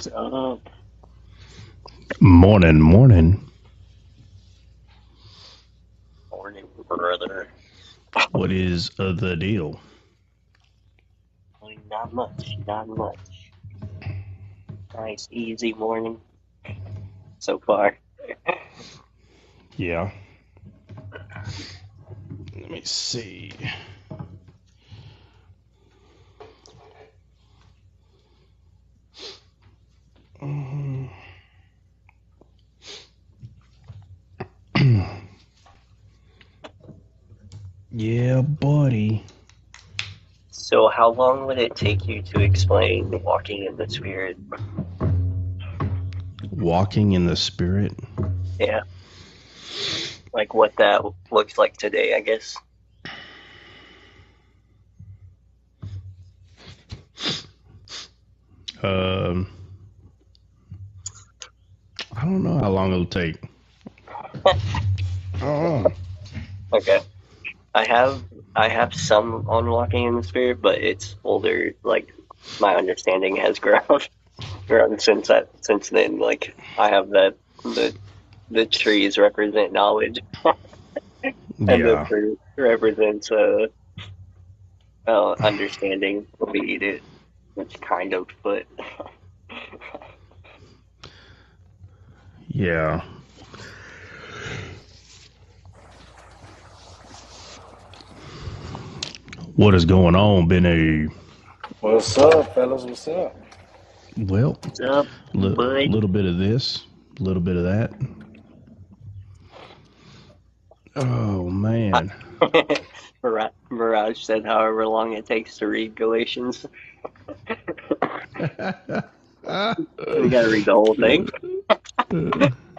What's up? Morning, morning. Morning, brother. What is the deal? Not much, not much. Nice, easy morning so far. Yeah. Let me see. Yeah, buddy. So, how long would it take you to explain walking in the spirit? Walking in the spirit. Yeah, like what that looks like today, I guess. Um, I don't know how long it'll take. Oh, Okay. I have some on walking in the spirit, but it's older. Like my understanding has grown since then. Like I have the trees represent knowledge, and the yeah, fruit represents understanding. We eat it, which kind of, but yeah. What is going on, Benny? What's up, fellas? What's up? Well, what's up, bud? little bit of this, a little bit of that. Oh man. Mirage said, however long it takes to read Galatians, we gotta read the whole thing.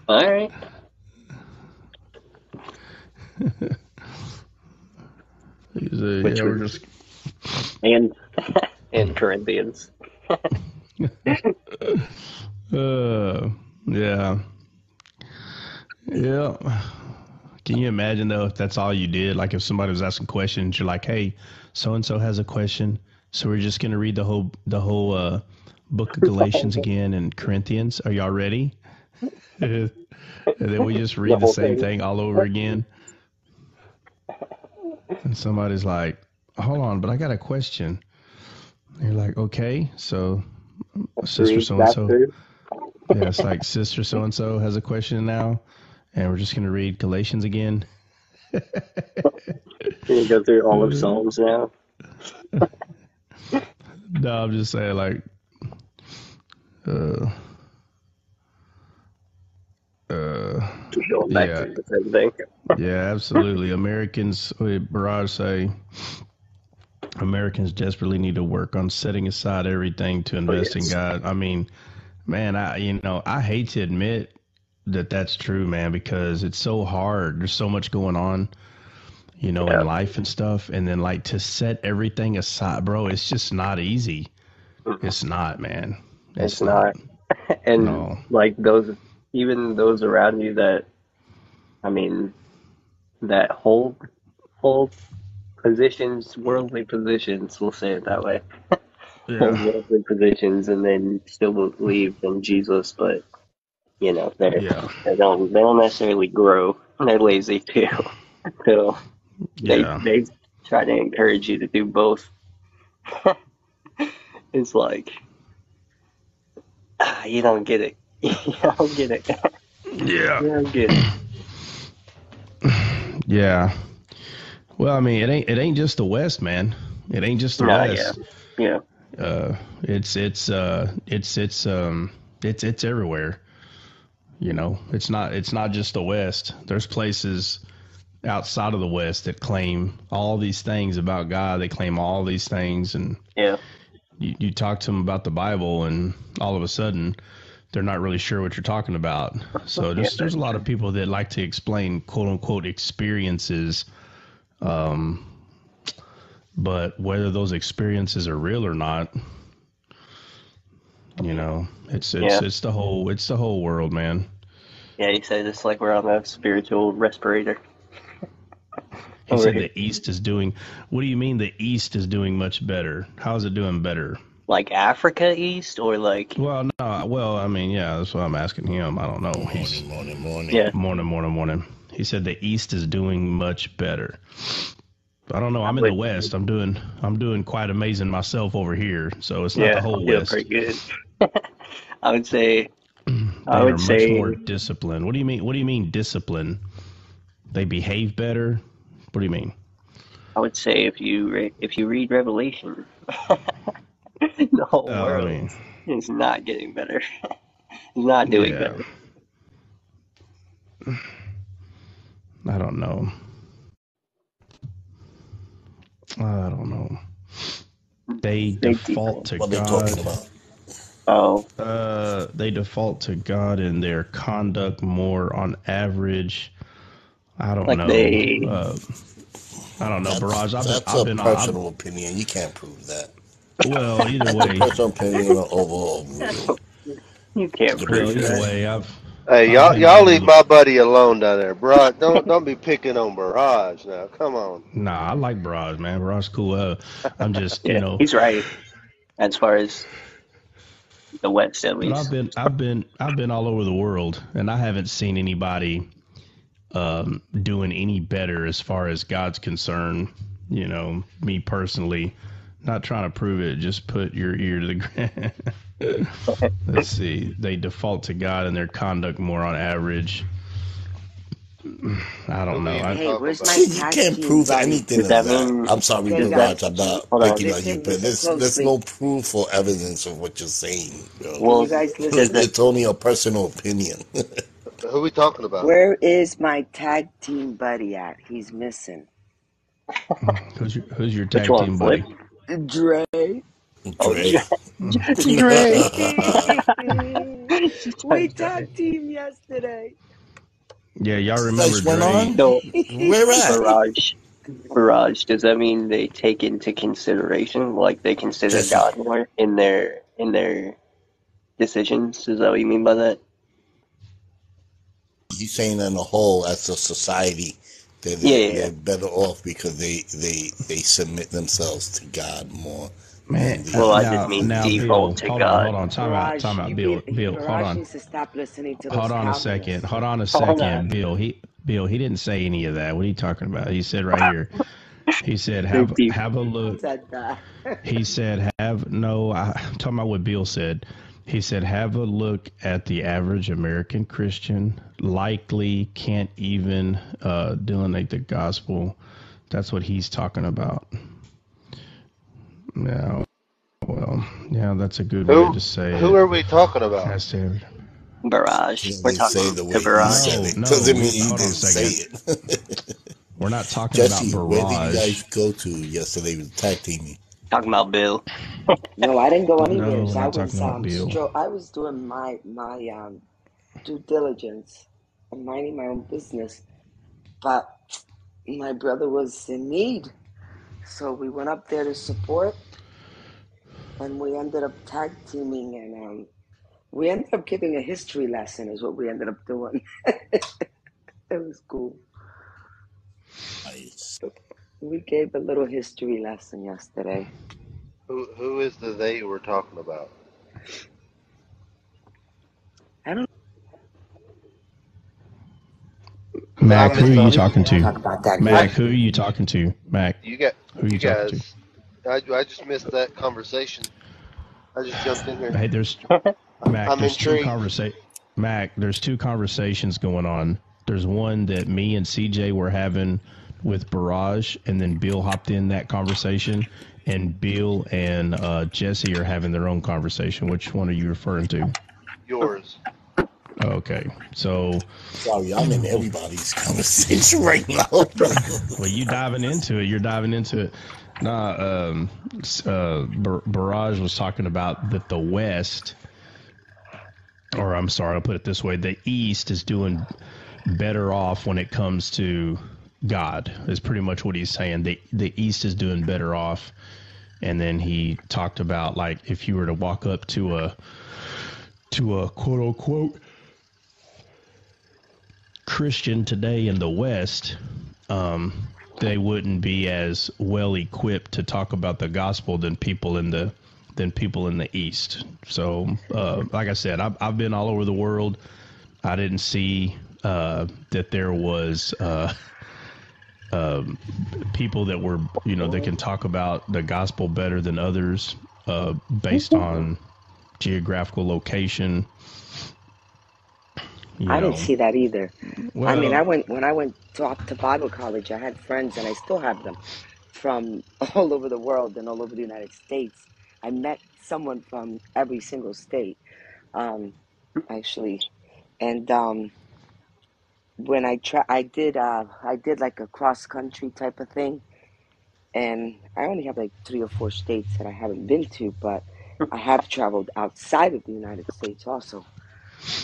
All right, He said, which yeah, we're was just. and in Corinthians. Yeah. Yeah. Can you imagine though if that's all you did? Like if somebody was asking questions, you're like, "Hey, so and so has a question, so we're just gonna read the whole book of Galatians again and Corinthians. Are y'all ready?" And then we just The read the whole same thing. thing all over again. And somebody's like, "Hold on, but I got a question." And you're like, "Okay, so sister Read so and that so." through. Yeah, it's like sister so and so has a question now, and we're just gonna read Galatians again. We go through all of Psalms now. No, I'm just saying, like, uh, uh, Keep going back yeah, through the same thing. yeah, absolutely. Americans, Barrage say, Americans desperately need to work on setting aside everything to Oh invest in yes. God. I mean, man, I hate to admit that that's true, man, because it's so hard. There's so much going on, in Yeah, life and stuff, and then like to set everything aside, bro. It's just not easy. It's not, man. it's It's not. not. And No. like even those around you that, I mean, that hold positions, worldly positions, we'll say it that way, hold Yeah. worldly positions, and then still believe in Jesus, but Yeah. they don't necessarily grow. They're lazy too. So they Yeah. they try to encourage you to do both. It's like you don't get it. You don't get it. Yeah. You don't get it. Yeah. Well, I mean, it ain't just the West, man. It ain't just the No, yeah, West. yeah, It's everywhere. It's not just the West. There's places outside of the West that claim all these things about God. They claim all these things, and yeah. you talk to them about the Bible, and all of a sudden, they're not really sure what you're talking about. So Yeah, there's that's a lot of true. people that like to explain quote unquote experiences, but whether those experiences are real or not, it's it's Yeah, it's the whole world, man. yeah. You say this like we're on a spiritual respirator He over said here. the East is doing. What do you mean the East is doing much better? How is it doing better? like Africa East or like Well, no, well, I mean, yeah, that's what I'm asking him. I don't know. He's Morning. yeah. morning. He said the East is doing much better. I don't know. I I'm in the would, West. I'm doing quite amazing myself over here. So it's not the yeah, whole I'm doing West. pretty good. I would say I They are would much more say disciplined. What do you mean? What do you mean discipline? They behave better. What do you mean? if you read Revelation, the whole I world mean, is not getting better. It's not doing yeah. better. I don't know. I don't know. They They default to What they God. talking about? Oh, They default to God in their conduct more on average. I don't like know. they I don't know, Barrage. That's I've a been, personal opinion. You can't prove that. well, either That's a way, personal opinion or overall rule. you can't Debate well, prove for either that. that. way, Hey, I've been all y'all over leave the. my buddy alone down there, bro. Don't be picking on Barrage now. Come on. Nah, I like Barrage, man. Barrage cool. I'm just, Yeah, he's right as far as the West at but least. I've been all over the world, and I haven't seen anybody doing any better as far as God's concerned. You know, me personally, not trying to prove it, just put your ear to the ground. Let's see. They default to God in their conduct more on average. I don't Who know. are you Hey, talking where's about? my You tag can't team prove buddy? anything Does of that that. mean I'm sorry, Okay, does that Barrage. guys, I'm not hold on? picking on you, listen, but listen there's closely. no proof or evidence of what you're saying, bro. Can you Well, guys does listen? that It's only a personal opinion. Who are we talking about? Where is my tag team buddy at? He's missing. Who's your which tag one, team Flip? buddy? Dre. Oh, Dre. Dre. We tag team yesterday. Yeah, y'all You remember guys went Dre? on? So Where at? Barrage. Does that mean they take into consideration, like they consider Jesse. God more in their decisions? Is that what you mean by that? You saying on the whole, as a society, Yeah, yeah, yeah. they're better off because they submit themselves to God more than Man, the Well, I just mean now, default Bill, to hold God. on, Barrage, time out, Bill, hold Barrage on, needs to stop listening to those Calvinists. hold on a Hold on. second, Bill, he didn't say any of that. What are you talking about? He said right here, he said Big deep. have a look. Said that. He said I'm talking about what Bill said. He said have a look at the average American Christian. Likely can't even delineate the gospel. That's what he's talking about. Yeah. Well, yeah, that's a good way to say Who it. are we talking about? That's it. Barrage. Can We're they say talking the to way he Barrage. said it? No, Doesn't mean you hold on a didn't say second. it. We're not talking Jesse, about where did you Barrage. guys go to yesterday with tag teaming? Talking about Bill. No, I didn't go No, anywhere. we're I not was talking about Bill. I was doing my due diligence and minding my own business. But my brother was in need. So we went up there to support, and we ended up tag teaming, and we ended up giving a history lesson is what we ended up doing. It was cool. Nice. We gave a little history lesson yesterday. Who is the they we're talking about? I don't Mac, who are you Honestly, talking to? talk about that. Mac, who are you talking to? Mac, you got who are you you talking guys. I just missed that conversation. I just jumped in to? here. Hey, there's Mac. I'm There's intrigued. Mac, there's two conversations going on. There's one that me and CJ were having with Barrage, and then Bill hopped in that conversation, and Bill and Jesse are having their own conversation. Which one are you referring to? Yours. Okay, so Sorry, I'm in everybody's conversation right now. well, you diving into it. You're diving into it. Nah, Barrage was talking about that the West, or I'm sorry, I'll put it this way: the East is doing better off when it comes to God. Is pretty much what he's saying. The East is doing better off, and then he talked about like if you were to walk up to a quote unquote Christian today in the West, they wouldn't be as well equipped to talk about the gospel than people in the than people in the East. So, like I said, I've been all over the world. I didn't see that there was people that were, that can talk about the gospel better than others based on geographical location. I didn't see that either. Well, I mean, when I went to Bible college, I had friends, and I still have them, from all over the world and all over the United States. I met someone from every single state, actually, and when I did like a cross country type of thing, and I only have like 3 or 4 states that I haven't been to, but I have traveled outside of the United States also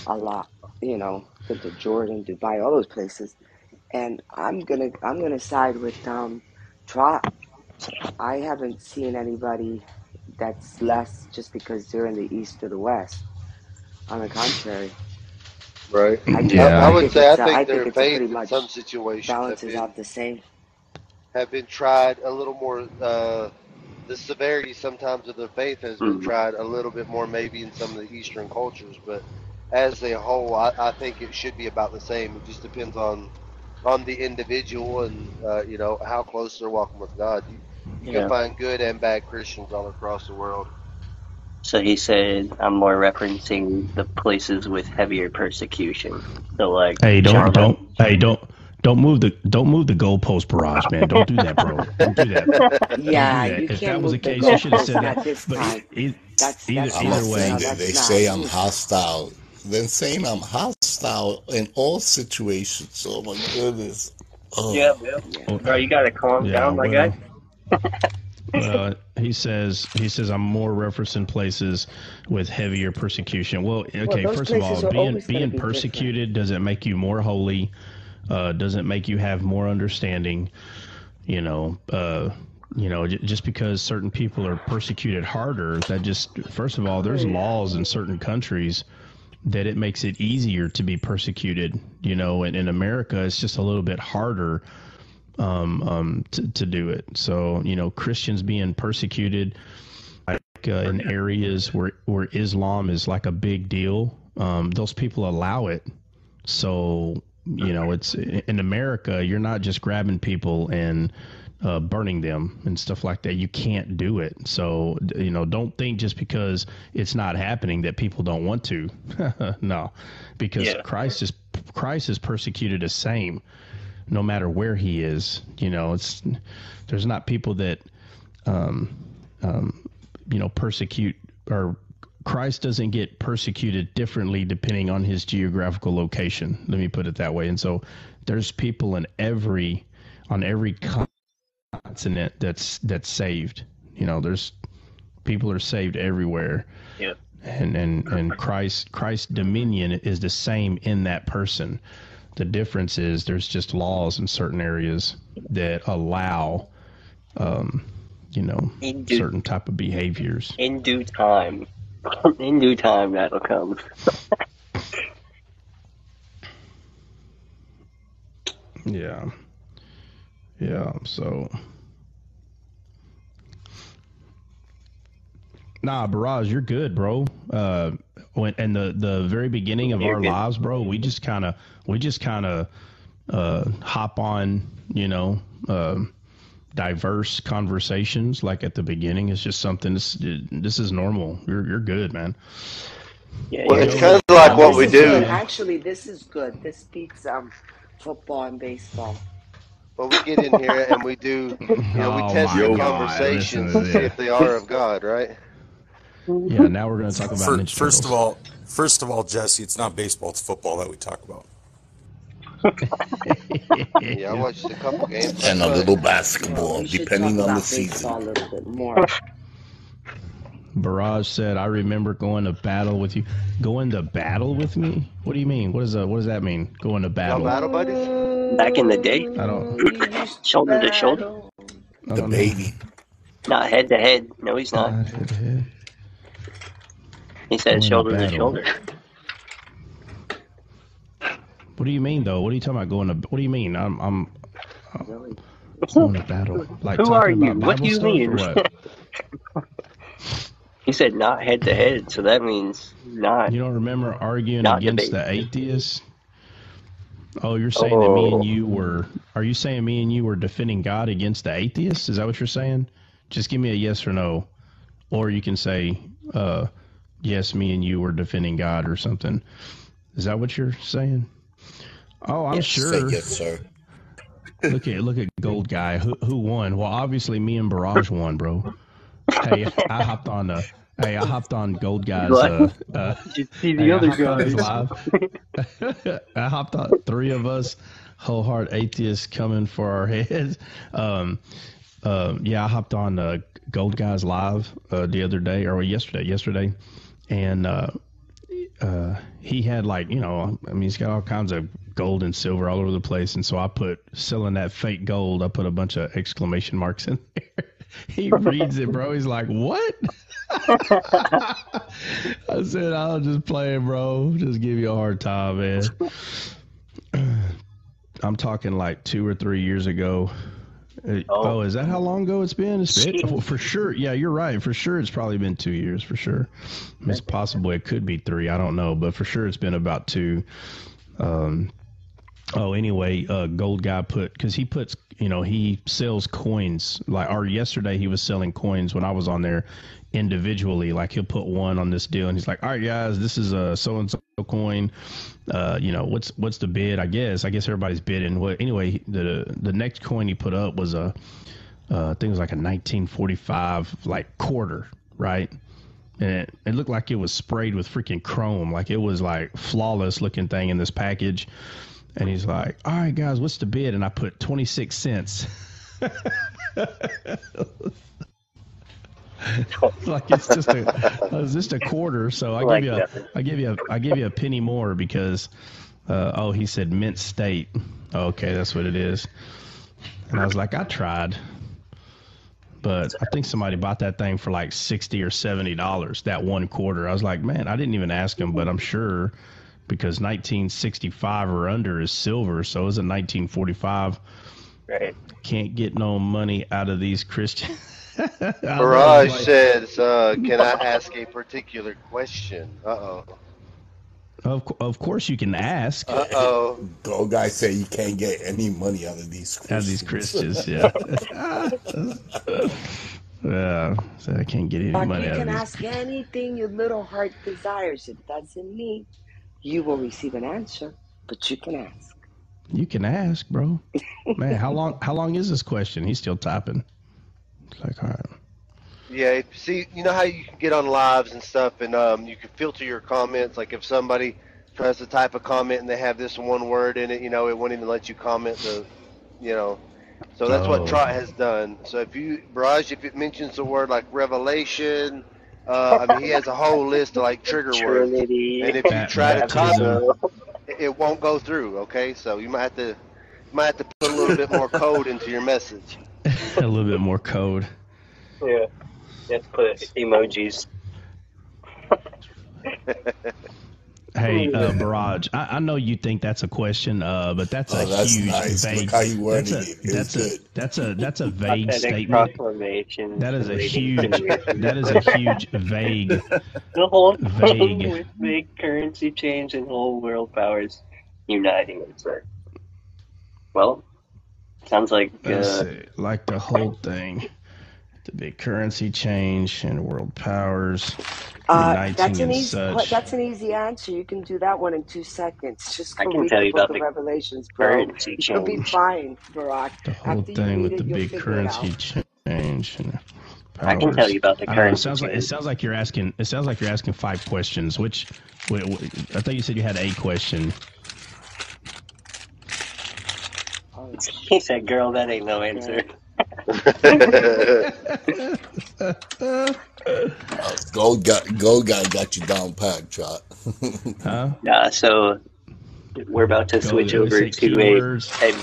a lot. Been to Jordan, Dubai, all those places, and I'm gonna side with Trot. I haven't seen anybody that's less just because they're in the East or the West. On the contrary, Right. Yeah. I would say I think I their think it's faith pretty in much some situations balances out the same. have been tried a little more. The severity sometimes of their faith has been tried a little bit more, maybe in some of the Eastern cultures. But as a whole, I think it should be about the same. It just depends on the individual and how close they're walking with God. You can find good and bad Christians all across the world. So he said, I'm more referencing the places with heavier persecution. So like, hey, China. don't move the goalpost, Barrage, man. Don't do that, bro. Don't do that. Yeah, Don't do that. you If can't that was the move the case, you should have goalposts said at that. this But time. That's either not, way, no, They that's say not. I'm hostile. Then saying I'm hostile in all situations. Oh my goodness. Oh. Yeah, bro, you gotta calm down, my guy. He says I'm more referencing places with heavier persecution. Well, okay, those first of all, places are always gonna being be persecuted doesn't make you more holy, doesn't make you have more understanding. Just because certain people are persecuted harder, that just, first of all, there's laws in certain countries that it makes it easier to be persecuted. And in America, it's just a little bit harder to do it. So, Christians being persecuted in areas where Islam is like a big deal, those people allow it. So, it's in America, you're not just grabbing people and burning them and stuff like that. You can't do it. So, don't think just because it's not happening that people don't want to. No, because Christ is persecuted the same, no matter where he is. There's not people that persecute, or Christ doesn't get persecuted differently depending on his geographical location. Let me put it that way. And so there's people on every continent that's saved. There's people are saved everywhere. Yeah. And Christ's dominion is the same in that person. The difference is there's just laws in certain areas that allow, certain type of behaviors. In due time. In due time, that'll come. Yeah. So, nah, Barrage, you're good, bro. When in the very beginning of our lives, bro, we just kind of hop on, diverse conversations. Like at the beginning, it's just something. This is normal. You're good, man. Yeah, Well, it's kind of like what we do. Actually, this is good. This beats football and baseball. Well, we get in here and we do, we test the conversations to see if they are of God, right? Yeah. Now we're going to talk about Ninja Turtles. First of all, Jesse, it's not baseball; it's football that we talk about. Yeah, I watched a couple games. And a little basketball, We should depending talk on the about season. baseball a little bit more. Barrage said, "I remember going to battle with you." Going to battle with me? What do you mean? What does that mean? Going to battle? Y'all battle buddies? back in the day, I don't. shoulder to shoulder, The baby. not head to head. No, he's not. He said Going to shoulder to battle. shoulder. What do you mean, though? What are you talking about? Going to? What do you mean? I'm going to battle. Like Who are talking you? about What do Bible you stuff mean? or what? He said not head to head, so that means not. You don't remember arguing Not against debate. the atheists? Oh, you're saying that me and you were. Are you saying me and you were defending God against the atheists? Is that what you're saying? Just give me a yes or no, or you can say yes, me and you were defending God or something. Is that what you're saying? Oh, I'm sure. Yes, sir. Look at Gold Guy. Who won? Well, obviously me and Barrage won, bro. Hey, I hopped on Gold Guy's. You see the other guys live. I hopped on, three of us, wholeheart atheists coming for our heads. Yeah, I hopped on Gold Guy's live the other day or yesterday, and he had he's got all kinds of gold and silver all over the place, and so I put selling that fake gold. I put a bunch of exclamation marks in there. He reads it, bro. He's like, "What?" I said, "I'll just play it, bro. Just give you a hard time, man." I'm talking like 2 or 3 years ago. Oh, is that how long ago it's been? Well, for sure. Yeah, you're right. For sure, it's probably been 2 years. For sure, it's possible it could be 3. I don't know, but for sure, it's been about 2. Anyway, Gold Guy because he puts, he sells coins yesterday he was selling coins when I was on there individually. Like he'll put one on this deal and he's like, all right, guys, this is a so-and-so coin. What's the bid? I guess everybody's bidding. Well, anyway, the next coin he put up was I think it was like a 1945 quarter, right? And it looked like it was sprayed with freaking chrome. Like it was like flawless looking thing in this package. And he's like, all right, guys, what's the bid? And I put 26 cents. Like it's just a quarter. So I give you a penny more because, he said mint state. Okay, that's what it is. And I was like, I tried. But I think somebody bought that thing for like $60 or $70, that one quarter. I was like, man, I didn't even ask him, but I'm sure because 1965 or under is silver, so it was a 1945. Right. Can't get no money out of these Christians. Barrage says, can I ask a particular question? Uh-oh. Of course you can ask. Uh-oh. Gold Guy said you can't get any money out of these Christians. Out of these Christians, yeah. Yeah, so I can't get any money out of these. You can ask anything your little heart desires. It doesn't mean you will receive an answer, but you can ask. You can ask, bro. Man, how long is this question? He's still typing. It's like, all right. Yeah, see, you know how you can get on lives and stuff, and you can filter your comments. Like if somebody tries to type a comment and they have this one word in it, it won't even let you comment So that's what Trot has done. So if it mentions the word like revelation, he has a whole list of like trigger words. And if you try to comment, it won't go through. Okay, so you might have to put a little bit more code into your message. A little bit more code. Yeah. You have to put emojis. Hey, Barrage, I know you think that's a question, but that's huge nice. vague. Look how you worded it. That's a vague statement. That is a huge vague. The whole thing with big currency change and whole world powers uniting. It's like, well, sounds like like the whole thing. The big currency change and world powers That's uniting and such. That's an easy answer. You can do that one in 2 seconds. Just I go can read tell the you book about of the Revelations, bro. currency You'll be change. fine, Barack. The whole After you thing read with the it, you'll big figure currency it out. change and powers. I can tell you about the I don't know, currency it sounds like you're asking. It sounds like you're asking 5 questions. I thought you said you had a question. He said, girl, that ain't no answer. Gold guy got you down pat, Trot. Huh? Yeah, so we're about to switch over to a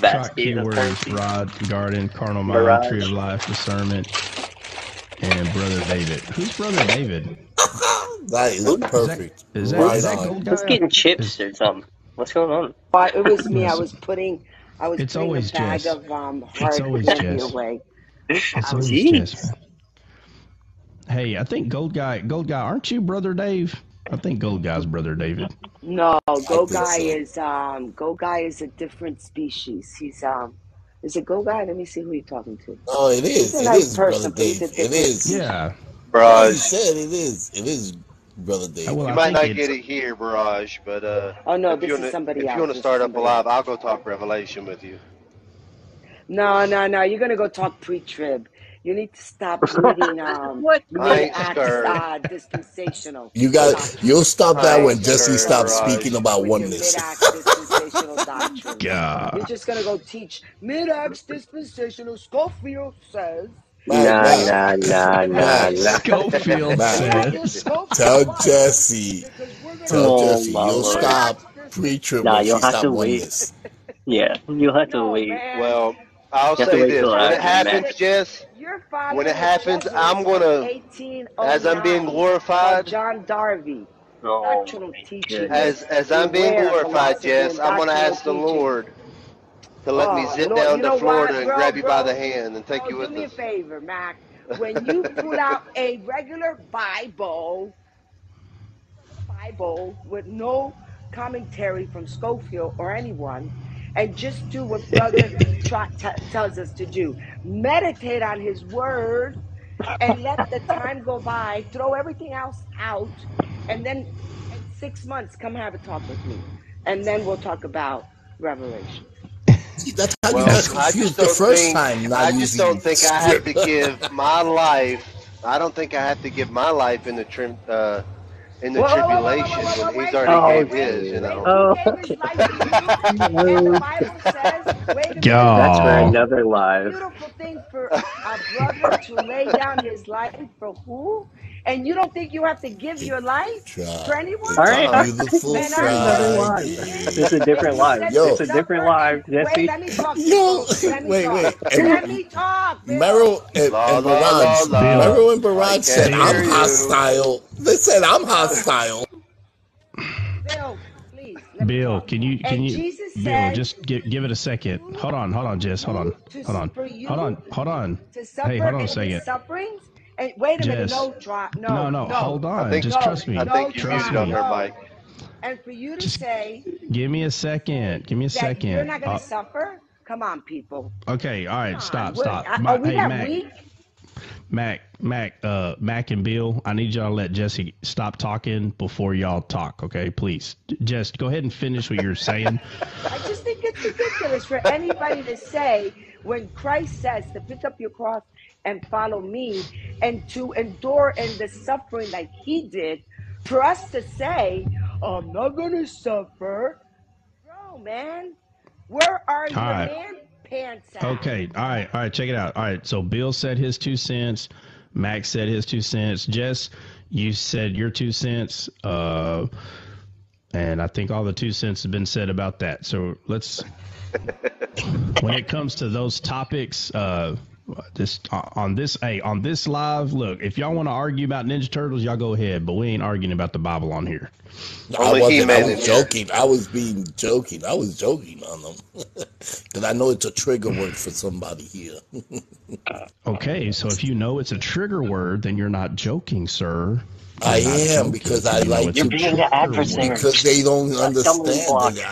basket of keywords, Rod, Garden, Carnal Mind, Mirage. Tree of Life, Discernment, and Brother David. Who's Brother David? That is perfect. Is that on. Gold Let's Guy? getting chips or something. What's going on? But it was me. I was putting It's a always bag Jess. of hard always candy Jess. away. It's always Jeez. Jess, man. Hey, I think Gold Guy, aren't you Brother Dave? I think Gold Guy's Brother David. No, Go think Guy so. is a different species. He's is it Go Guy? Let me see who you're talking to. Oh, it He's is. a It nice is, Brother person, but he's Dave. a It different is. species. Yeah. Yeah, he Barrage. said it is. It is, Brother Dave. Well, You I might think not it's get it here, Barrage, but Oh no, if this you is wanna somebody if you else. wanna This is start up a somebody live, else. I'll go talk Revelation with you. No. You're gonna go talk pre-trib. You need to stop reading What? I ain't mid-acts scared. dispensational You'll doctrine. stop I that ain't when You're gonna Jesse scared, go stops speaking Barrage. about with your oneness. mid-acts dispensational doctrines. You're God. just gonna go teach mid-acts dispensational. Schofield says. Mac, Nah, Mac, nah, nah, nah, Mac, nah. Schofield Mac. Read the says. Tell Schofield Bible Jesse. because we're gonna Tell Oh teach Jesse my you'll lord. stop mid-acts pre-trib Nah, when you'll she have stop to wait. oneness. Yeah, you'll have to No, wait. man. Well, I'll You have to say wait this. till When it after Mac. happens, Jess, You're when it following the happens, Jesuits I'm from gonna, as I'm being 1809 called glorified, John Darby. Oh Doctrinal my teachings. goodness. as I'm being Beware glorified, philosophy Jess, and I'm gonna doctrinal ask the teachings. Lord to let me Oh, zip Lord, you down to know Florida what, and grab you by the bro? hand and take you Do with me a us. favor, Mac. When you pull out a regular Bible with no commentary from Schofield or anyone, and just do what Brother Trot tells us to do. Meditate on his word and let the time go by, throw everything else out, and then in 6 months, come have a talk with me. And then we'll talk about Revelation. See, that's how you Well, got That's confused the first time, not I just don't using think I have to script. give my life. I don't think I have to give my life in the tribulation when he's already Oh, gave his. You dear. know. He Oh, gave his life for you, and the no. Bible says, wait a minute, That's for God. another live. beautiful thing for a brother to lay down his life for who? And you don't think you have to give It, your life for anyone? All it's a right, all beautiful Man, right. I Another know. live. Friday. It's a And different you live. said to It's Yo, a different suffer and live, wait, Jesse. let me talk, yo, people. Let me talk. wait. Let And me talk, Bill. Merrill La and la la Barrage, la. Bill. Merrill and I Barrage said, can't I'm hear Bill. you. hostile. They said, I'm Bill, hostile. Bill, please, let me Bill, talk. can And you, Jesus Bill, said, just give it a second. Hold on, Jess. Hold on. Hold on. for you Hold on. to Hey, suffer hold on a in his second. sufferings. And wait a minute, Jess. no, Trot, No, no, no, no, hold on. Just trust I me. think you Trust muted Trot, on me. her no. mic. And for you to Just say give me a second. Give me a that you're second. not going to suffer, come on, people. Okay, all Come right, on. stop. Are we Hey, that weak? Mac and Bill, I need y'all to let Jesse stop talking before y'all talk, okay? Please. Jess, go ahead and finish what you're saying. I just think it's ridiculous for anybody to say when Christ says to pick up your cross and follow me and to endure in the suffering like he did, for us to say, I'm not going to suffer. Bro, man, where are All your right. man pants at? Okay. All right. Check it out. All right. So Bill said his 2 cents. Max said his 2 cents. Jess, you said your 2 cents. And I think all the 2 cents have been said about that. So let's, when it comes to those topics, on this live, look, if y'all want to argue about Ninja Turtles, y'all go ahead, but we ain't arguing about the Bible on here. I Only wasn't. I He-Man in was here. joking. I was being joking. I was joking on them. Because I know it's a trigger word for somebody here. Okay, so if you know it's a trigger word, then you're not joking, sir. I You're not am joking because if I you know like it's You're a to, being the trigger adversary. word. because they don't Stumbling understand block. that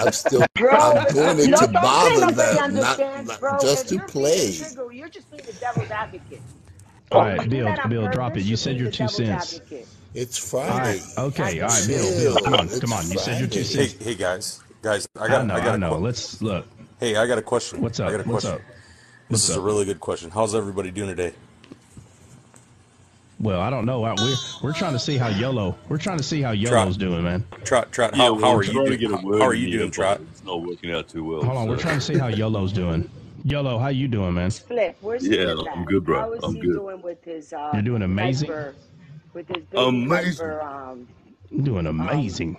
Bro, I'm doing it to don't say bother nobody them, understands, not bro. just If to you're being a play. trigger, you're just being the devil's advocate. All Oh When my. right, you do that on Bill, drop it. purpose, You you're said being your the two devil's cents. advocate. It's All right, Friday. God okay, all right, damn it. Bill, come Chill. on, It's You said your two Friday. Hey, cents. hey guys, I I got know, I got I a know. que- Let's look. Hey, I got a question. What's I got up? a What's question. up? This What's is a up? really good question. How's everybody doing today? Well, I don't know. We're trying to see how YOLO. We're trying to see how Trot, YOLO's doing, man. Trot. Yeah, How well, I'm are you trying to doing? get a How word are in you here, doing, but Trot? it's not working out too well. Hold on, we're So, trying to see how YOLO's doing. YOLO, how you doing, man? Flip, where's yeah, Flip I'm at? good, bro. How is I'm he good. doing with his You're doing amazing. diaper, with his baby Amazing. diaper You're doing um amazing.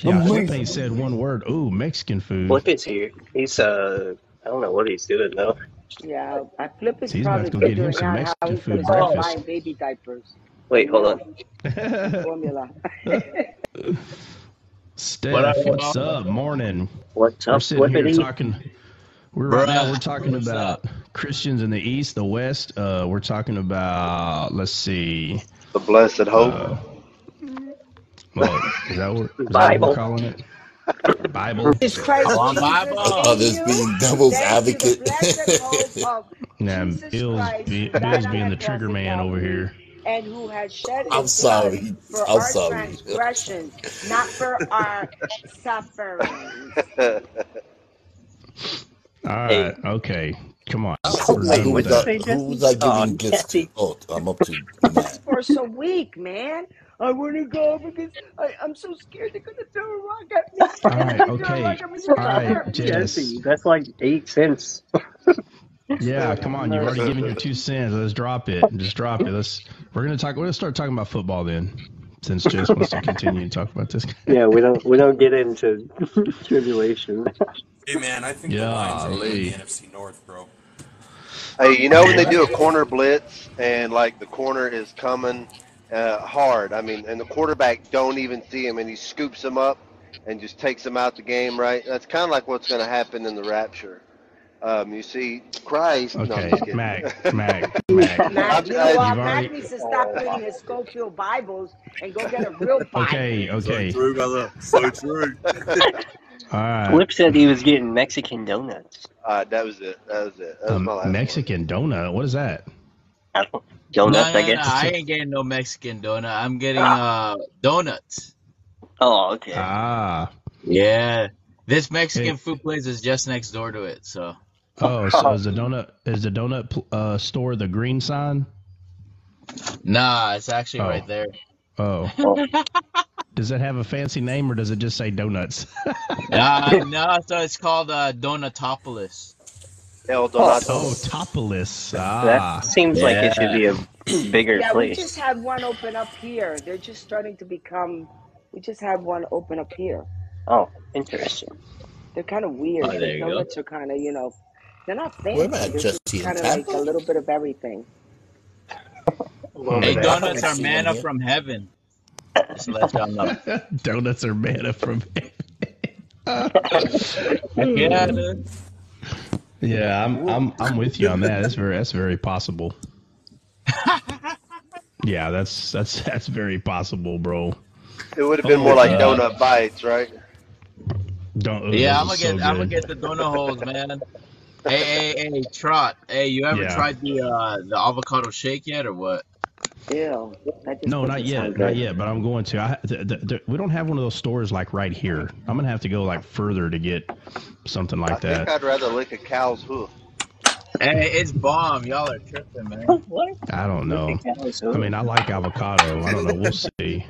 Yeah, purchase? Flip Amazing. ain't said one word. Ooh, Mexican food. Flip is here. He's I don't know what he's doing though. Yeah, Flip is He's about probably to go get him figuring some out how Mexican he's gonna food start Oh, breakfast. buying baby diapers, wait, hold on. and formula. What up, Steph, y'all? what's up? Morning. What's We're up, sitting here Flippity? talking. We're Bruh, talking what's about up? Christians in the East, the West. We're talking about. Let's see. The blessed hope. Well, is that what Bible. we're calling it? Bible. Is Christ On Jesus Bible. Others in being you? devil's Thank you, the advocate. blessed hope of Nah, Jesus Bill's, Christ, who Bill's died on being the that trigger cross man of over Calvary, here. and who has shed I'm his sorry. blood for I'm our sorry. transgressions, not for our sufferings. All right. Okay. Come on. Who We're done with was that. I giving gifts to? Jesse. Oh, I'm up to Matt. For so weak, man. I want to go because I'm so scared they're going to throw a rock at me. All right. They're gonna throw a Okay. rock at me. All They're gonna right, hurt me. Jess. Jesse, that's like 8 cents. Yeah, come on. You've already given your 2 cents. Let's drop it. Just drop it. We're gonna start talking about football then, since Jess wants to continue to talk about this. Yeah, we don't get into tribulation. Hey, man, I think the Lions are going to win the Golly. NFC North, bro. Hey, you know when they do a corner blitz and like the corner is coming hard, I mean, and the quarterback don't even see him and he scoops him up and just takes him out the game, right? That's kind of like what's going to happen in the rapture. You see Christ. No, I'm Okay, just kidding. Mac. Matt, you know You've what? already- Matt needs to stop reading his Schofield Bibles and go get a real Bible. Okay. true, brother. So true. All right. Flip said he was getting Mexican donuts. That was it. That was my last Mexican donut. What is that? Donuts, No, I guess. I ain't getting no Mexican donut. I'm getting donuts. Oh, okay. Ah. Yeah. This Mexican Hey. food place is just next door to it, so. Oh, so is the donut store the green sign? Nah, it's actually Oh. right there. Oh. Oh. Does it have a fancy name or does it just say donuts? No, so it's called Donatopolis. El Donato. Oh, Topolis. That Ah. seems like it should be a bigger Yeah, we place. just had one open up here. They're just starting to become. We just had one open up here. Oh, interesting. They're kind of weird. Oh, there The you go. donuts are kind of, they're not fancy. Where am I, They're Jesse, just in kind of like Tampa? a little bit of everything. Hey, Yeah. donuts are Mexican manna here. from heaven. Just to let y'all know. Donuts are manna from Yeah, dude. Yeah, I'm with you on that. That's very possible. Yeah, that's very possible, bro. It would have been more like donut bites, right? Don't. Yeah, I'm those gonna are get so I'm gonna good. get the donut holes, man. Hey, Trot. Hey, you ever Yeah. tried the avocado shake yet, or what? Ew. That just No, doesn't not sound yet, good. not yet. But I'm going to. We don't have one of those stores like right here. I'm gonna have to go like further to get something I like think that. I'd rather lick a cow's hoof. Hey, it's bomb. Y'all are tripping, man. What? I don't know. I mean, I like avocado. I don't know. We'll see.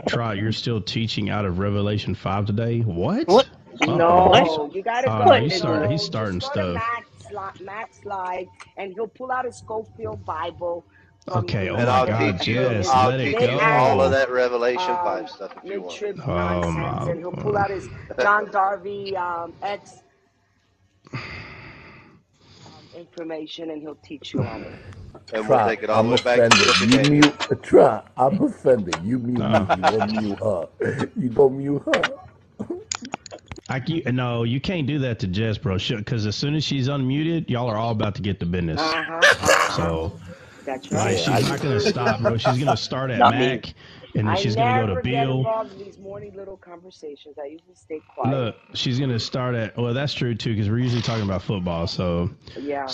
Trot, you're still teaching out of Revelation 5 today? What? What? No, you gotta Oh, go. no, he's starting Just go to stuff. Matt's slide, and he'll pull out his Schofield Bible. From, Okay, you oh know, And my I'll God, teach you. Jess, I'll let it teach you all go. of that Revelation 5 stuff if you want. mid-trib Oh, nonsense, my- and he'll pull out his John Darby X information, and he'll teach you on it. And we'll take it all the I'm way back to the offended. book of You Daniel. mute. Try. I'm offended. You mute me. You don't mute her. You don't mute her. No, you can't do that to Jess, bro. Because as soon as she's unmuted, y'all are all about to get the business. So, That's like, right. she's not going to stop, bro. She's going to start at Not me. Mac, and then she's going to go to get Bill. involved in these morning little conversations. I usually stay quiet. Look, she's going to start at, well, that's true, too, because we're usually talking about football. Yeah.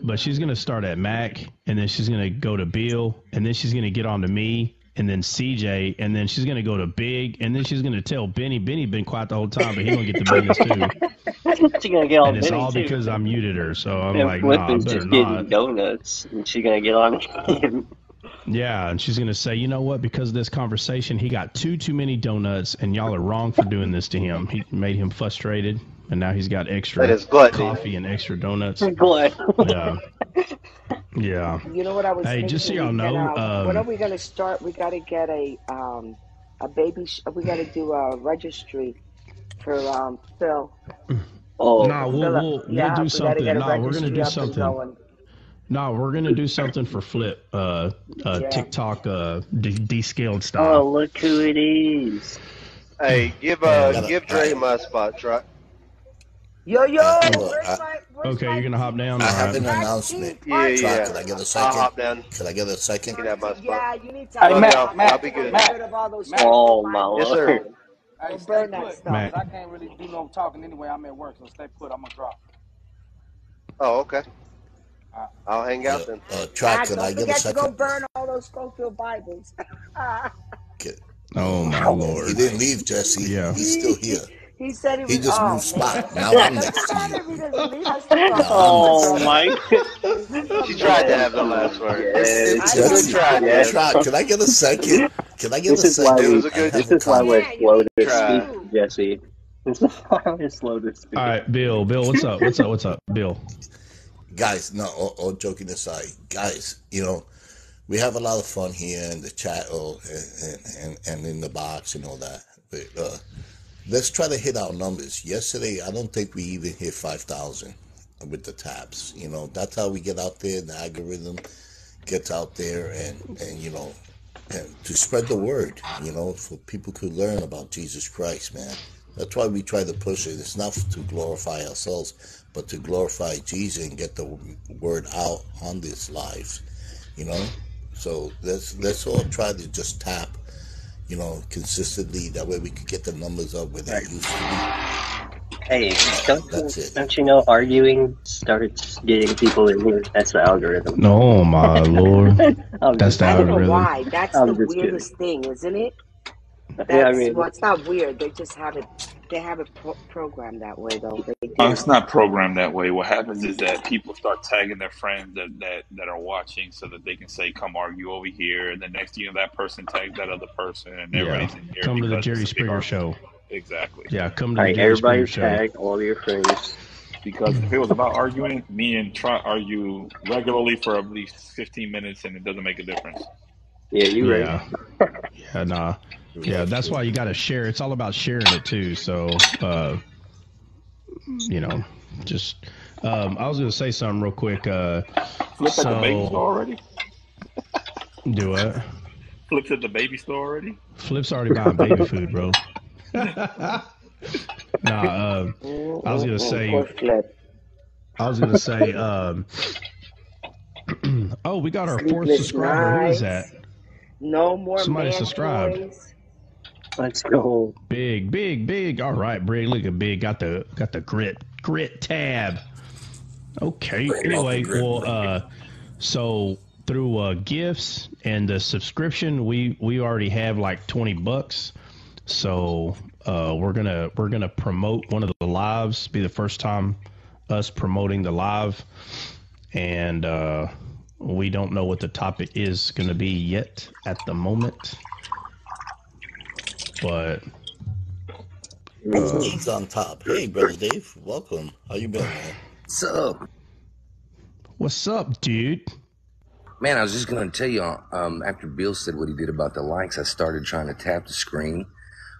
But she's going to start at Mac, and then she's going to go to Bill, and then she's going to get on to me, and then CJ, and then she's going to go to Big, and then she's going to tell Benny. Benny been quiet the whole time, but he going to get the business, too. She's gonna get all And it's Benny, all too. because I muted her. So I'm And like, Flip nah, I is better just getting not. donuts, and she's gonna get on him. Yeah, and she's gonna say, you know what? Because of this conversation, he got too many donuts, and y'all are wrong for doing this to him. He made him frustrated, and now he's got extra That is gluttony. coffee and extra donuts. Glad. Yeah, yeah. You know what I was Hey, thinking? just so y'all know, when are we gonna start? We gotta get a baby. We gotta do a registry for Phil. Oh, No, we'll Philip. do We gotta something. get a No, we're gonna registry do up and something. going. No, we're gonna do something for Flip. TikTok descaled style. oh, look who it is. Hey, give Dre my spot, Trot. Yo, Look, Okay, you're gonna hop down. I All have an right. announcement. Yeah, Try, yeah. could I get a I'll second? hop down. Could I get a second? Get out my spot. Yeah, you need to Hey, Love Matt, y'all. Matt, I'll be good. Matt. get rid of all those Matt. Oh my Yes, lord. sir. Hey, Go stay burn that put. stuff. Matt. I can't really do no talking anyway. I'm at work, so stay put. I'm gonna drop. Oh, okay. Alright. I'll hang out then. Try, Matt, could don't I get a forget to go second? burn all those Schofield Bibles. Okay. Oh my He lord. didn't leave, Jesse. Yeah. He's still here. He said he was. He just oh, moved man. spot. Now I'm next Doesn't to matter if he you. doesn't leave. I still got Oh brother. my. She tried to have the last word. Yes. Good Jesse, try, Yes. try. Can I get a second? Can I get This a is why second? It was a we. good I have This is why comment. we're Yeah, you slow need to to try. speak, move. Jesse. This is why we're slow to speak. All right, Bill. Bill, what's up? What's up? What's up, Bill? Guys, no, all joking aside, guys, we have a lot of fun here in the chat and in the box and all that. But let's try to hit our numbers. Yesterday, I don't think we even hit 5,000 with the taps. That's how we get out there. The algorithm gets out there and to spread the word, for people to learn about Jesus Christ, man. That's why we try to push it. It's not to glorify ourselves, but to glorify Jesus and get the word out on this live, So let's all try to just tap, consistently. That way we could get the numbers up where they used to be. Hey, That's it. don't you know arguing starts getting people in here? That's the algorithm. Oh my lord. I'm That's just the I don't know algorithm. why. That's I'm the just kidding. weirdest thing, isn't it? Yeah, I That's mean, well, it's not weird. They just have it. They have it programmed that way, though. They do. It's not programmed that way. What happens is that people start tagging their friends that are watching so that they can say, come argue over here. And the next thing you know, that person tags that other person and Yeah. everybody's in here. Come to the because Jerry it's a big Springer argument. show. Exactly. Yeah, come all to the right, Jerry Springer everybody show. tag all your friends. Because if it was about arguing, me and Trot argue regularly for at least 15 minutes and it doesn't make a difference. Yeah, you right. Yeah. Yeah, nah. Yeah, that's why you got to share. It's all about sharing it too. So, just I was gonna say something real quick. Flip at the So baby store already? do what? Flips at the baby store already? Flip's already buying baby food, bro. Nah, I was gonna say. Poor Flip. I was gonna say. Oh, we got our fourth Sleepless subscriber. Who is nights. that? No more Somebody man subscribed. toys. Let's go. Big, big, big. All right, Brig. Look at Big. Got the grit tab. Okay. Anyway, well, so through gifts and the subscription, we already have like $20. So we're gonna promote one of the lives. Be the first time us promoting the live, and we don't know what the topic is going to be yet at the moment, but Dave's on top. Hey, brother Dave, welcome. How you been, man? What's up? What's up, dude? Man, I was just going to tell you, after Bill said what he did about the likes, I started trying to tap the screen,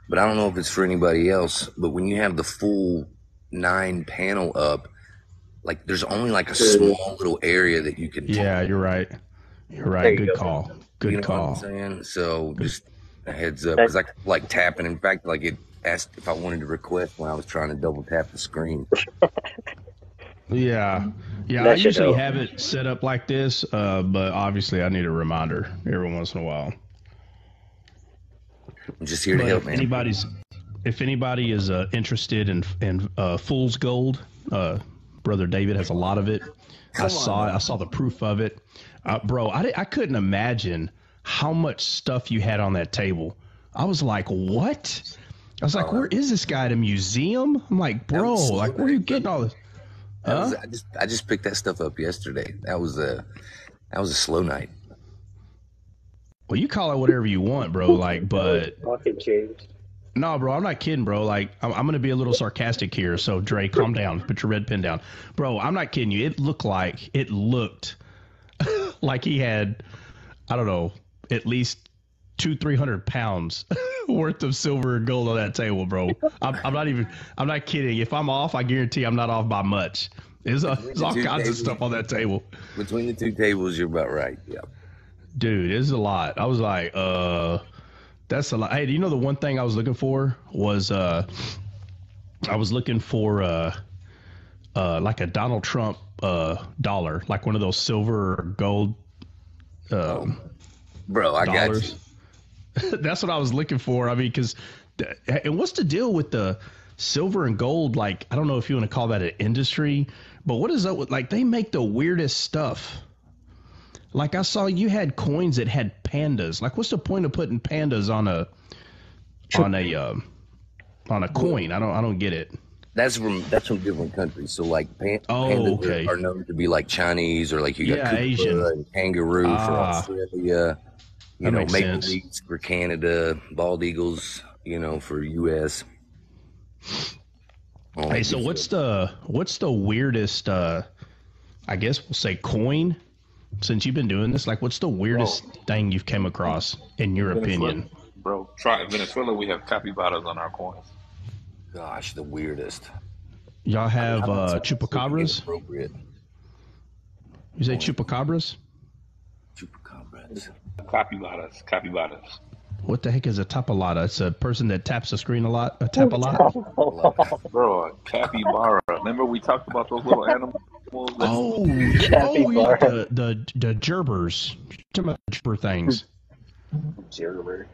but I don't know if it's for anybody else, but when you have the full 9 panel up, like there's only like a small little area that you can tap. Yeah, you're right. You're right. Good call. Good You know call. what I'm saying? So just a heads up, because I could like tapping. In fact, like it asked if I wanted to request when I was trying to double tap the screen. Yeah. Yeah, I That should usually help. have it set up like this, but obviously I need a reminder every once in a while. I'm just here to But help, man. if anybody is interested in Fool's Gold, Brother David has a lot of it. I saw the proof of it, bro. I couldn't imagine how much stuff you had on that table. I was like, what? I was like, where is this guy at a museum? I'm like, bro, like where are you getting all this? Huh? I just picked that stuff up yesterday. That was a slow night. Well, you call it whatever you want, bro. Like, but Fucking changed. no, bro, I'm not kidding, bro. Like, I'm going to be a little sarcastic here. So, Dre, calm down. Put your red pen down. Bro, I'm not kidding you. It looked like he had, I don't know, at least 200-300 pounds worth of silver and gold on that table, bro. I'm not kidding. If I'm off, I guarantee I'm not off by much. There's all kinds of stuff on that table. Between the two tables, you're about right. Yeah. Dude, it's a lot. I was like, that's a lot. Hey, you know the one thing I was looking for was I was looking for like a Donald Trump dollar, like one of those silver or gold Bro, I got you. dollars. That's what I was looking for. I mean, because and what's the deal with the silver and gold? Like, I don't know if you want to call that an industry, but what is up with, like, they make the weirdest stuff. Like, I saw you had coins that had pandas. Like, what's the point of putting pandas on a coin? I don't get it. That's from different countries. So like pandas okay. are known to be like Chinese, or like you got Koopa Asian. and kangaroo for Australia. You That know, makes maple sense. leaves for Canada, bald eagles, you know, for U.S. Hey, so what's the weirdest? I guess we'll say coin. Since you've been doing this, like, what's the weirdest thing you've came across in your opinion? Bro, try Venezuela. We have capybaras on our coins. Gosh, the weirdest. Y'all have chupacabras? Appropriate. You say chupacabras? Chupacabras. Capybaras. What the heck is a tapalata? It's a person that taps the screen a lot. A tapalata? Bro, a capybara. Remember we talked about those little animals? Oh, yeah, the gerbers. You're talking about the gerber things. Gerber.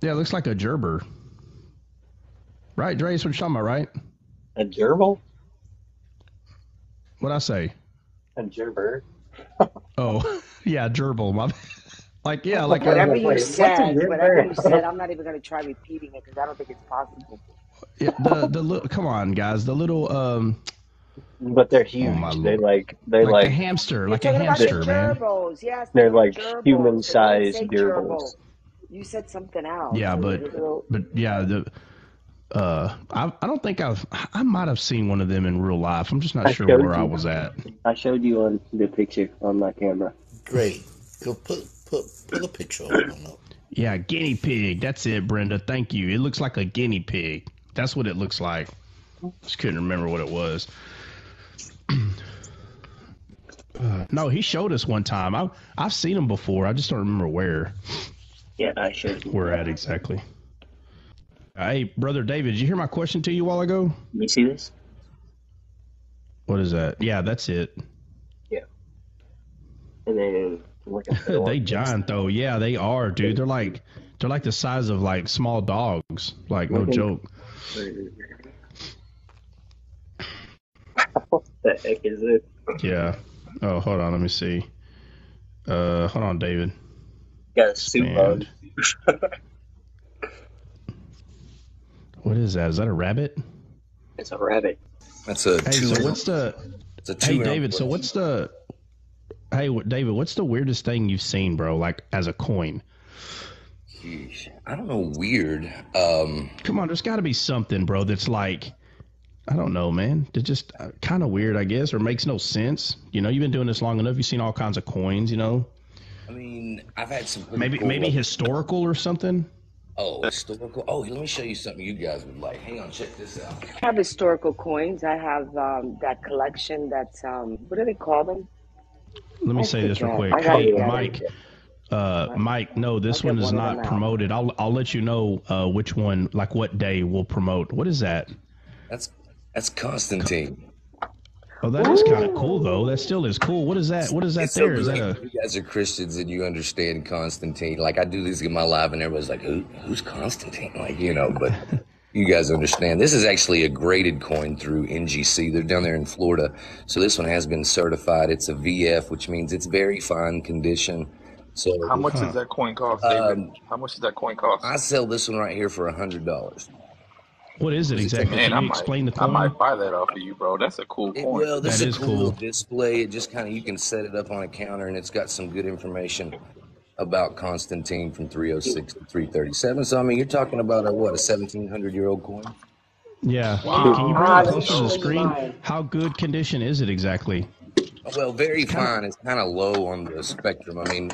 Yeah, it looks like a gerber. Right, Dre? That's what you're talking about, right? A gerbil? What'd I say? A gerber. Oh, yeah, gerbil. Like, yeah, like whatever a, you said, I'm not even going to try repeating it because I don't think it's possible. yeah, the little. Come on, guys, the little But they're huge. They're like a hamster, You're like a talking about hamster, the man. gerbils. Yes, They're like gerbils. human-sized You didn't say gerbils. gerbil. You said something else. Yeah, but yeah, I don't think I might have seen one of them in real life. I'm just not sure where I was at. I showed you on the picture on my camera. Great. Go put a picture on up. Yeah, guinea pig. That's it, Brenda. Thank you. It looks like a guinea pig. That's what it looks like. Just couldn't remember what it was. No, he showed us one time. I've seen him before. I just don't remember where. Yeah, I showed you. Where at exactly? Hey, brother David, did you hear my question to you a while ago? You see this? What is that? Yeah, that's it. Yeah. And then They giant though. Yeah, they are, dude. They're like the size of like small dogs. Like, no joke. What the heck is it? Yeah. Oh, hold on. Let me see. Hold on, David. Got a suit on. What is that? Is that a rabbit? It's a rabbit. That's a Hey, so what's the? Hey, David. So what's the? Hey, David. What's the weirdest thing you've seen, bro? Like as a coin? Sheesh. I don't know. Weird. Come on, there's got to be something, bro. That's like, I don't know, man. It's just kind of weird, I guess, or makes no sense. You know, you've been doing this long enough. You've seen all kinds of coins. You know. I mean, I've had some maybe historical or something. Oh, historical. Oh, let me show you something you guys would like. Hang on, check this out. I have historical coins. I have that collection that's, what do they call them? Let me say this real quick. I got Hey, it. Mike, no, this one is not promoted. I'll let you know which one, like what day we'll promote. What is that? That's Constantine. Oh, that is kind of cool, though. That still is cool. What is that? What is that It's there? so Is that great. You guys are Christians and you understand Constantine. Like, I do this in my live and everybody's like, who's Constantine? Like, you know, but you guys understand. This is actually a graded coin through NGC. They're down there in Florida. So this one has been certified. It's a VF, which means it's very fine condition. So How much does that coin cost, David? How much does that coin cost? I sell this one right here for $100. What is it exactly? Man, Can you explain the I coin? might buy that off of you, bro. That's a cool coin. Well, this That is is a cool cool. little display. It just kind of, you can set it up on a counter and it's got some good information about Constantine from 306 to 337. So, I mean, you're talking about a 1,700-year-old coin? Yeah. Wow. Can you bring it closer to the screen? How good condition is it exactly? Well, very fine. It's kind of low on the spectrum. I mean,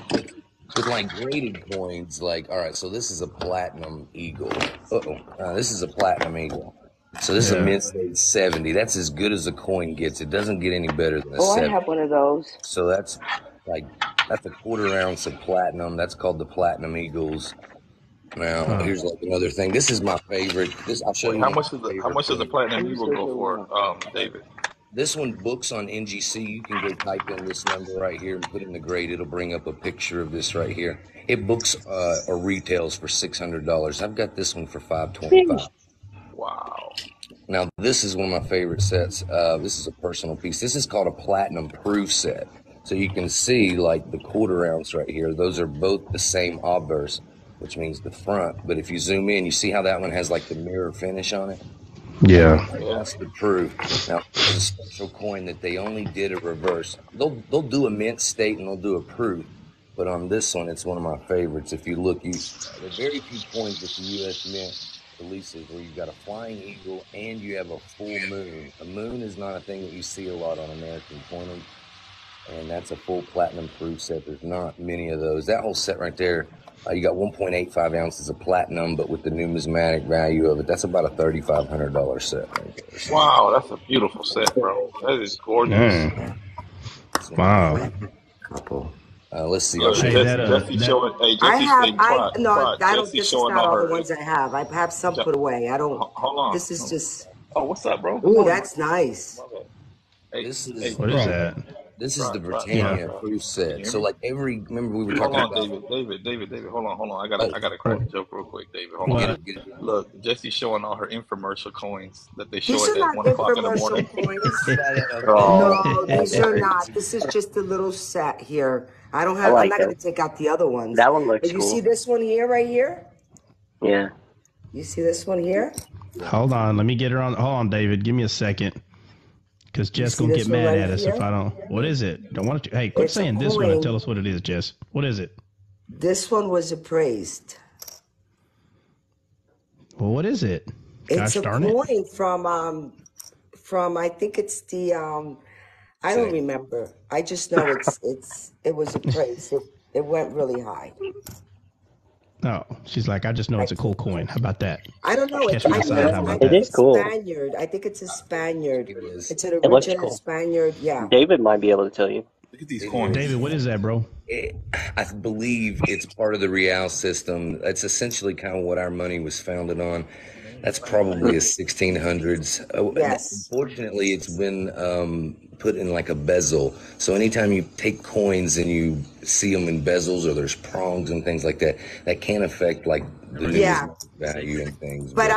with like graded coins, like, all right, so this is a platinum eagle. This is a platinum eagle. So this is a mid-stage 70. That's as good as a coin gets. It doesn't get any better than a 70. I have one of those. So that's a quarter ounce of platinum. That's called the Platinum Eagles. Now, here's like another thing. This is my favorite. I'll show you. How much does the Platinum Eagle go for, David? This one books on NGC. You can go type in this number right here and put in the grade. It'll bring up a picture of this right here. It books or retails for $600. I've got this one for $525. Wow. Now, this is one of my favorite sets. This is a personal piece. This is called a Platinum Proof set. So you can see like the quarter ounce right here. Those are both the same obverse, which means the front. But if you zoom in, you see how that one has like the mirror finish on it? Yeah. That's the proof. Now, there's a special coin that they only did a reverse. They'll do a mint state and they'll do a proof. But on this one, it's one of my favorites. If you look, there's very few coins that the U.S. Mint releases where you've got a flying eagle and you have a full moon. A moon is not a thing that you see a lot on American coinage. And that's a full platinum proof set. There's not many of those. That whole set right there, you got 1.85 ounces of platinum, but with the numismatic value of it, that's about a $3,500 set right there. Wow, that's a beautiful set, bro. That is gorgeous. Wow. Let's see. Jessie showing. Hey, Jessie this is not all the ones I have. I have some put away. I don't. Hold on. This is just. Oh, what's up, bro? Ooh, that's nice. Hey, what is that? This is the Britannia proof set. So like remember we were talking about. David, hold on. I gotta crack a joke real quick, David. Hold on. Look, Jessie's showing all her infomercial coins that they show at 1 o'clock in the morning. No, these are not. This is just a little set here. I don't have. I'm not going to take out the other ones. That one looks cool. You see this one here, right here? Yeah. You see this one here? Hold on, let me get her on. Hold on, David. Give me a second. Because Jess gonna get mad at us if I don't. What is it? Don't want to. Hey, quit saying this one and tell us what it is, Jess. What is it? This one was appraised. Well, what is it? It's a coin from I think it's the I don't remember. I just know it was appraised. It went really high. No, she's like, I just know it's a cool coin. How about that? I don't know. It is cool. Spaniard. I think it's a Spaniard. It's an original cool. Spaniard. Yeah. David might be able to tell you. Look at these coins. David, what is that, bro? I believe it's part of the real system. It's essentially kind of what our money was founded on. That's probably a 1600s. Yes. Unfortunately, it's been put in like a bezel. So anytime you take coins and you see them in bezels or there's prongs and things like that, that can affect like the value and things. But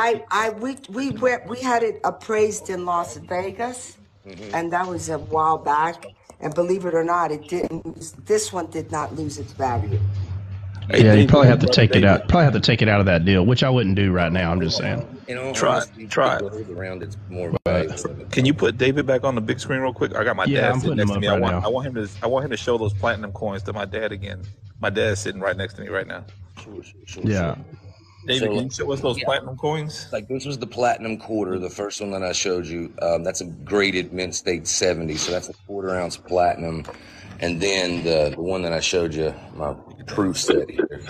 we had it appraised in Las Vegas, and that was a while back. And believe it or not, it didn't. This one did not lose its value. Yeah, you probably have to take it out. Probably have to take it out of that deal, which I wouldn't do right now. I'm just saying. Try it. Around it's more Can you put David back on the big screen real quick? I got my dad sitting next to me. Right I want him to show those platinum coins to my dad again. My dad's sitting right next to me right now. Sure. Yeah. David, can you show us those platinum coins? Like this was the platinum quarter, the first one that I showed you. That's a graded mint state 70, so that's a quarter-ounce platinum. And then the one that I showed you, my proof set here.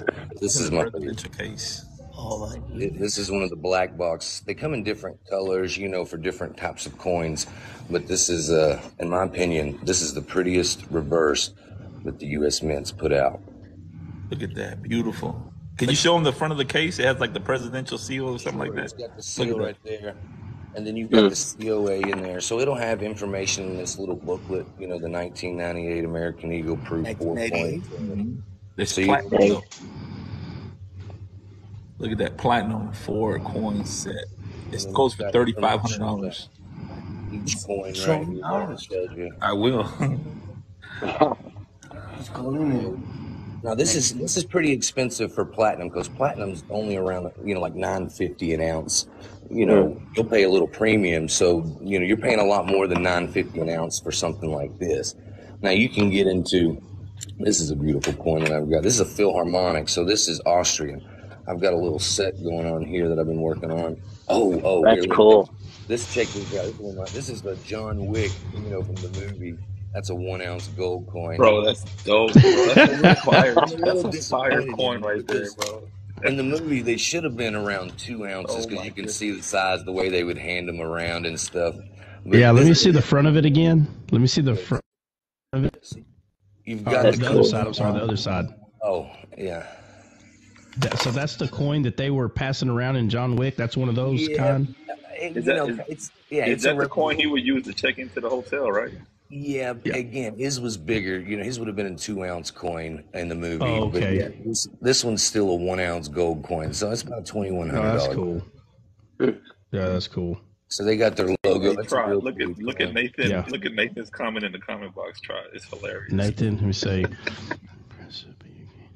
This is my case. This is one of the black box. They come in different colors, for different types of coins. But this is, in my opinion, this is the prettiest reverse that the U.S. Mint's put out. Look at that, beautiful. Can you show them the front of the case? It has like the presidential seal or something like that. It's got the seal right there. And then you've got the COA in there. So it'll have information in this little booklet, the 1998 American Eagle Proof 4.0. This platinum. Look at that platinum 4 coin set. It goes for $3,500. Each coin right here. I will. Now this is pretty expensive for platinum because platinum's only around like $9.50 an ounce. You'll pay a little premium, so you're paying a lot more than $9.50 an ounce for something like this. Now you can get into this is a beautiful coin that I've got. This is a Philharmonic, so this is Austrian. I've got a little set going on here that I've been working on. Oh, that's cool. Check this out. This is the John Wick, from the movie. That's a 1 ounce gold coin. Bro, that's dope. Bro. That's a fire coin right there, bro. In the movie, they should have been around 2 ounces because you can see the size, the way they would hand them around and stuff. But let me see the front of it again. Let me see the front of it. You've got the other side. I'm sorry, the other side. Oh, yeah. So that's the coin that they were passing around in John Wick. That's one of those kind. Is that the coin he would use to check into the hotel, right? Yeah, again, his was bigger. His would have been a 2-ounce coin in the movie. Oh, okay. But yeah, this one's still a 1-ounce gold coin, so it's about $2,100. Oh, that's cool. Yeah, that's cool. So they got their logo. Hey, try. Look at Nathan. Yeah. Look at Nathan's comment in the comment box. Try. It's hilarious. Nathan, let me say.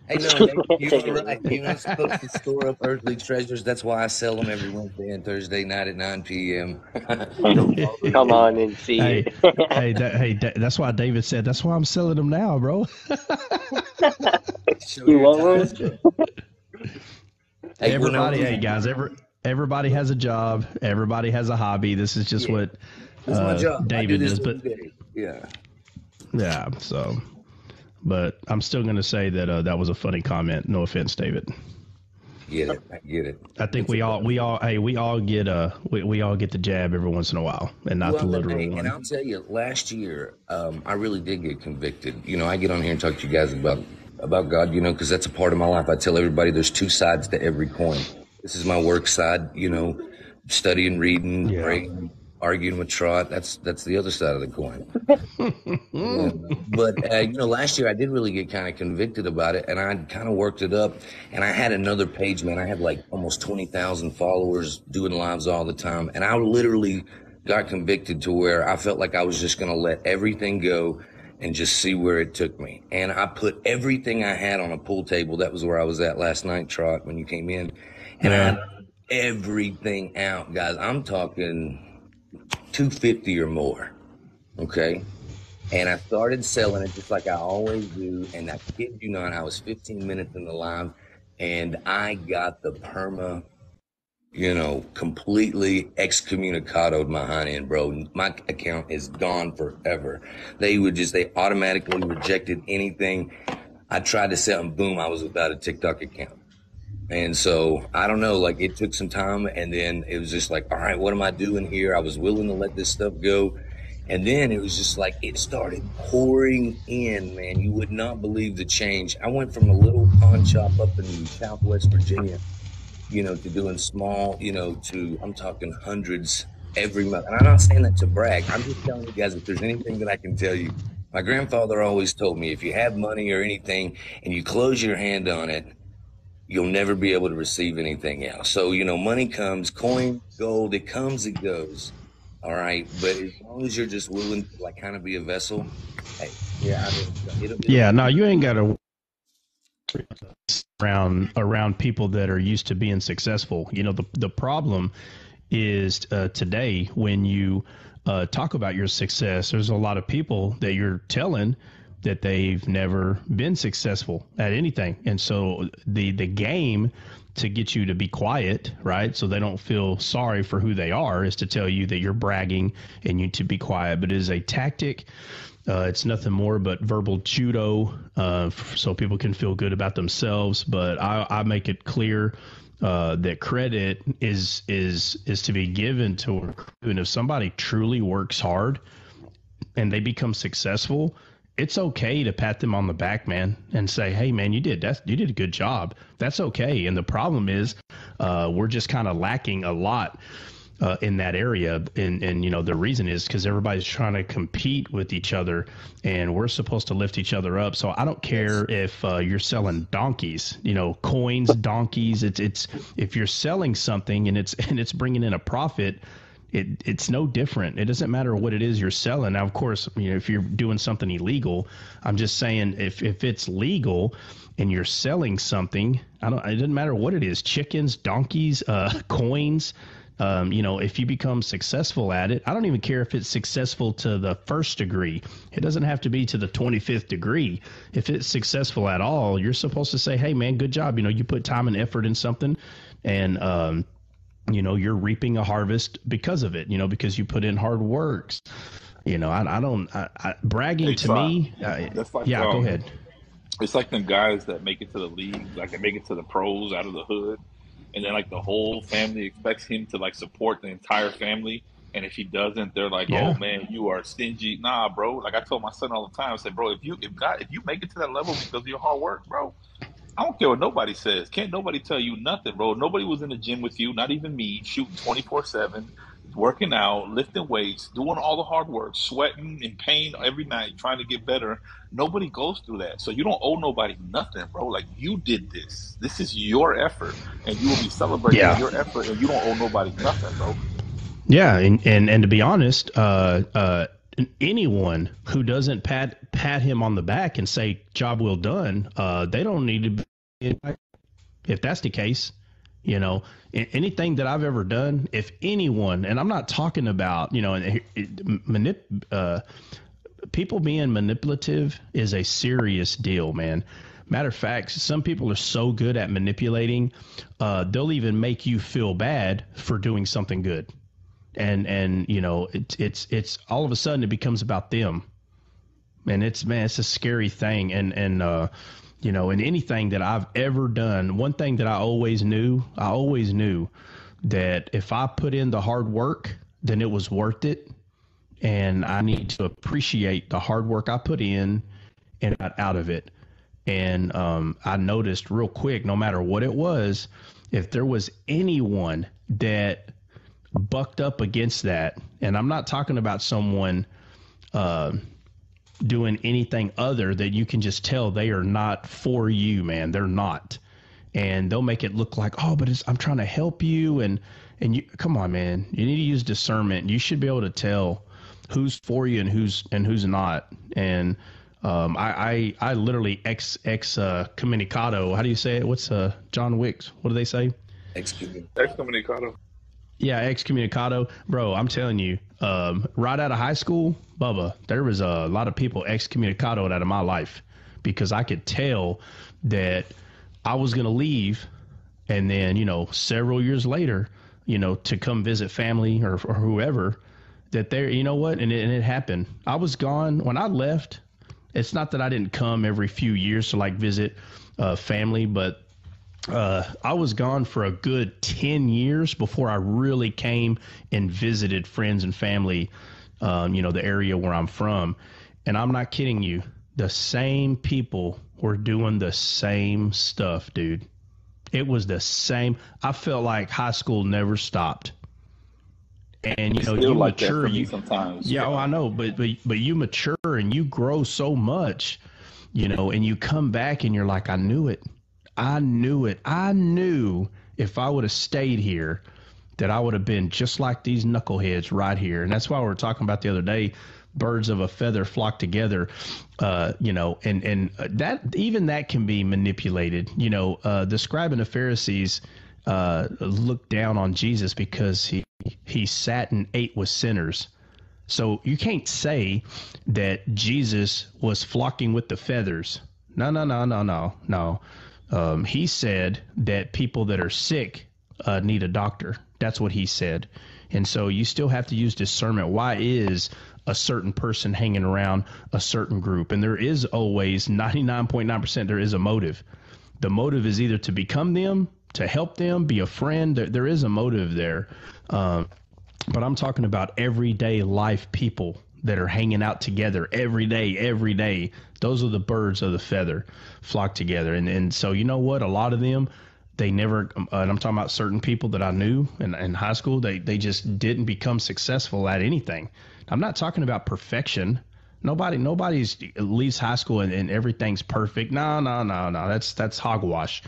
Hey, no, you're right. You're not supposed to store up earthly treasures. That's why I sell them every Wednesday and Thursday night at 9 p.m. Come on and see it. That's why David said, that's why I'm selling them now, bro. You want one? Everybody, guys, everybody has a job. Everybody has a hobby. This is just what my job. David I do is. this But yeah, so. But I'm still going to say that that was a funny comment. No offense, David. I get it. I think we all get the jab every once in a while, and not the literal one. And I'll tell you, last year, I really did get convicted. I get on here and talk to you guys about God, because that's a part of my life. I tell everybody there's two sides to every coin. This is my work side, studying, reading, praying, arguing with Trot. That's the other side of the coin. But last year I did really get kind of convicted about it, and I kind of worked it up. And I had another page, man. I had like almost 20,000 followers doing lives all the time, and I literally got convicted to where I felt like I was just going to let everything go and just see where it took me. And I put everything I had on a pool table. That was where I was at last night, Trot, when you came in, and I had everything out, guys. I'm talking 250 or more, okay? And I started selling it just like I always do, and I kid you not, I was 15 minutes in the live, and I got the perma, completely excommunicadoed my hind end, bro. My account is gone forever. They automatically rejected anything. I tried to sell, and boom, I was without a TikTok account. And so, I don't know, like it took some time, and then it was just like, all right, what am I doing here? I was willing to let this stuff go. And then it was just like, it started pouring in, man. You would not believe the change. I went from a little pawn shop up in Southwest Virginia, to doing small, to, I'm talking hundreds every month. And I'm not saying that to brag. I'm just telling you guys, if there's anything that I can tell you, my grandfather always told me, if you have money or anything and you close your hand on it, you'll never be able to receive anything else. So, money comes, coin, gold, it comes, it goes. All right. But as long as you're just willing to kind of be a vessel, hey, no, you ain't got to around people that are used to being successful. The problem is today when you talk about your success, there's a lot of people that you're telling that they've never been successful at anything. And so the game to get you to be quiet, right, so they don't feel sorry for who they are, is to tell you that you're bragging and you to be quiet. But it is a tactic. It's nothing more but verbal judo, so people can feel good about themselves. But I make it clear that credit is to be given to a crew. And if somebody truly works hard and they become successful, it's okay to pat them on the back, man, and say, hey, man, you did a good job. That's okay. And the problem is we're just kind of lacking a lot in that area. And the reason is because everybody's trying to compete with each other, and we're supposed to lift each other up. So I don't care if you're selling donkeys, coins, donkeys. It's if you're selling something and it's bringing in a profit, it's no different. It doesn't matter what it is you're selling. Now, of course, if you're doing something illegal, I'm just saying if it's legal and you're selling something, it doesn't matter what it is, chickens, donkeys, coins. If you become successful at it, I don't even care if it's successful to the first degree. It doesn't have to be to the 25th degree. If it's successful at all, you're supposed to say, hey, man, good job. You put time and effort in something, and you're reaping a harvest because of it, because you put in hard works. Bragging to me. That's like, go ahead. It's like them guys that make it to the league, like they make it to the pros out of the hood. And then the whole family expects him to support the entire family. And if he doesn't, they're like, oh man, you are stingy. Nah, bro. I told my son all the time, I said, bro, if you make it to that level because of your hard work, bro, I don't care what nobody says. Can't nobody tell you nothing, bro. Nobody was in the gym with you, not even me, shooting 24/7, working out, lifting weights, doing all the hard work, sweating in pain every night, trying to get better. Nobody goes through that. So you don't owe nobody nothing, bro. Like, you did this. This is your effort, and you will be celebrating your effort, and you don't owe nobody nothing, bro. Yeah, and to be honest, anyone who doesn't pat him on the back and say job well done, they don't need to be. If that's the case, you know, anything that I've ever done, if anyone, and I'm not talking about, you know, people being manipulative is a serious deal, man. Matter of fact, some people are so good at manipulating, they'll even make you feel bad for doing something good. And you know, it's all of a sudden it becomes about them, and it's a scary thing. And you know, in anything that I've ever done, one thing that I always knew that if I put in the hard work, then it was worth it, and I need to appreciate the hard work I put in and got out of it. And I noticed real quick, no matter what it was, if there was anyone that bucked up against that, and I'm not talking about someone doing anything other that you can just tell they are not for you, man. They're not, and they'll make it look like, oh, but I'm trying to help you, and you, come on, man. You need to use discernment. You should be able to tell who's for you and who's not. And I literally excommunicado. How do you say it? What's John Wick's? What do they say? Excommunicado. Yeah, excommunicado. Bro, I'm telling you, right out of high school, Bubba, there was a lot of people excommunicadoed out of my life because I could tell that I was going to leave, and then, you know, several years later, you know, to come visit family or whoever, that they're, you know what, and it happened. I was gone. When I left, it's not that I didn't come every few years to, like, visit family, but I was gone for a good 10 years before I really came and visited friends and family, you know, the area where I'm from. And I'm not kidding you. The same people were doing the same stuff, dude. It was the same. I felt like high school never stopped. And, you know, you like mature. You sometimes. Yeah, oh, I know. But you mature and you grow so much, you know, and you come back and you're like, I knew it. I knew it. I knew if I would have stayed here that I would have been just like these knuckleheads right here. And that's why we were talking about the other day, birds of a feather flock together, you know, and that, even that can be manipulated. You know, the scribe and the Pharisees looked down on Jesus because he sat and ate with sinners. So you can't say that Jesus was flocking with the feathers. No. He said that people that are sick need a doctor. That's what he said. And so you still have to use discernment. Why is a certain person hanging around a certain group? And there is always 99.9% there is a motive. The motive is either to become them, to help them, be a friend. There is a motive there. But I'm talking about everyday life people that are hanging out together every day. Those are the birds of the feather flock together. And so, you know what? A lot of them, they never, and I'm talking about certain people that I knew in high school, they just didn't become successful at anything. I'm not talking about perfection. Nobody's leaves high school and everything's perfect. No. That's hogwash.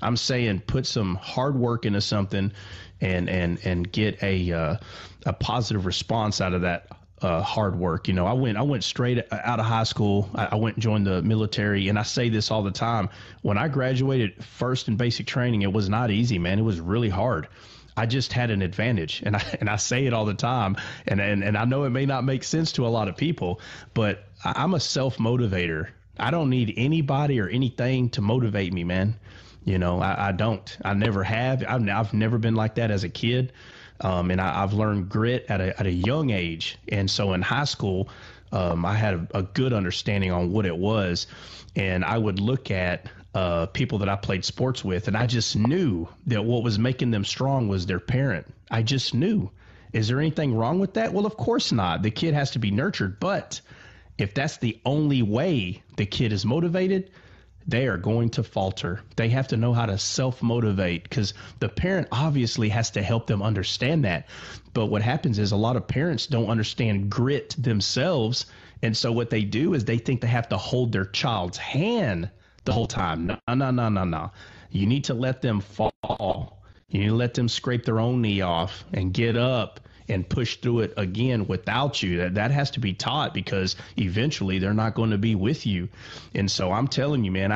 I'm saying put some hard work into something and get a positive response out of that hard work. You know, I went straight out of high school. I went and joined the military, and I say this all the time. When I graduated first in basic training, it was not easy, man. It was really hard. I just had an advantage, and I say it all the time, and I know it may not make sense to a lot of people, but I'm a self-motivator. I don't need anybody or anything to motivate me, man. You know, I don't. I never have. I've never been like that as a kid. And I've learned grit at a young age. And so in high school, I had a good understanding on what it was. And I would look at people that I played sports with, and I just knew that what was making them strong was their parent. I just knew. Is there anything wrong with that? Well, of course not. The kid has to be nurtured. But if that's the only way the kid is motivated, they are going to falter. They have to know how to self-motivate, because the parent obviously has to help them understand that. But what happens is a lot of parents don't understand grit themselves. And so what they do is they think they have to hold their child's hand the whole time. No. You need to let them fall. You need to let them scrape their own knee off and get up and push through it again without you. That has to be taught, because eventually they're not going to be with you. And so I'm telling you, man,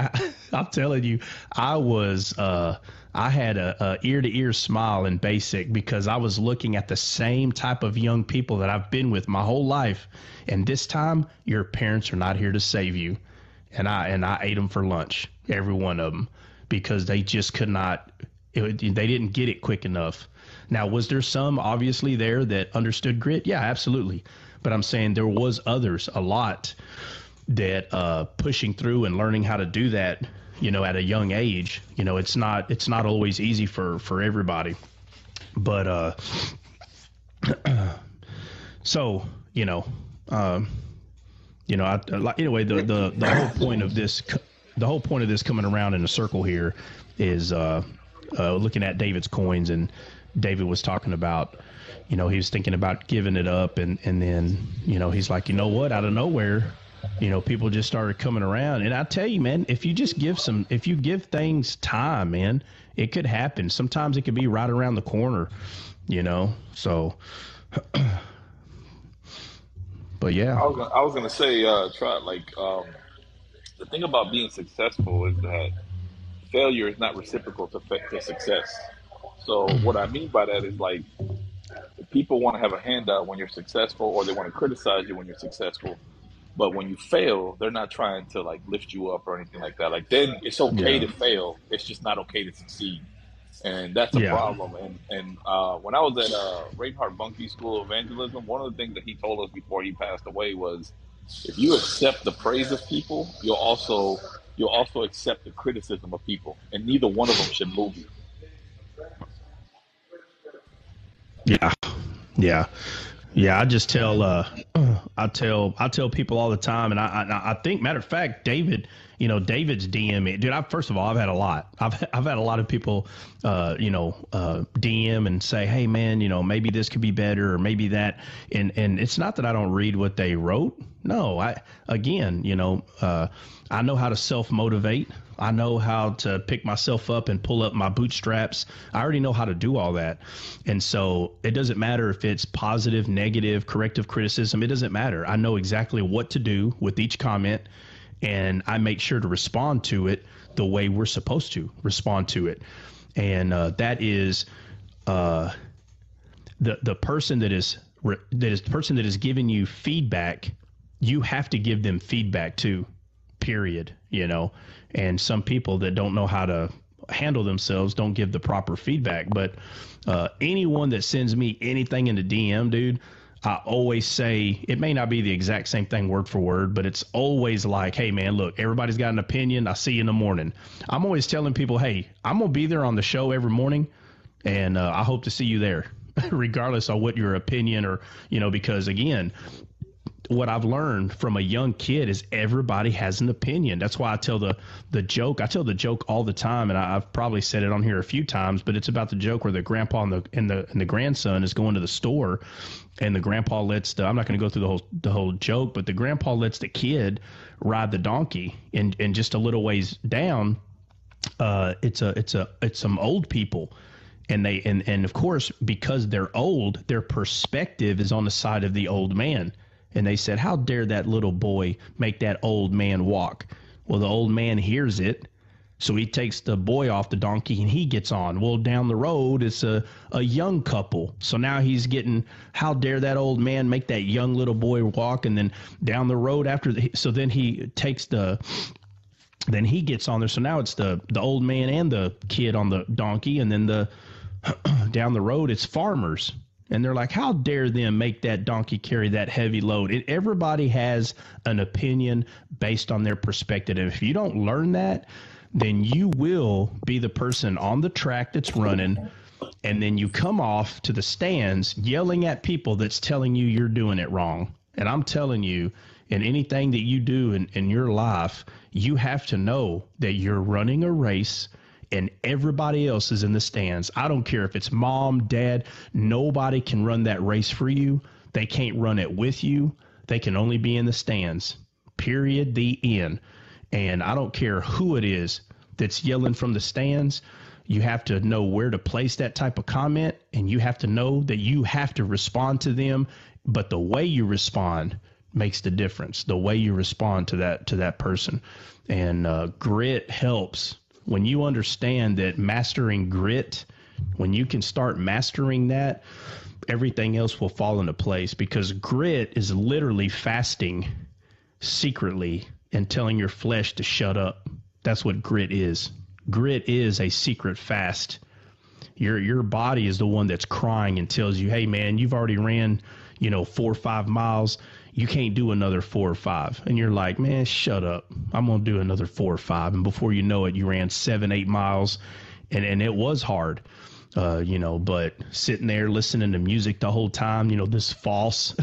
I'm telling you, I had a ear-to-ear smile in basic, because I was looking at the same type of young people that I've been with my whole life. And this time, your parents are not here to save you. And I ate them for lunch, every one of them, because they just could not. They didn't get it quick enough. Now, was there some obviously there that understood grit? Yeah, absolutely. But I'm saying there was others, a lot, that pushing through and learning how to do that, at a young age. It's not always easy for everybody. But so anyway, the whole point of this coming around in a circle here is looking at David's coins. And David was talking about, he was thinking about giving it up, and then, he's like, you know what, out of nowhere, people just started coming around. And I tell you, man, if you give things time, man, it could happen. Sometimes it could be right around the corner, so, but yeah. I was gonna say, the thing about being successful is that failure is not reciprocal to success. So what I mean by that is, like, people want to have a handout when you're successful, or they want to criticize you when you're successful. But when you fail, they're not trying to, like, lift you up or anything like that. Like, then it's okay to fail. It's just not okay to succeed. And that's a problem. And when I was at Reinhard Bonnke School of Evangelism, one of the things that he told us before he passed away was, if you accept the praise of people, you'll also accept the criticism of people, and neither one of them should move you. Yeah. I just tell I tell people all the time, and I think, matter of fact, David's DM me, dude. First of all, I've had a lot. I've had a lot of people, DM and say, hey man, maybe this could be better, or maybe that. And it's not that I don't read what they wrote. No, I know how to self-motivate. I know how to pick myself up and pull up my bootstraps. I already know how to do all that. And so it doesn't matter if it's positive, negative, corrective criticism. It doesn't matter. I know exactly what to do with each comment, and I make sure to respond to it the way we're supposed to respond to it. And that is the person that is the person that is giving you feedback. You have to give them feedback too, period. And some people that don't know how to handle themselves don't give the proper feedback. But anyone that sends me anything in the DM, dude, I always say, it may not be the exact same thing word for word, but it's always like, hey man, look, everybody's got an opinion. I'll see you in the morning. I'm always telling people, hey, I'm going to be there on the show every morning, and I hope to see you there, regardless of what your opinion or, because again, what I've learned from a young kid is everybody has an opinion. That's why I tell the joke. I tell the joke all the time, and I've probably said it on here a few times, but it's about the joke where the grandpa and the grandson is going to the store, and the grandpa lets I'm not going to go through the whole joke, but the grandpa lets the kid ride the donkey, and just a little ways down, it's some old people. And of course, because they're old, their perspective is on the side of the old man. And they said, how dare that little boy make that old man walk? Well, the old man hears it, so he takes the boy off the donkey and he gets on. Well, down the road, it's a young couple. So now he's getting, how dare that old man make that young little boy walk? And then down the road then he takes then he gets on there. So now it's the old man and the kid on the donkey. And then down the road, it's farmers. And they're like, how dare them make that donkey carry that heavy load? Everybody has an opinion based on their perspective. And if you don't learn that, then you will be the person on the track that's running, and then you come off to the stands yelling at people that's telling you you're doing it wrong. And I'm telling you, And anything that you do in your life, you have to know that you're running a race and everybody else is in the stands. I don't care if it's mom, dad, nobody can run that race for you. They can't run it with you. They can only be in the stands. Period. The end. And I don't care who it is that's yelling from the stands. You have to know where to place that type of comment, and you have to know that you have to respond to them. But the way you respond makes the difference. The way you respond to that person. And grit helps. When you understand that mastering grit, when you can start mastering that, everything else will fall into place, because grit is literally fasting secretly and telling your flesh to shut up. That's what grit is. Grit is a secret fast. Your body is the one that's crying and tells you, hey man, you've already ran, 4 or 5 miles. You can't do another 4 or 5. And you're like, man, shut up. I'm going to do another 4 or 5. And before you know it, you ran 7, 8 miles. And it was hard, but sitting there listening to music the whole time, this false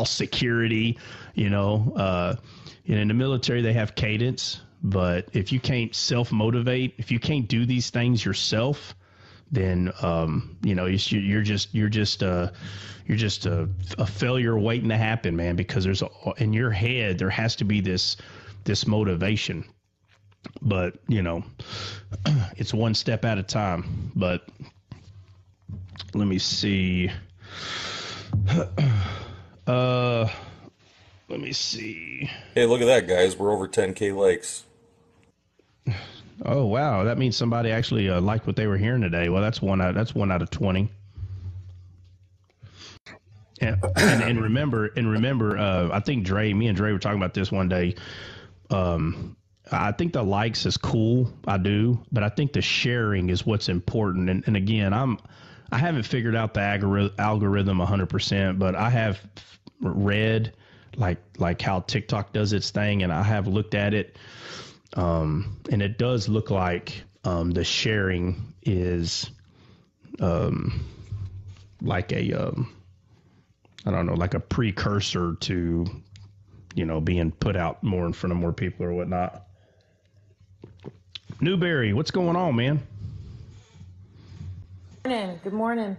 security, in the military, they have cadence. But if you can't self-motivate, if you can't do these things yourself, then you're just a failure waiting to happen, man. Because in your head there has to be this motivation, but it's one step at a time. But let me see. Let me see. Hey, look at that, guys. We're over 10K likes. Oh wow, that means somebody actually liked what they were hearing today. Well, that's one out of 20. And remember, I think me and Dre were talking about this one day. I think the likes is cool, I do, but I think the sharing is what's important. And again, I haven't figured out the algorithm 100%, but I have read like how TikTok does its thing, and I have looked at it. And it does look like the sharing is like like a precursor to, being put out more in front of more people or whatnot. Newberry, what's going on, man? Good morning.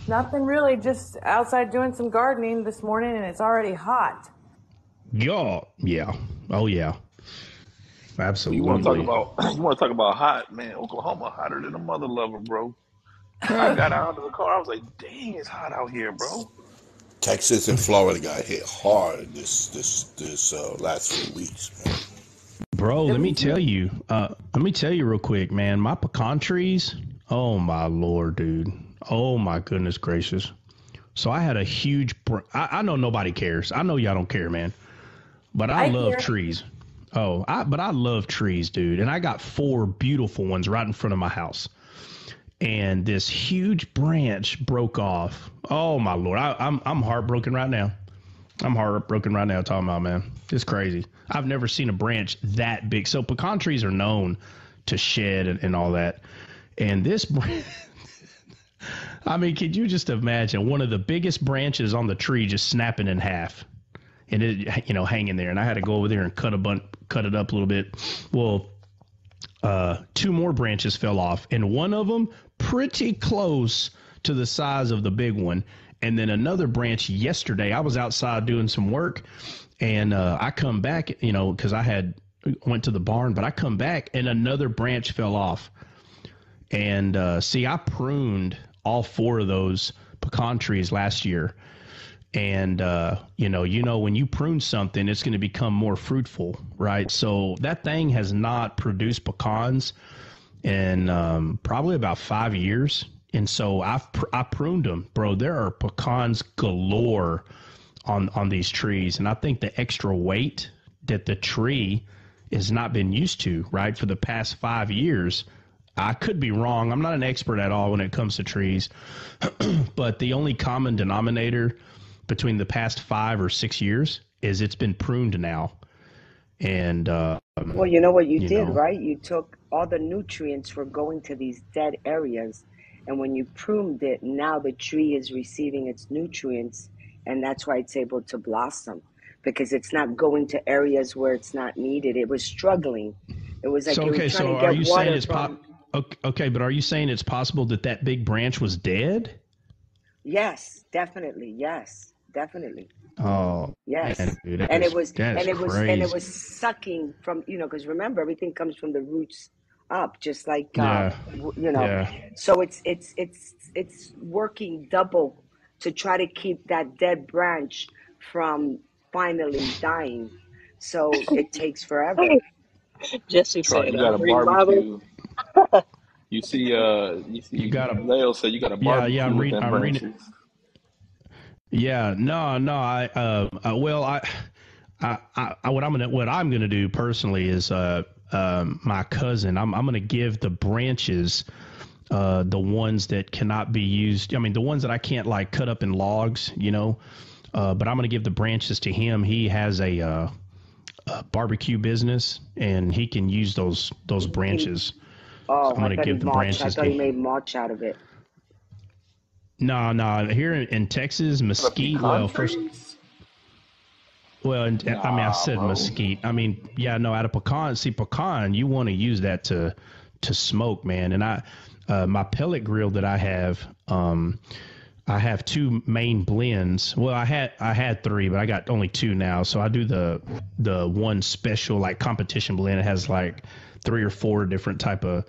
Nothing really, just outside doing some gardening this morning, and it's already hot. Yeah. Oh yeah. Absolutely. You want to talk about hot, man? Oklahoma hotter than a mother lover, bro. I got out of the car. I was like, dang, it's hot out here, bro. Texas and Florida got hit hard this last few weeks, man. Bro, let me tell you real quick, man. My pecan trees, oh my Lord, dude. Oh my goodness gracious. So I had a huge, I know nobody cares. I know y'all don't care, man. But I love trees. But I love trees, dude. And I got 4 beautiful ones right in front of my house. And this huge branch broke off. Oh my Lord. I'm heartbroken right now. I'm heartbroken right now talking about, man. It's crazy. I've never seen a branch that big. So pecan trees are known to shed and all that. And this branch, I mean, could you just imagine one of the biggest branches on the tree just snapping in half and it, hanging there. And I had to go over there and cut it up a little bit. Well, 2 more branches fell off, and one of them pretty close to the size of the big one. And then another branch yesterday, I was outside doing some work, and I come back, because I went to the barn, but I come back and another branch fell off. And I pruned all 4 of those pecan trees last year. And, when you prune something, it's going to become more fruitful, right? So that thing has not produced pecans in probably about 5 years. And so I pruned them, bro. There are pecans galore on these trees. And I think the extra weight that the tree has not been used to, right, for the past 5 years. I could be wrong. I'm not an expert at all when it comes to trees. But the only common denominator between the past 5 or 6 years is it's been pruned now. And well, you know what you did, right? You took all the nutrients were going to these dead areas, and when you pruned it, now the tree is receiving its nutrients and that's why it's able to blossom, because it's not going to areas where it's not needed. It was struggling. It was like So, it was okay, trying so to are get you saying water it's from. okay, but are you saying it's possible that that big branch was dead? Yes, definitely. Yes, definitely. Oh, Yes, man, dude, and it was crazy. sucking from, because remember, everything comes from the roots up, just like Yeah, yeah. So it's working double to try to keep that dead branch from finally dying. So it takes forever. Jesse Troy, said, you got a "Read Bible." barbecue. You see, You got a Leo said you got a yeah, yeah. barbecue with them I'm reading. branches. Yeah, no. Well, what I'm gonna do personally is my cousin. I'm gonna give the branches, the ones that cannot be used. I mean, the ones that I can't like cut up in logs, but I'm gonna give the branches to him. He has a barbecue business, and he can use those branches. Oh, So I'm gonna give the I branches thought to he made him. mulch out of it. No. Here in Texas, The mesquite. pecan Well, trees? I mean, I Nah, said bro. mesquite. I mean, yeah, no, out of pecan. See, pecan, you want to use that to smoke, man. And my pellet grill that I have two main blends. Well, I had three, but I got only two now. So I do the one special like competition blend. It has like 3 or 4 different type of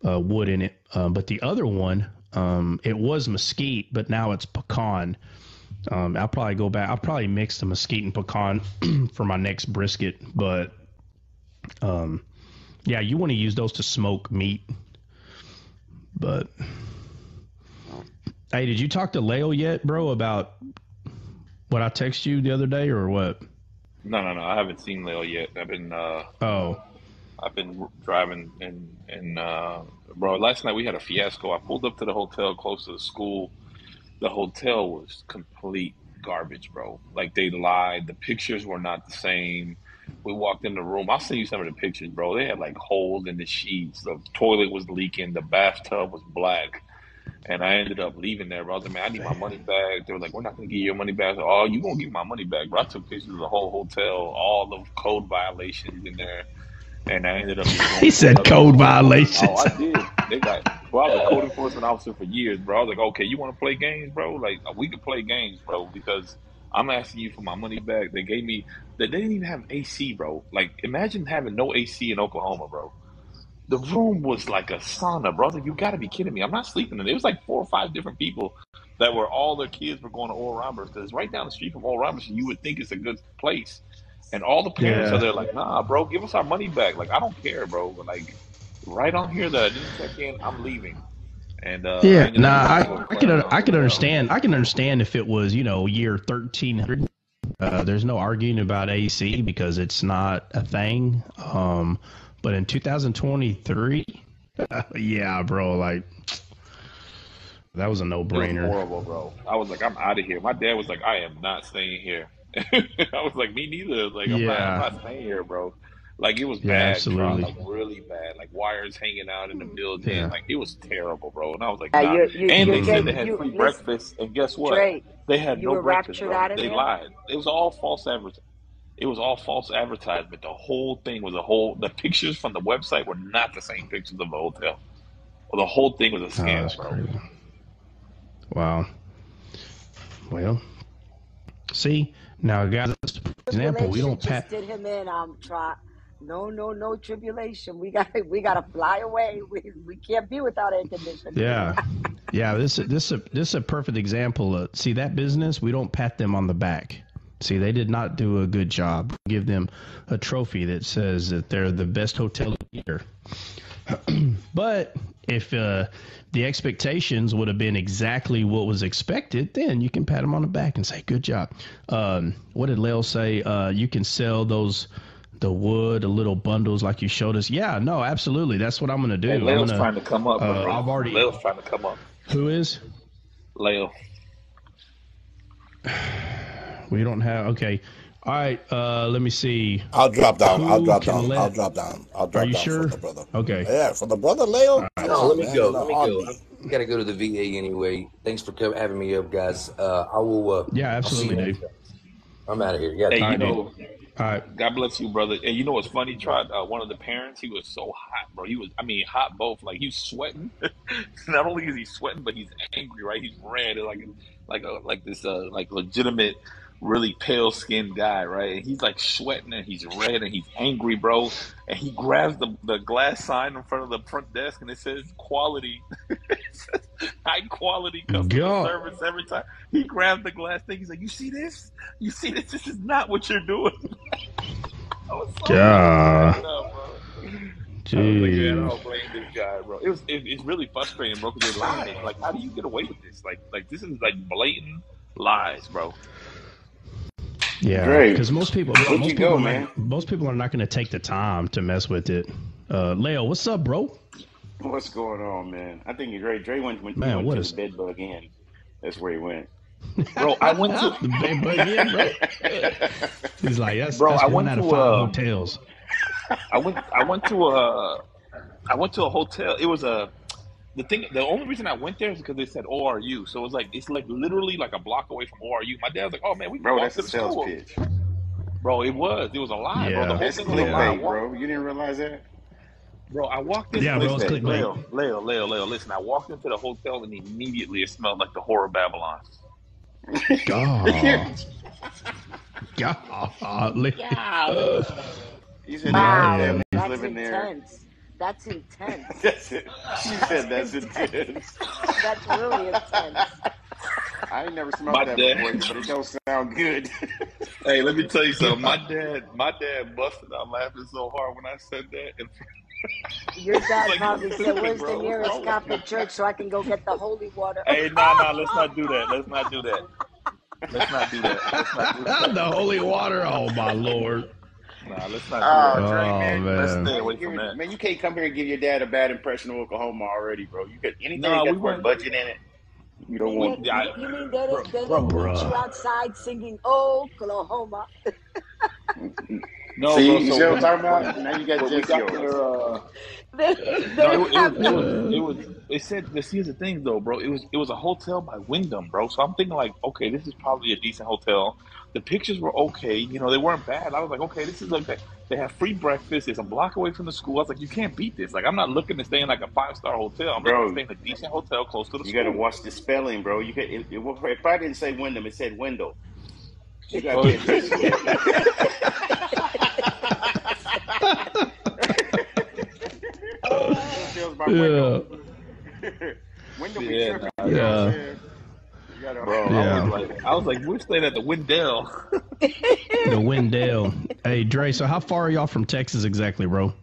wood in it. But the other one, it was mesquite, but now it's pecan. I'll probably go back. I'll probably mix the mesquite and pecan for my next brisket. But yeah, you want to use those to smoke meat. But hey, did you talk to Leo yet, bro, about what I texted you the other day or what? No. I haven't seen Leo yet. I've been driving and bro, last night we had a fiasco. I pulled up to the hotel close to the school. The hotel was complete garbage, bro. Like they lied. The pictures were not the same. We walked in the room. I'll send you some of the pictures, bro. They had like holes in the sheets. The toilet was leaking. The bathtub was black. And I ended up leaving there, bro. I was like, man, I need my money back. They were like, we're not going to give you your money back. I said, oh, you going to give my money back, bro. I took pictures of the whole hotel, all the code violations in there. And I ended up just going He to said another code hotel. violations. Oh, I did. I was a code enforcement officer for years, bro. I was like, okay, you want to play games, bro? Like, we could play games, bro, because I'm asking you for my money back. They didn't even have AC, bro. Like, imagine having no AC in Oklahoma, bro. The room was like a sauna, brother. You got to be kidding me. I'm not sleeping in it. It was like 4 or 5 different people that were all their kids were going to Oral Roberts. Because right down the street from Oral Roberts, you would think it's a good place. And all the parents are there like, nah, bro, give us our money back. Like, I don't care, bro. But like, right on here that I didn't check in, I'm leaving. And Yeah, I can understand. I can understand if it was, year 1300. There's no arguing about AC because it's not a thing. But in 2023, yeah, bro, like that was a It was no-brainer. horrible, bro. I was like, I'm out of here. My dad was like, I am not staying here. I was like, me neither. Like, I'm not staying here, bro. Like, it was Yeah, bad, absolutely. like really bad. Like wires hanging out in the building. Yeah. Like, it was terrible, bro. And I was like, Yeah, nah. And they said they had free listen, breakfast, and guess what? Dre, They had you no were breakfast, raptured bro. out of They there? lied. It was all false advertising. It was all false advertisement. The whole thing was the pictures from the website were not the same pictures of the hotel. Well, the whole thing was a scam, that's bro. crazy. Wow. Well, see, now, guys, for example, we don't Tribulation just did him in, Trot. No tribulation. We gotta fly away. We can't be without air conditioning. Yeah. This is a perfect example. See, that business, we don't pat them on the back. See, they did not do a good job. Give them a trophy that says that they're the best hotel here. But if the expectations would have been exactly what was expected, then you can pat them on the back and say, good job. What did Leo say? You can sell the wood, the little bundles like you showed us. Yeah, no, absolutely. That's what I'm going to do. Hey, Leo's trying to come up, bro. Leo's trying to come up. Who is? Leo. We don't have. Okay. All right. Let me see. I'll drop down. Who I'll drop can down. let- I'll drop down. I'll Are drop you down sure? for the brother. Okay. Yeah, for the brother Leo. right. Come No, on, let me man. go. In a Let me go. heartbeat. Got to go to the VA anyway. Thanks for having me up, guys. I will. Yeah, absolutely, Dave. I'm out of here. Yeah. Hey, All right. God bless you, brother. And you know what's funny, Trot? One of the parents, he was so hot, bro. He was, I mean, hot both. Like, he's sweating. Not only is he sweating, but he's angry, right? He's red, like this legitimate, really pale skinned guy, right? And he's like sweating and he's red and he's angry, bro. And he grabs the glass sign in front of the front desk and it says quality. It says high quality customer service every time. He grabbed the glass thing. He's like, you see this? You see this? This is not what you're doing. I was so mad, bro. Jeez. I don't blame this guy, bro. It's really frustrating, bro, because they're lying. Like, how do you get away with this? Like this is like blatant lies, bro. Yeah, because most people are not going to take the time to mess with it. Leo, what's up, bro? What's going on, man? I think Dre went to the bed bug in. That's where he went. Bro, I went to the bed bug in, bro. He's like, that's one out of 5 hotels. I went to a hotel. It was the only reason I went there is because they said ORU. So it's like literally like a block away from ORU. My dad was like, "Oh man, we can walk to the sales school." Pitch. Bro, it was a lie, bro. The whole That's thing was a lie. clickbait, bro. You didn't realize that? Bro, I walked in. Yeah, bro, it's clickbait. Leo, listen. I walked into the hotel and immediately it smelled like the Whore of Babylon. God. Wow, that's intense. That's intense. That's it. She said that's intense. That's really intense. I ain't never smelled that before, but it don't sound good. Hey, let me tell you something. My dad busted out laughing so hard when I said that. Your dad probably said, "Where's the nearest Catholic church so I can go get the holy water?" Hey, no, let's not do that. Let's not do that. The holy water. Oh my Lord. Nah, let's not do that. Dre, man. Let's stay away from that. Man, you can't come here and give your dad a bad impression of Oklahoma already, bro. You got anything that got more budget in it. You don't want. You mean they didn't meet you outside singing Oklahoma? No, see, bro, you see what I'm talking about? Now you got just yours. It was. It said. Here's the thing, though, bro. It was a hotel by Wyndham, bro. So I'm thinking like, okay, this is probably a decent hotel. The pictures were okay. You know, they weren't bad. I was like, okay, this is okay. They have free breakfast. It's a block away from the school. I was like, you can't beat this. Like, I'm not looking to stay in like a 5-star hotel. I'm looking to stay in a decent hotel close to the school. You got to watch the spelling, bro. You could. If I didn't say Wyndham, it said window. You got to Bro, I was like, we're staying at the Wendell. The Wendell. Hey, Dre, so how far are y'all from Texas exactly, bro?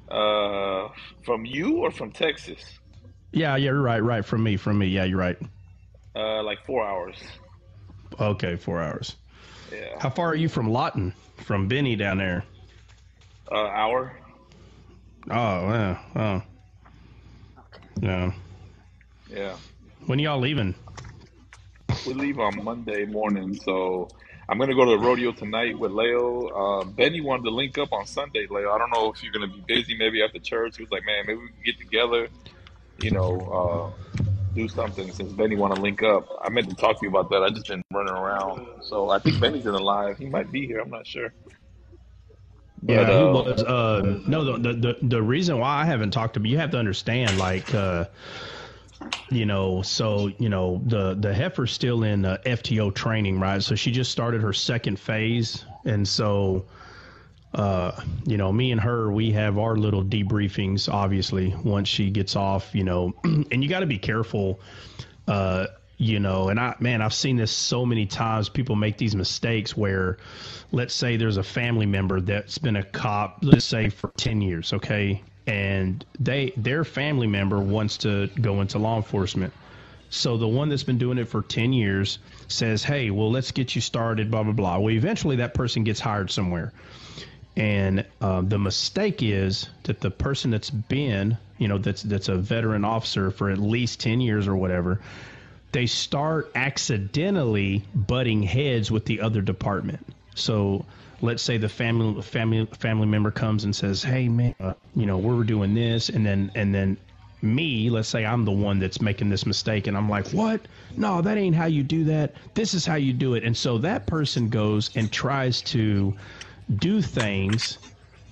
From you or from Texas? Yeah, you're right. From me. Yeah, you're right. Like 4 hours. Okay, 4 hours. Yeah. How far are you from Lawton? From Benny down there? Hour. Oh, yeah. Oh. Yeah. Yeah. When y'all leaving? We leave on Monday morning, so I'm gonna go to the rodeo tonight with Leo. Benny wanted to link up on Sunday, Leo. I don't know if you're gonna be busy, maybe after church. He was like, man, maybe we can get together, do something since Benny want to link up. I meant to talk to you about that. I just been running around, so I think Benny's in the live. He might be here. I'm not sure. Yeah, he was. No, the reason why I haven't talked to him, you have to understand, like, the heifer's still in FTO training, right? So she just started her second phase, and so, me and her, we have our little debriefings, obviously, once she gets off, and you got to be careful, and I've seen this so many times. People make these mistakes where, let's say there's a family member that's been a cop, let's say for 10 years, okay? And their family member wants to go into law enforcement. So the one that's been doing it for 10 years says, hey, well, let's get you started, blah, blah, blah. Well, eventually that person gets hired somewhere. And the mistake is that the person that's been, that's a veteran officer for at least 10 years or whatever, they start accidentally butting heads with the other department. So let's say the family member comes and says, hey, man, we're doing this. And then me, let's say I'm the one that's making this mistake, and I'm like, what? No, that ain't how you do that. This is how you do it. And so that person goes and tries to do things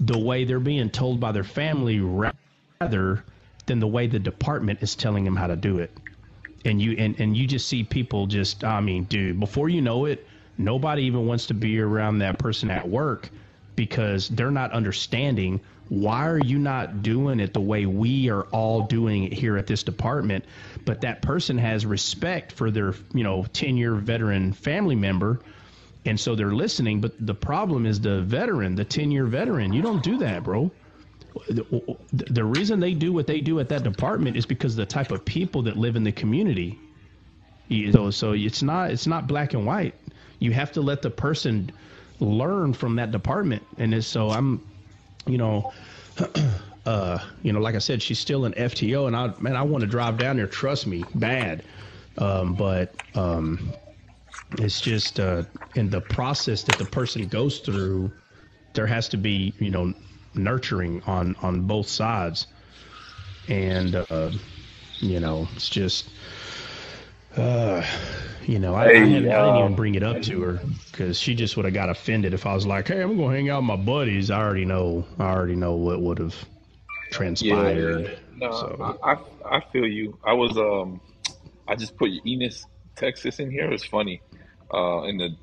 the way they're being told by their family rather than the way the department is telling them how to do it. And you just see people just, I mean, dude, before you know it, nobody even wants to be around that person at work because they're not understanding why are you not doing it the way we are all doing it here at this department. But that person has respect for their, 10-year veteran family member. And so they're listening. But the problem is the veteran, the 10-year veteran. You don't do that, bro. The reason they do what they do at that department is because of the type of people that live in the community. So it's not black and white. You have to let the person learn from that department. And so I'm, like I said, she's still an FTO, and I want to drive down there. Trust me, bad. But it's just in the process that the person goes through, there has to be, nurturing on both sides. And, it's just, I didn't even bring it up to her because she just would have got offended if I was like, hey, I'm going to hang out with my buddies. I already know what would have transpired. Yeah. No, so. I feel you. I just put Enos, Texas in here. It's funny. In the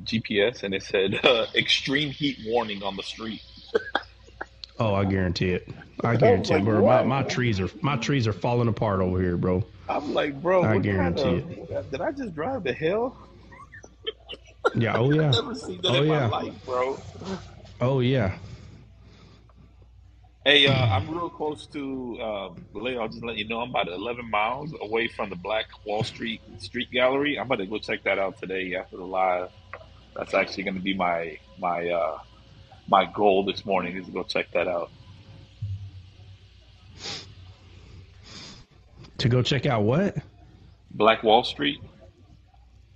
GPS, and it said extreme heat warning on the street. Oh, I guarantee it. Bro. My trees are falling apart over here, bro. I'm like, bro, I guarantee it. Did I just drive to hell? Yeah. Oh yeah. I've never seen that in my life, bro. Oh yeah. Hey, I'm real close to Leo. I'll just let you know I'm about 11 miles away from the Black Wall Street Street Gallery. I'm about to go check that out today after the live. That's actually going to be my goal this morning is to go check that out. To go check out what? Black Wall Street.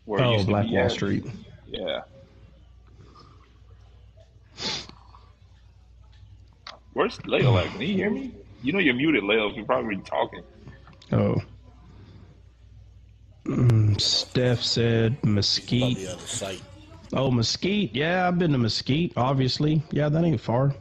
Black Wall Street. Yeah. Where's Leo at? Can you hear me? You know you're muted, Leo. You're probably talking. Oh. Steph said Mesquite. Probably on the site. Oh, Mesquite. Yeah, I've been to Mesquite, obviously. Yeah, that ain't far.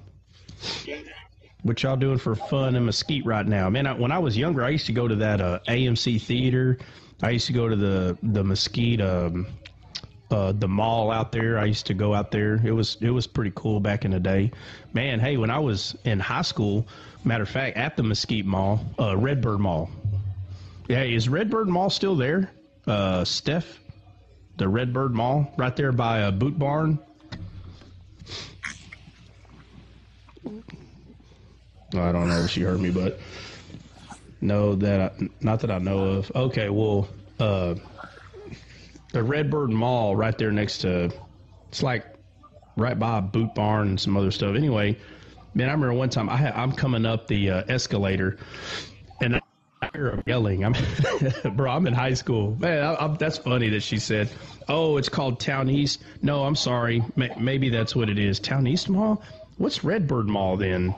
What y'all doing for fun in Mesquite right now? Man, when I was younger, I used to go to that AMC theater. I used to go to the Mesquite, the mall out there. I used to go out there. It was pretty cool back in the day. Man, hey, when I was in high school, matter of fact, at the Mesquite Mall, Redbird Mall. Yeah, is Redbird Mall still there? Steph? The Redbird Mall right there by Boot Barn. I don't know if she heard me, but not that I know of. Okay, well, the Redbird Mall right there next to, it's like right by Boot Barn and some other stuff. Anyway, man, I remember one time I'm coming up the escalator, and I hear him yelling. I'm in high school. Man, that's funny that she said, oh, it's called Town East. No, I'm sorry. Maybe that's what it is. Town East Mall? What's Redbird Mall then?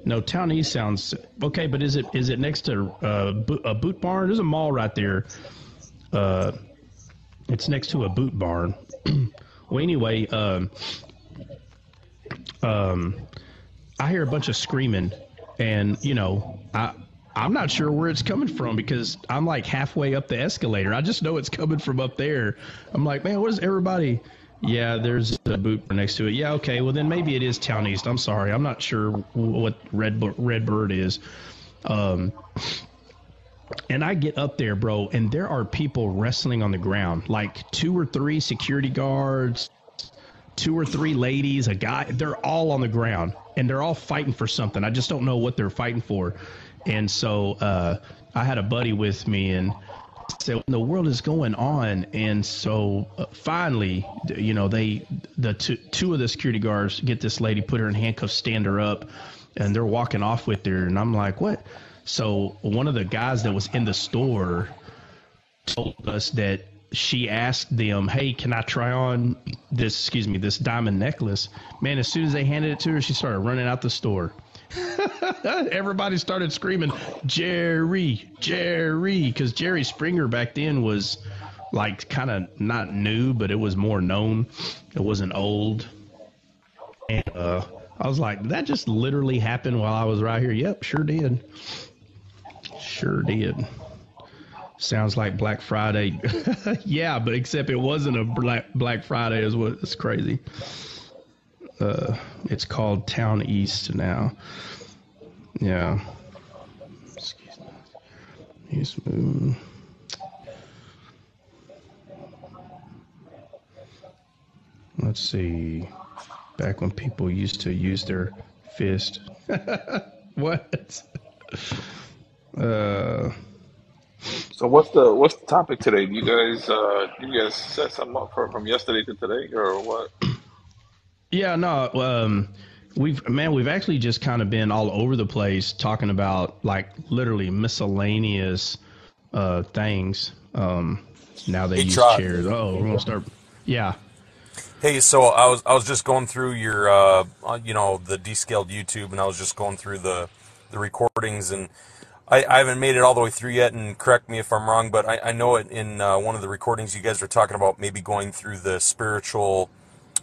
No, Town East sounds okay, but is it next to a Boot Barn? There's a mall right there. It's next to a Boot Barn. Well, anyway, I hear a bunch of screaming, and I'm not sure where it's coming from because I'm like halfway up the escalator. I just know it's coming from up there. I'm like, man, what is everybody? Yeah, there's a Boot Barn next to it. Yeah, okay, well then maybe it is Town East. I'm sorry, I'm not sure what Redbird is. And I get up there, bro, and there are people wrestling on the ground, like 2 or 3 security guards, 2 or 3 ladies, a guy. They're all on the ground, and they're all fighting for something. I just don't know what they're fighting for. And so I had a buddy with me, and said, what in the world is going on? And so finally, two of the security guards get this lady, put her in handcuffs, stand her up, and they're walking off with her. And I'm like, what? So one of the guys that was in the store told us that she asked them, hey, can I try on this diamond necklace? Man, as soon as they handed it to her, she started running out the store. Everybody started screaming, Jerry, Jerry, because Jerry Springer back then was like kind of not new, but it was more known. It wasn't old. And I was like, that just literally happened while I was right here. Yep, sure did. Sure did. Sounds like Black Friday. Yeah, but except it wasn't a Black Friday is what's crazy. It's called Town East now. Yeah. Excuse me. East Moon. Let's see. Back when people used to use their fist. What? So what's the topic today? Do you guys set something up from yesterday to today, or what? Yeah, no. We've actually just kind of been all over the place talking about like literally miscellaneous things. Now they use Trot. chairs. Oh, we're gonna start. Yeah. Hey, so I was just going through your the Descaled YouTube, and I was just going through the recordings, and I haven't made it all the way through yet, and correct me if I'm wrong, but I know it in one of the recordings you guys were talking about maybe going through the spiritual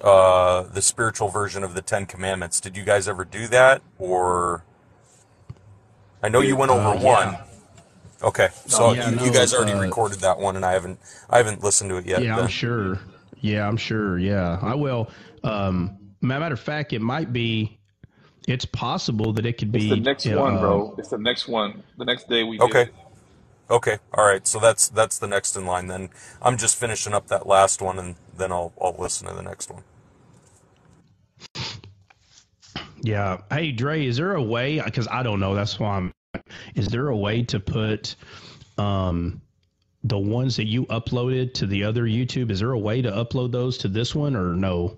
version of the Ten Commandments. Did you guys ever do that, or I know you went over one. Okay, so you guys already recorded that one, and I haven't listened to it yet. Yeah, I'm sure. Yeah, I will. Matter of fact, it might be. It's possible that it could be. It's the next one, bro. It's the next one. The next day we okay. did it. Okay, all right. So that's the next in line. Then I'm just finishing up that last one, and then I'll listen to the next one. Yeah. Hey, Dre, is there a way? Because I don't know. That's why I'm. Is there a way to put the ones that you uploaded to the other YouTube? Is there a way to upload those to this one or no?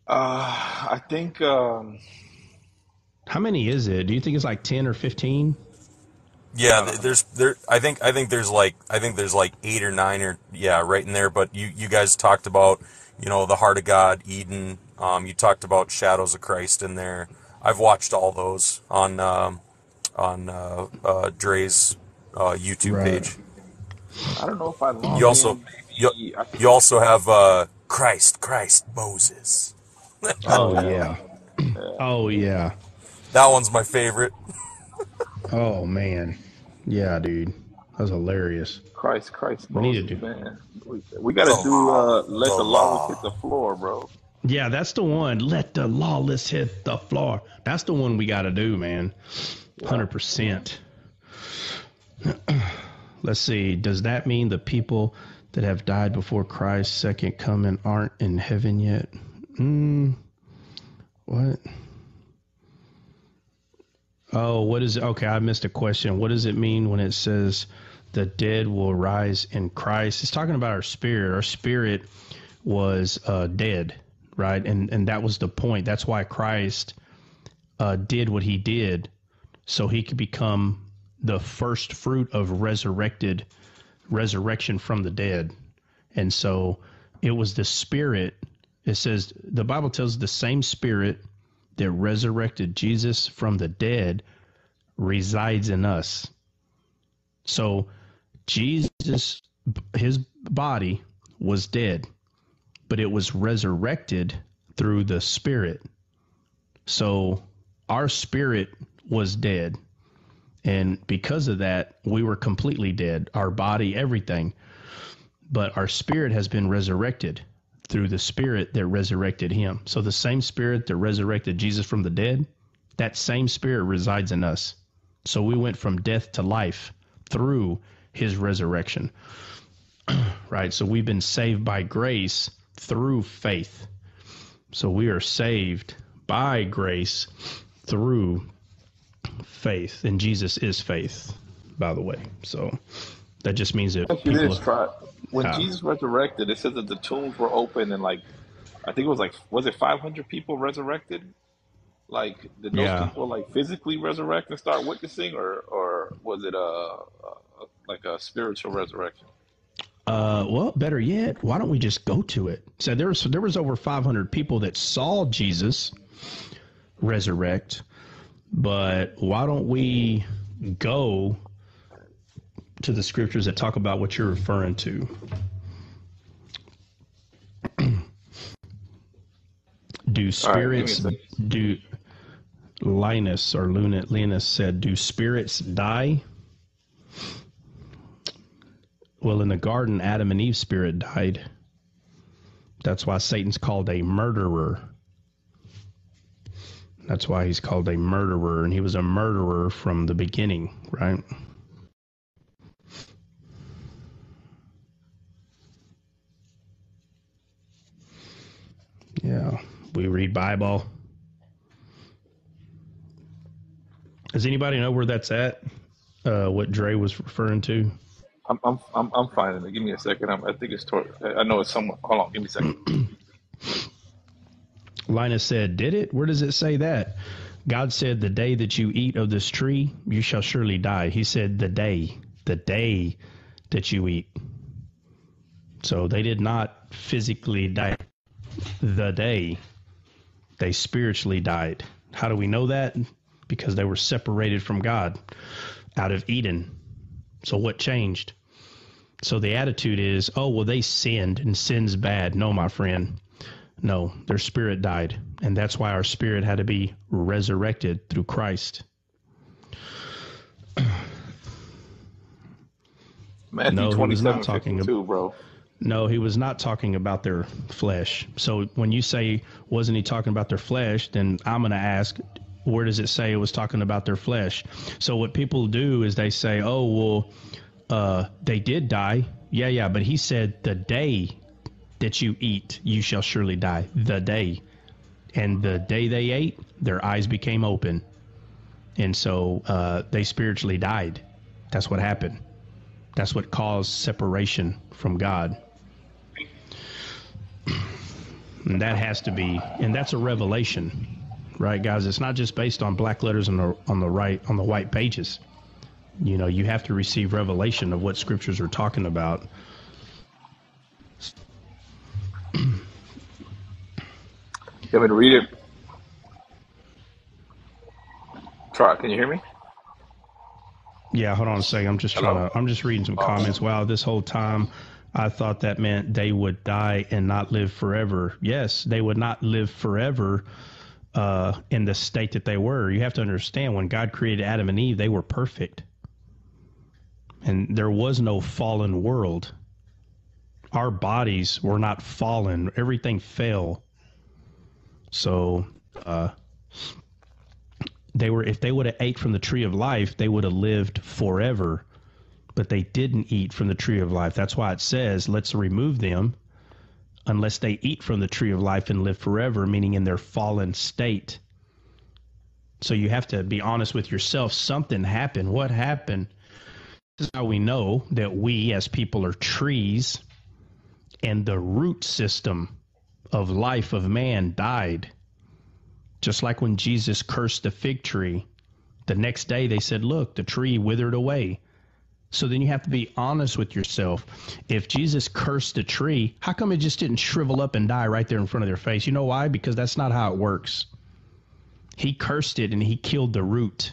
I think. How many is it? Do you think it's like 10 or 15? Yeah, I think there's like 8 or 9 or right in there. But you guys talked about the Heart of God, Eden. You talked about Shadows of Christ in there. I've watched all those on Dre's YouTube page. I don't know if I logged You also have Christ, Moses. Oh yeah. Oh yeah. That one's my favorite. Oh man. Yeah, dude. That was hilarious. Christ. We need to do. Man. We got to do Let the Lawless Hit the Floor, bro. Yeah, that's the one. Let the lawless hit the floor. That's the one we got to do, man. 100%. Let's see. Does that mean the people that have died before Christ's second coming aren't in heaven yet? What? Oh, what is it? Okay, I missed a question. What does it mean when it says the dead will rise in Christ? It's talking about our spirit. Our spirit was dead, right? And that was the point. That's why Christ did what he did, so he could become the first fruit of resurrection from the dead. And so it was the spirit. It says, the Bible tells the same spirit that resurrected Jesus from the dead resides in us. So Jesus, his body was dead, but it was resurrected through the spirit. So our spirit was dead. And because of that, we were completely dead, our body, everything. But our spirit has been resurrected through the spirit that resurrected him. So the same spirit that resurrected Jesus from the dead, that same spirit resides in us. So we went from death to life through his resurrection. Right? So we've been saved by grace through faith. So we are saved by grace through faith, and Jesus is faith, by the way. So that just means that when Jesus resurrected, it says that the tombs were open, and I think it was it 500 people resurrected? Did those people physically resurrect and start witnessing, or was it a spiritual resurrection? Well, better yet, why don't we just go to it? So there was over 500 people that saw Jesus, resurrect. But why don't we go to the scriptures that talk about what you're referring to? Do spirits, do Linus or Linus said, do spirits die? Well, in the garden, Adam and Eve's spirit died. That's why Satan's called a murderer. That's why he's called a murderer, and he was a murderer from the beginning, right? Yeah, we read Bible. Does anybody know where that's at? What Dre was referring to? I'm finding it. Give me a second. I think it's I know it's somewhere. Hold on. Give me a second. Linus said, did it? Where does it say that? God said, the day that you eat of this tree, you shall surely die. He said, the day that you eat. So they did not physically die the day. They spiritually died. How do we know that? Because they were separated from God out of Eden. So what changed? So the attitude is, oh, well, they sinned and sin's bad. No, my friend. No, their spirit died. And that's why our spirit had to be resurrected through Christ. Matthew 27:52, bro. No, he was not talking about their flesh. So when you say, wasn't he talking about their flesh, then I'm going to ask, where does it say it was talking about their flesh? So what people do is they say, oh, well, they did die. Yeah, but he said the day that you eat, you shall surely die. The day. And the day they ate, their eyes became open. And so they spiritually died. That's what happened. That's what caused separation from God. And that has to be, and that's a revelation. Right, guys? It's not just based on black letters on the white pages. You know, you have to receive revelation of what scriptures are talking about. You want me to read it? Try. Can you hear me? Yeah, hold on a second. I'm just reading some comments. Wow, this whole time I thought that meant they would die and not live forever. Yes, they would not live forever in the state that they were. You have to understand, when God created Adam and Eve, they were perfect. And there was no fallen world. Our bodies were not fallen. Everything fell. So if they would have ate from the tree of life, they would have lived forever. But they didn't eat from the tree of life. That's why it says, let's remove them unless they eat from the tree of life and live forever, meaning in their fallen state. So you have to be honest with yourself. Something happened. What happened? This is how we know that we as people are trees, and the root system of life of man died. Just like when Jesus cursed the fig tree, the next day they said, look, the tree withered away. So then you have to be honest with yourself. If Jesus cursed the tree, how come it just didn't shrivel up and die right there in front of their face? You know why? Because that's not how it works. He cursed it and he killed the root.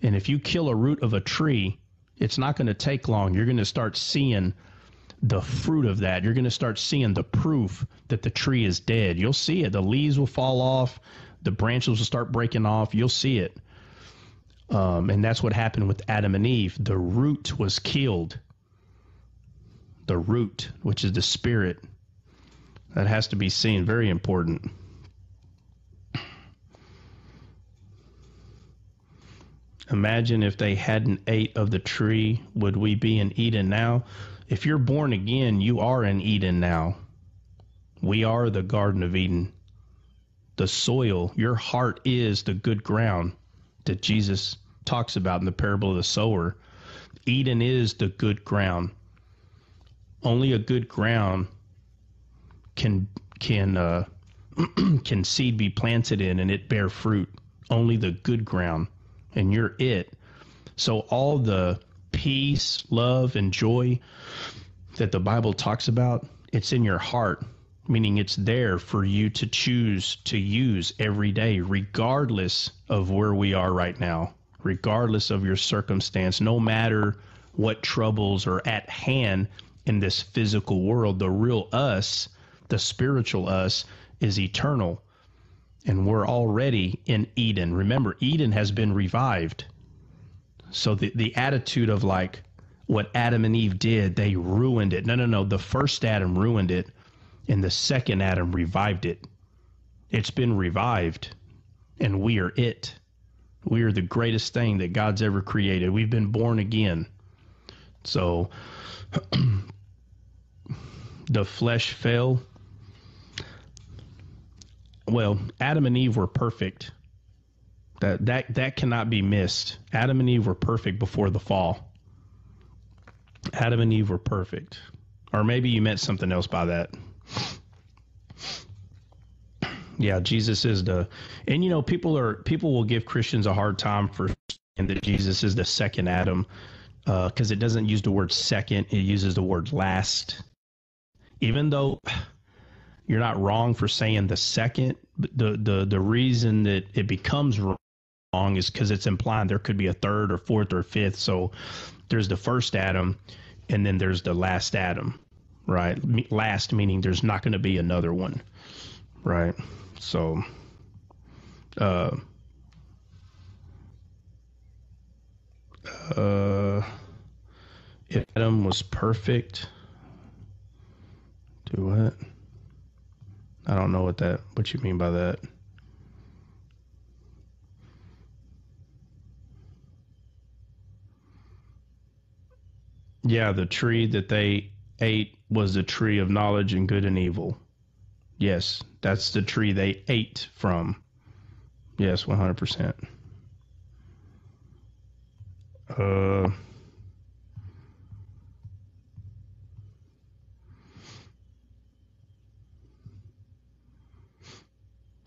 And if you kill a root of a tree, it's not going to take long. You're going to start seeing the fruit of that. You're going to start seeing the proof that the tree is dead. You'll see it. The leaves will fall off. The branches will start breaking off. You'll see it. And that's what happened with Adam and Eve. The root was killed. The root, which is the spirit. That has to be seen. Very important. Imagine if they hadn't ate of the tree, would we be in Eden now? If you're born again, you are in Eden now. We are the Garden of Eden. The soil, your heart is the good ground that Jesus talks about in the parable of the sower. Eden is the good ground. Only a good ground can seed be planted in and it bear fruit. Only the good ground. And you're it. So all the peace, love, and joy that the Bible talks about, it's in your heart. meaning it's there for you to choose to use every day, regardless of where we are right now, regardless of your circumstance, no matter what troubles are at hand in this physical world. The real us, the spiritual us, is eternal. And we're already in Eden. Remember, Eden has been revived. So the attitude of like what Adam and Eve did, they ruined it. No. The first Adam ruined it, and the second Adam revived it. It's been revived, and we are it. We are the greatest thing that God's ever created. We've been born again. So the flesh fell. Well, Adam and Eve were perfect. That cannot be missed. Adam and Eve were perfect before the fall. Adam and Eve were perfect. Or maybe you meant something else by that. Yeah, Jesus is and you know, people will give Christians a hard time for saying that Jesus is the second Adam, because it doesn't use the word second, it uses the word last. Even though you're not wrong for saying the second, the reason that it becomes wrong is because it's implying there could be a third or fourth or fifth. So there's the first Adam, and then there's the last Adam, right? Last meaning there's not going to be another one, right? So, if Adam was perfect, do what? I don't know what you mean by that. Yeah, the tree that they ate was the tree of knowledge and good and evil. Yes, that's the tree they ate from. Yes, 100%.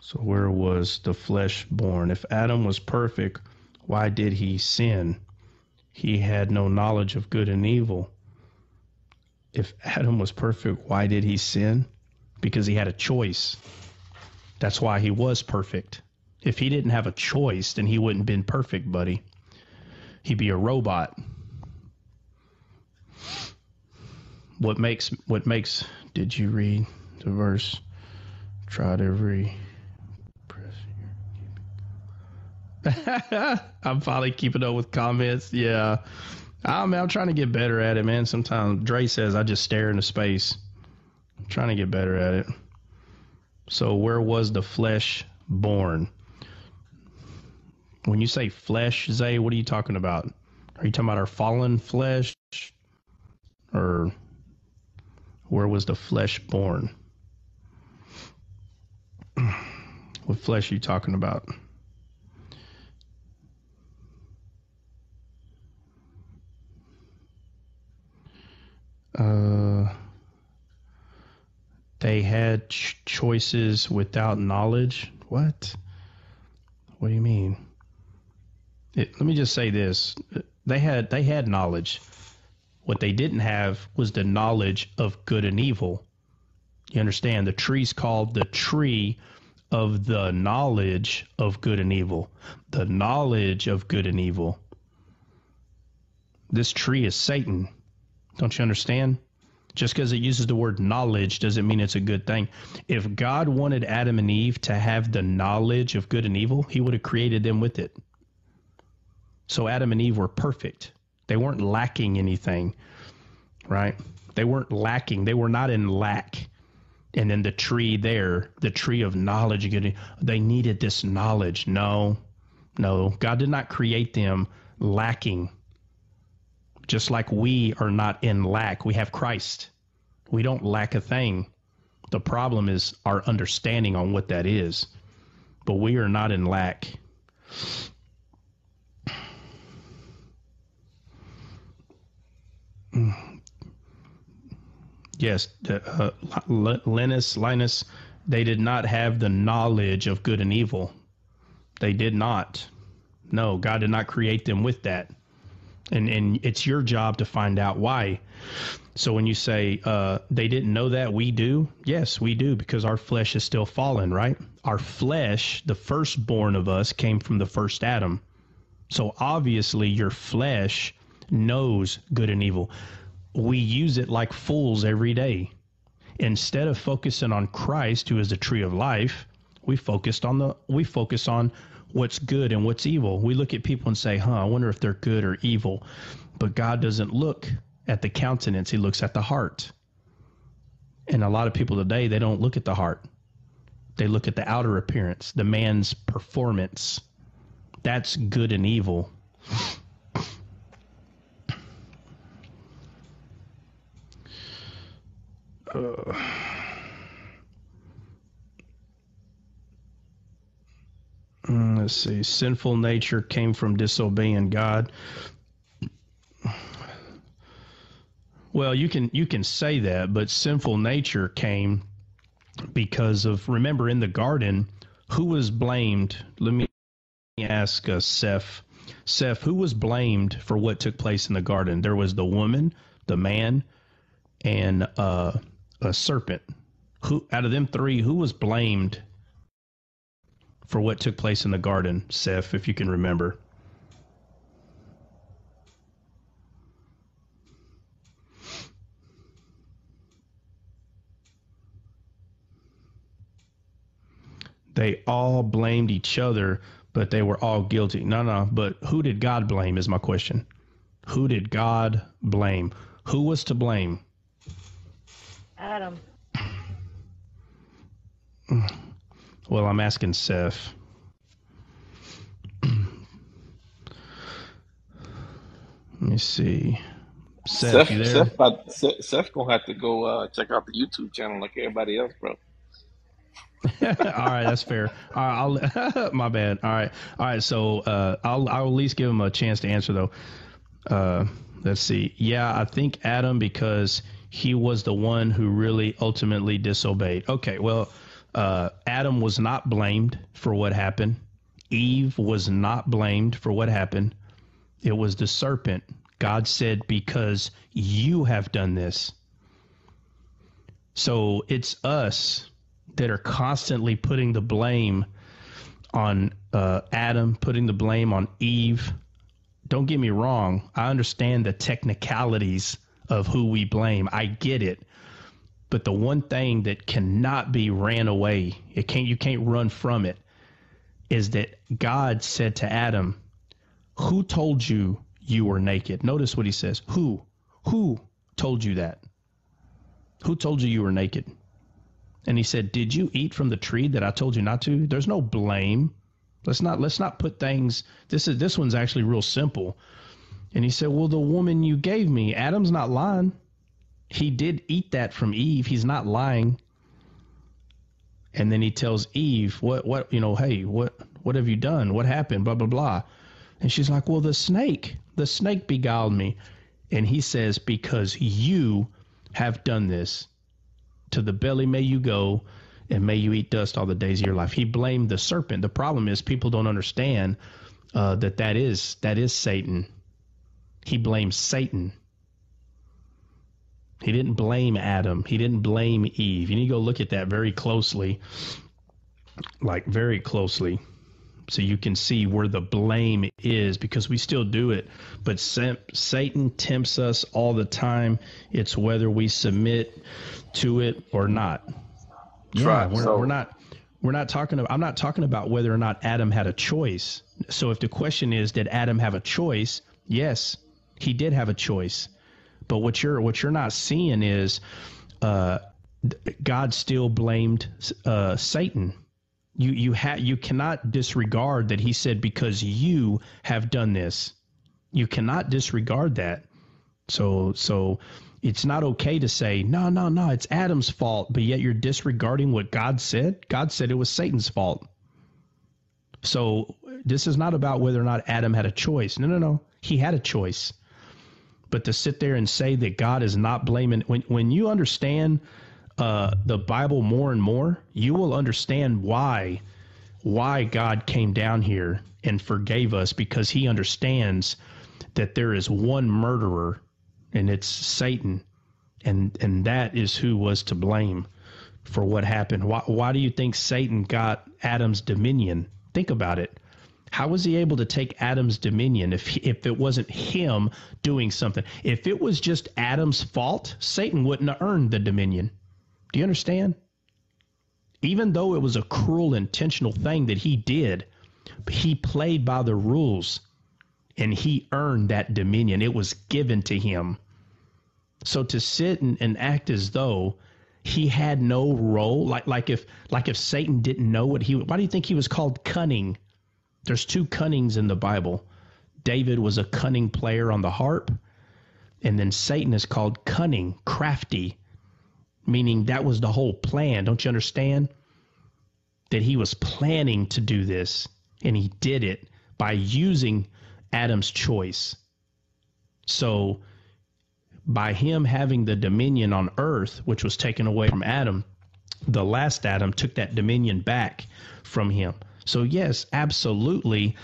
So where was the flesh born? If Adam was perfect, why did he sin? He had no knowledge of good and evil. If Adam was perfect, why did he sin? Because he had a choice. That's why he was perfect. If he didn't have a choice, then he wouldn't have been perfect, buddy. He'd be a robot. What makes, did you read the verse? Tried every... I'm finally keeping up with comments. Yeah. I'm trying to get better at it, man. Sometimes Dre says I just stare into space. I'm trying to get better at it. So where was the flesh born? When you say flesh, Zay, what are you talking about? Are you talking about our fallen flesh? Or where was the flesh born? What flesh are you talking about? They had choices without knowledge. What? What do you mean? Let me just say this. They had knowledge. What they didn't have was the knowledge of good and evil. You understand? The tree's called the tree of the knowledge of good and evil. The knowledge of good and evil. This tree is Satan. Don't you understand? Just because it uses the word knowledge doesn't mean it's a good thing. If God wanted Adam and Eve to have the knowledge of good and evil, he would have created them with it. So Adam and Eve were perfect. They weren't lacking anything, right? They weren't lacking. They were not in lack. And then the tree there, the tree of knowledge, they needed this knowledge. No. God did not create them lacking. Just like we are not in lack. We have Christ. We don't lack a thing. The problem is our understanding on what that is. But we are not in lack. Yes, Linus, they did not have the knowledge of good and evil. They did not. No, God did not create them with that. And it's your job to find out why. So when you say they didn't know that, we do. Yes, we do, because our flesh is still fallen, right? Our flesh, the firstborn of us, came from the first Adam. So obviously your flesh knows good and evil. We use it like fools every day. Instead of focusing on Christ, who is the tree of life, we focus on what's good and what's evil. We look at people and say, I wonder if they're good or evil. But God doesn't look at the countenance. He looks at the heart. And a lot of people today, they don't look at the heart. They look at the outer appearance, the man's performance. That's good and evil. Let's see. Sinful nature came from disobeying God. Well, you can say that, but sinful nature came because of, remember, in the garden, who was blamed? Let me ask Seth. Seth, who was blamed for what took place in the garden? There was the woman, the man, and a serpent. Who out of them three, who was blamed for what took place in the garden, Seth, if you can remember? They all blamed each other, but they were all guilty. No, but who did God blame is my question. Who did God blame? Who was to blame? Adam. Well, I'm asking Seth. Let me see. Seth, you there? Seth gonna have to go check out the YouTube channel like everybody else, bro. All right, that's fair. All right, I'll my bad. All right. So I'll at least give him a chance to answer though. Let's see. Yeah, I think Adam, because he was the one who really ultimately disobeyed. Okay, well, Adam was not blamed for what happened. Eve was not blamed for what happened. It was the serpent. God said, because you have done this. So it's us that are constantly putting the blame on Adam, putting the blame on Eve. Don't get me wrong. I understand the technicalities of who we blame. I get it. But the one thing that cannot be ran away, you can't run from it, is that God said to Adam, who told you you were naked? Notice what he says. Who told you that? Who told you were naked? And he said, did you eat from the tree that I told you not to? There's no blame. Let's not put things. This one's actually real simple. And he said, well, the woman you gave me, Adam's not lying. He did eat that from Eve. He's not lying. And then he tells Eve, hey, what have you done? What happened? Blah, blah, blah. And she's like, well, the snake beguiled me. And he says, because you have done this, to the belly may you go, and may you eat dust all the days of your life. He blamed the serpent. The problem is people don't understand that is Satan. He blames Satan. He didn't blame Adam. He didn't blame Eve. You need to go look at that very closely, very closely, so you can see where the blame is, because we still do it. But Satan tempts us all the time. It's whether we submit to it or not. Yeah, we're not talking about. I'm not talking about whether or not Adam had a choice. So if the question is, did Adam have a choice? Yes, he did have a choice. But what you're not seeing is God still blamed Satan. You cannot disregard that he said, because you have done this. You cannot disregard that. So it's not okay to say, no, it's Adam's fault, but yet you're disregarding what God said. God said it was Satan's fault. So this is not about whether or not Adam had a choice. No. He had a choice. But to sit there and say that God is not blaming, when you understand the Bible more and more, you will understand why God came down here and forgave us, because he understands that there is one murderer, and it's Satan, and that is who was to blame for what happened. Why do you think Satan got Adam's dominion? Think about it. How was he able to take Adam's dominion if it wasn't him doing something? If it was just Adam's fault, Satan wouldn't have earned the dominion. Do you understand? Even though it was a cruel, intentional thing that he did, he played by the rules, and he earned that dominion. It was given to him. So to sit and act as though he had no role, like if Satan didn't know why do you think he was called cunning? There's two cunnings in the Bible. David was a cunning player on the harp, and then Satan is called cunning, crafty, meaning that was the whole plan. Don't you understand? That he was planning to do this, and he did it by using Adam's choice. So by him having the dominion on earth, which was taken away from Adam, the last Adam took that dominion back from him. So yes, absolutely,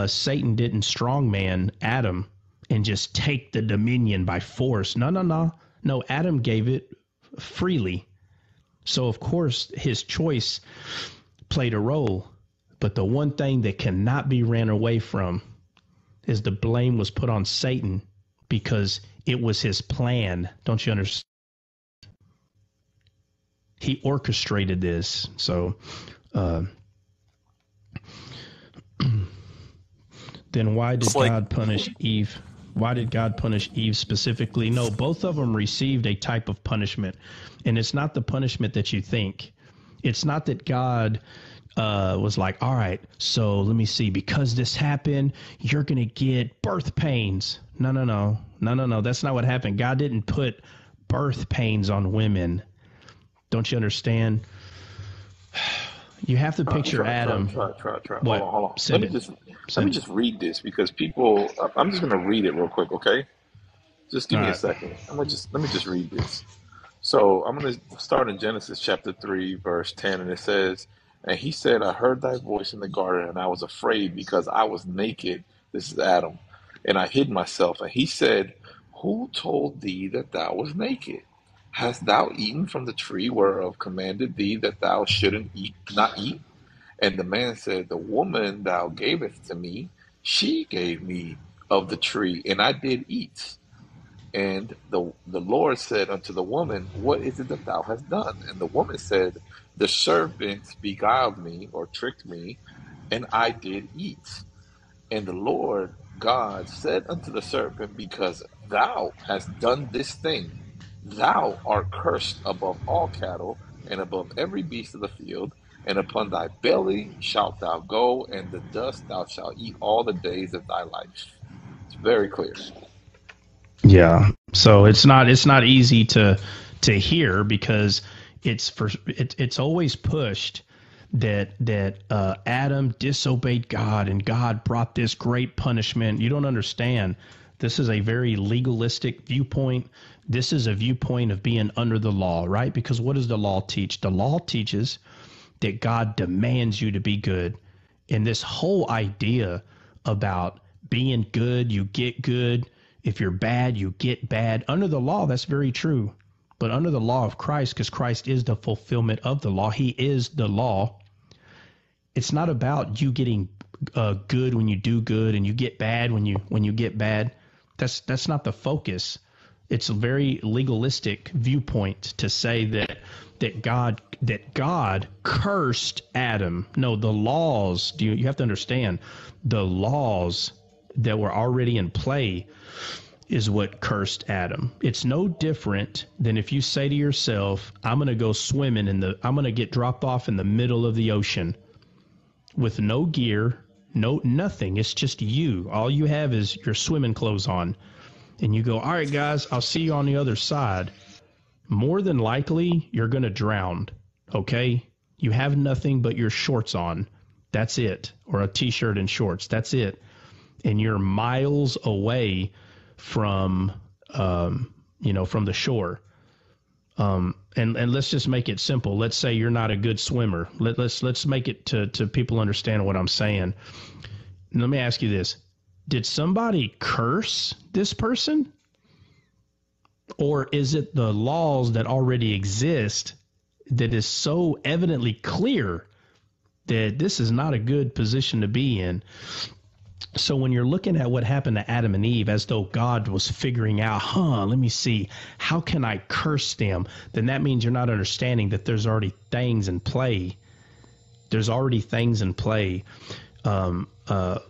Satan didn't strongman Adam and just take the dominion by force. No, Adam gave it freely. So of course his choice played a role, but the one thing that cannot be ran away from is the blame was put on Satan because it was his plan. Don't you understand? He orchestrated this. So then why did God punish Eve? Why did God punish Eve specifically? No, both of them received a type of punishment, and it's not the punishment that you think. It's not that God was like, all right, so let me see, because this happened, you're going to get birth pains. No. That's not what happened. God didn't put birth pains on women. Don't you understand? You have to picture Adam. Try. What? Hold on. Let me just read this because people. I'm just going to read it real quick, okay? Just give me a second. Let me just read this. So I'm going to start in Genesis chapter 3, verse 10, and it says, "And he said, I heard thy voice in the garden, and I was afraid because I was naked." This is Adam. "And I hid myself. And he said, Who told thee that thou was naked? Hast thou eaten from the tree whereof commanded thee that thou shouldn't not eat? And the man said, The woman thou gavest to me, she gave me of the tree, and I did eat. And the Lord said unto the woman, What is it that thou hast done? And the woman said, The serpent beguiled me," or tricked me, "and I did eat. And the Lord God said unto the serpent, Because thou hast done this thing, thou art cursed above all cattle, and above every beast of the field, and upon thy belly shalt thou go, and the dust thou shalt eat all the days of thy life." It's very clear. Yeah. So it's not easy to hear because it's always pushed that Adam disobeyed God and God brought this great punishment. You don't understand. This is a very legalistic viewpoint. This is a viewpoint of being under the law, right? Because what does the law teach? The law teaches that God demands you to be good. And this whole idea about being good, you get good. If you're bad, you get bad. Under the law, that's very true. But under the law of Christ, because Christ is the fulfillment of the law, he is the law. It's not about you getting good when you do good and you get bad when you get bad. That's not the focus. It's a very legalistic viewpoint to say that God cursed Adam. No, the laws. You have to understand the laws that were already in play is what cursed Adam. It's no different than if you say to yourself, I'm going to go swimming I'm going to get dropped off in the middle of the ocean with no gear, nothing. It's just you. All you have is your swimming clothes on. And you go, all right, guys, I'll see you on the other side. More than likely, you're going to drown, okay? You have nothing but your shorts on. That's it. Or a T-shirt and shorts. That's it. And you're miles away from the shore. And let's just make it simple. Let's say you're not a good swimmer. Let's make it to people understand what I'm saying. Let me ask you this. did somebody curse this person? Or is it the laws that already exist that is so evidently clear that this is not a good position to be in? So when you're looking at what happened to Adam and Eve as though God was figuring out, let me see, how can I curse them? Then that means you're not understanding that there's already things in play. There's already things in play. The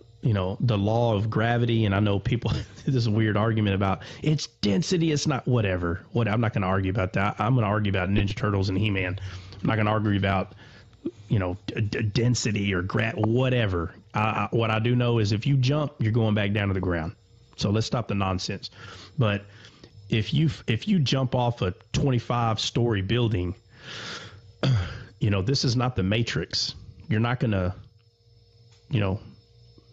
law of gravity, and I know people, this is a weird argument about it's density, it's not, whatever. I'm not going to argue about that. I'm going to argue about Ninja Turtles and He-Man. I'm not going to argue about, density or whatever. What I do know is if you jump, you're going back down to the ground. So let's stop the nonsense. But if you jump off a 25-story building, this is not the Matrix. You're not going to, you're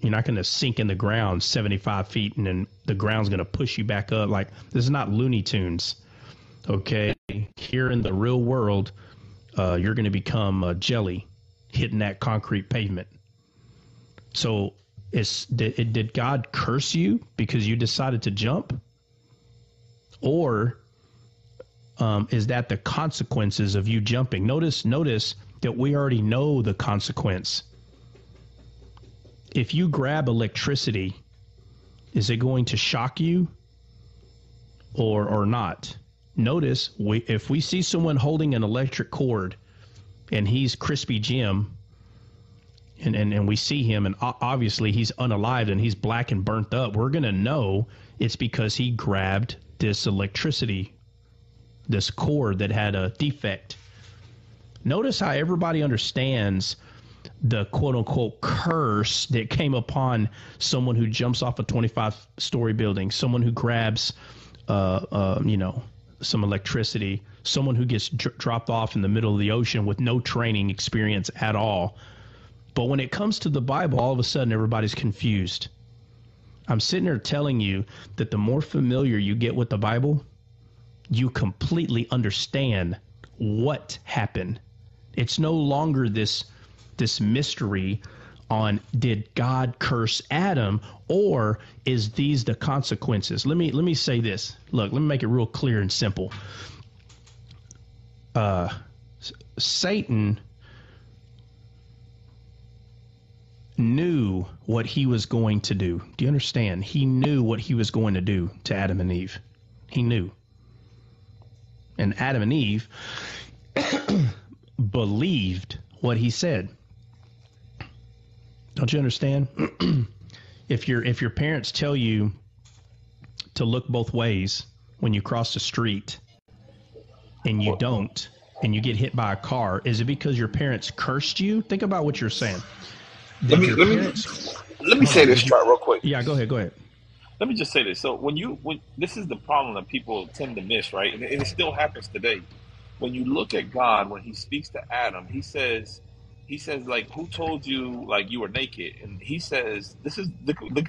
not going to sink in the ground 75 feet and then the ground's going to push you back up. Like, this is not Looney Tunes. Okay. Here in the real world, you're going to become a jelly hitting that concrete pavement. So did God curse you because you decided to jump? Or is that the consequences of you jumping? Notice that we already know the consequence. If you grab electricity, is it going to shock you or not? Notice if we see someone holding an electric cord and he's Crispy Jim and we see him and obviously he's unalived and he's black and burnt up, we're going to know it's because he grabbed this electricity, this cord that had a defect. Notice how everybody understands the quote-unquote curse that came upon someone who jumps off a 25-story building, someone who grabs, some electricity, someone who gets dropped off in the middle of the ocean with no training experience at all. But when it comes to the Bible, all of a sudden everybody's confused. I'm sitting there telling you that the more familiar you get with the Bible, you completely understand what happened. It's no longer this mystery on did God curse Adam or is these the consequences? Let me say this. Look, let me make it real clear and simple. Satan knew what he was going to do. Do you understand? He knew what he was going to do to Adam and Eve. He knew. And Adam and Eve believed what he said. Don't you understand? If your parents tell you to look both ways when you cross the street and you don't, and you get hit by a car, is it because your parents cursed you? Think about what you're saying. Let me say this, Trot, real quick. Yeah, go ahead. Let me just say this. So when this is the problem that people tend to miss, right? And it still happens today. When you look at God, when he speaks to Adam, he says, like, who told you, like, you were naked? And he says, look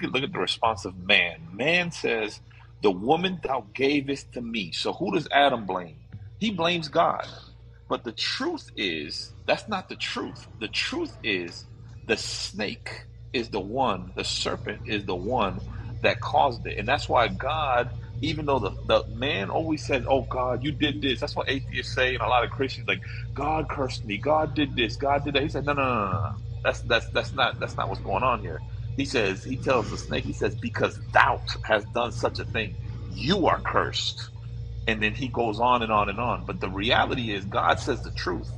at the response of man. Man says, the woman thou gavest to me. So who does Adam blame? He blames God. But the truth is, that's not the truth. The truth is, the snake is the one, the serpent is the one that caused it. And that's why God, even though the man always says, oh, God, you did this. That's what atheists say, and a lot of Christians, like, God cursed me. God did this. God did that. He said, no. That's not what's going on here. He tells the snake, he says, because thou hast done such a thing, you are cursed. And then he goes on and on and on. But the reality is, God says the truth.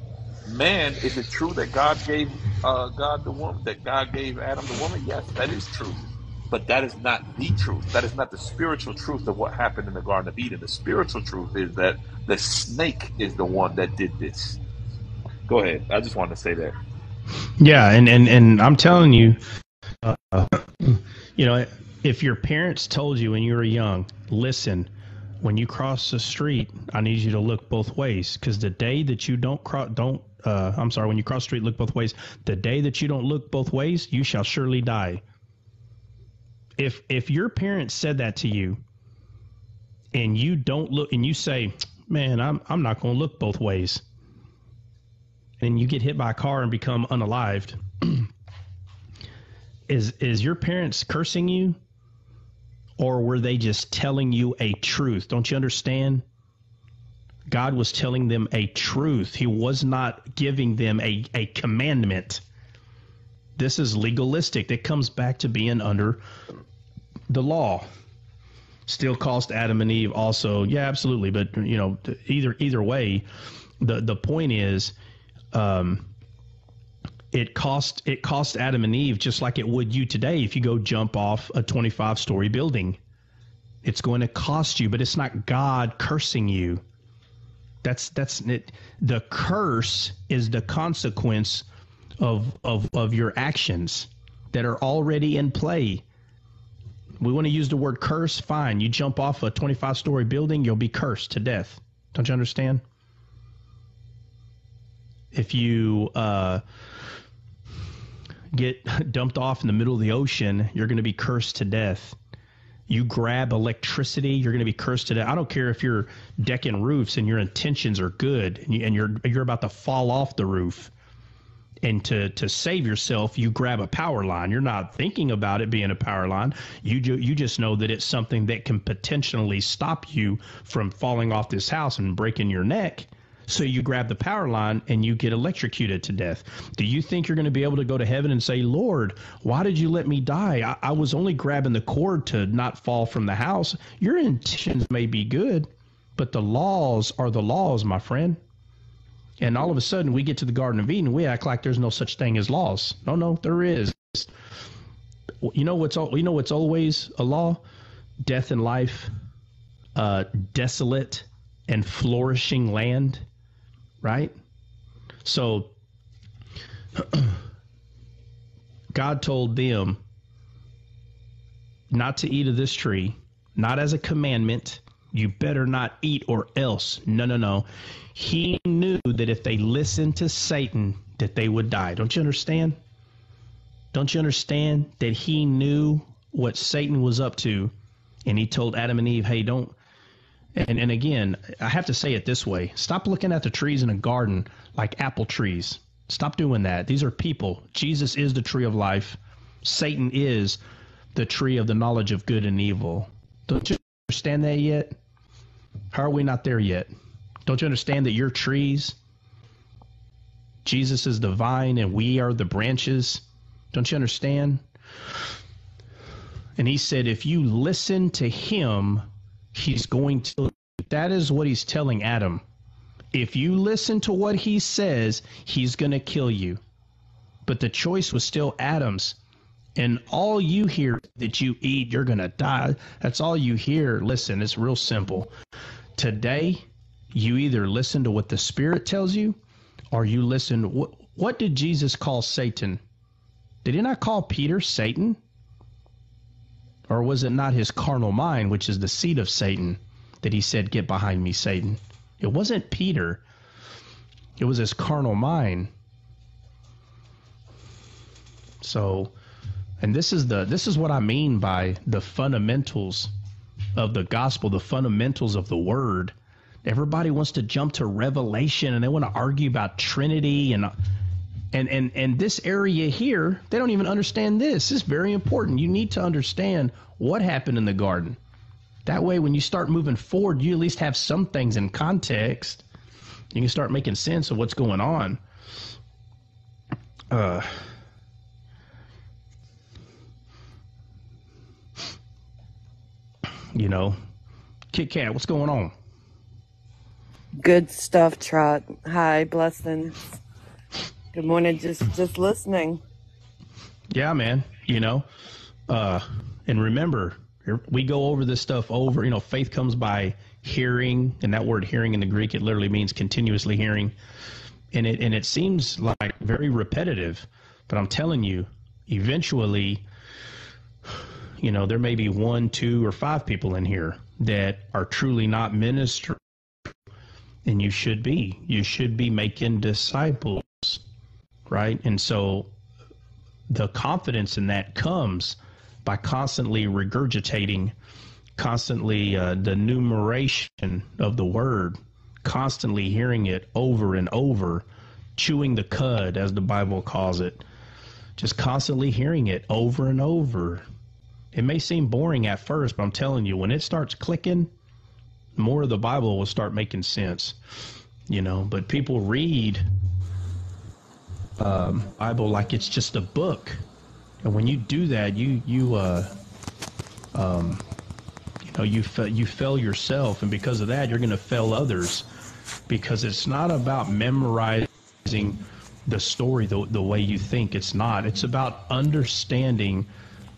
Man, is it true that God gave God the woman, that God gave Adam the woman? Yes, that is true. But that is not the truth. That is not the spiritual truth of what happened in the Garden of Eden. The spiritual truth is that the snake is the one that did this. Go ahead. I just wanted to say that. Yeah, and I'm telling you, if your parents told you when you were young, listen, when you cross the street, I need you to look both ways, because the day that you when you cross the street, look both ways. The day that you don't look both ways, you shall surely die. If your parents said that to you, and you don't look, and you say, man, I'm not going to look both ways, and you get hit by a car and become unalived, is your parents cursing you, or were they just telling you a truth? Don't you understand? God was telling them a truth. He was not giving them a commandment. This is legalistic. It comes back to being under the law. Still cost Adam and Eve also. Yeah, absolutely. But, you know, either way, the point is, it cost Adam and Eve just like it would you today if you go jump off a 25-story building. It's going to cost you, but it's not God cursing you. That's it. The curse is the consequence of your actions that are already in play. We want to use the word curse. Fine. You jump off a 25-story building, you'll be cursed to death. Don't you understand? If you get dumped off in the middle of the ocean, you're going to be cursed to death. You grab electricity, you're going to be cursed to death. I don't care if you're decking roofs and your intentions are good and you're about to fall off the roof. And to save yourself, you grab a power line. You're not thinking about it being a power line. You just know that it's something that can potentially stop you from falling off this house and breaking your neck. So you grab the power line and you get electrocuted to death. Do you think you're going to be able to go to heaven and say, Lord, why did you let me die? I was only grabbing the cord to not fall from the house. Your intentions may be good, but the laws are the laws, my friend. And all of a sudden we get to the Garden of Eden. We act like there's no such thing as laws. No, there is. You know what's always a law? Death and life, desolate and flourishing land. Right? So God told them not to eat of this tree, not as a commandment. You better not eat or else. No. He knew that if they listened to Satan, that they would die. Don't you understand? Don't you understand that he knew what Satan was up to? And he told Adam and Eve, hey, don't. And again, I have to say it this way. Stop looking at the trees in a garden like apple trees. Stop doing that. These are people. Jesus is the tree of life. Satan is the tree of the knowledge of good and evil. Don't you understand that yet? How are we not there yet? Don't you understand that you're trees? Jesus is the vine and we are the branches. Don't you understand? And he said, if you listen to him, he's going to. That is what he's telling Adam. If you listen to what he says, he's going to kill you. But the choice was still Adam's. And all you hear that you eat, you're going to die. That's all you hear. Listen, it's real simple. Today, you either listen to what the Spirit tells you or you listen. What did Jesus call Satan? Did he not call Peter Satan? Or was it not his carnal mind, which is the seed of Satan, that he said, get behind me, Satan? It wasn't Peter. It was his carnal mind. So, and this is what I mean by the fundamentals of the gospel, the fundamentals of the word. Everybody wants to jump to Revelation and they want to argue about Trinity and this area here, they don't even understand this. This is very important. You need to understand what happened in the garden. That way, when you start moving forward, you at least have some things in context. You can start making sense of what's going on. Kit Kat, what's going on? Good stuff, Trot. Hi, blessings. Good morning. Just listening. Yeah, man. And remember, we go over this stuff over. Faith comes by hearing, and that word hearing in the Greek, it literally means continuously hearing. And it seems like very repetitive, but I'm telling you, eventually, there may be 1, 2, or 5 people in here that are truly not ministering, and you should be making disciples, right? And so the confidence in that comes by constantly regurgitating, constantly the numeration of the word, constantly hearing it over and over, chewing the cud, as the Bible calls it, just constantly hearing it over and over. It may seem boring at first, but I'm telling you, when it starts clicking, more of the Bible will start making sense, you know. But people read Bible like it's just a book, and when you do that, you fail yourself, and because of that, you're going to fail others, because it's not about memorizing the story the way you think. It's not. It's about understanding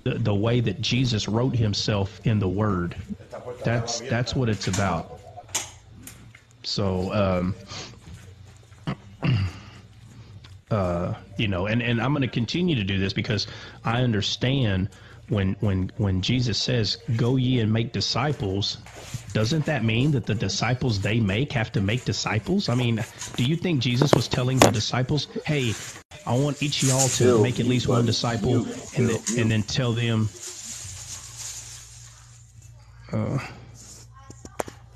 the way that Jesus wrote himself in the Word. That's what it's about. So, you know, and I'm going to continue to do this because I understand when Jesus says, "Go ye and make disciples," doesn't that mean that the disciples they make have to make disciples? I mean, do you think Jesus was telling the disciples, "Hey, I want each of y'all to make at least one disciple," and then tell them,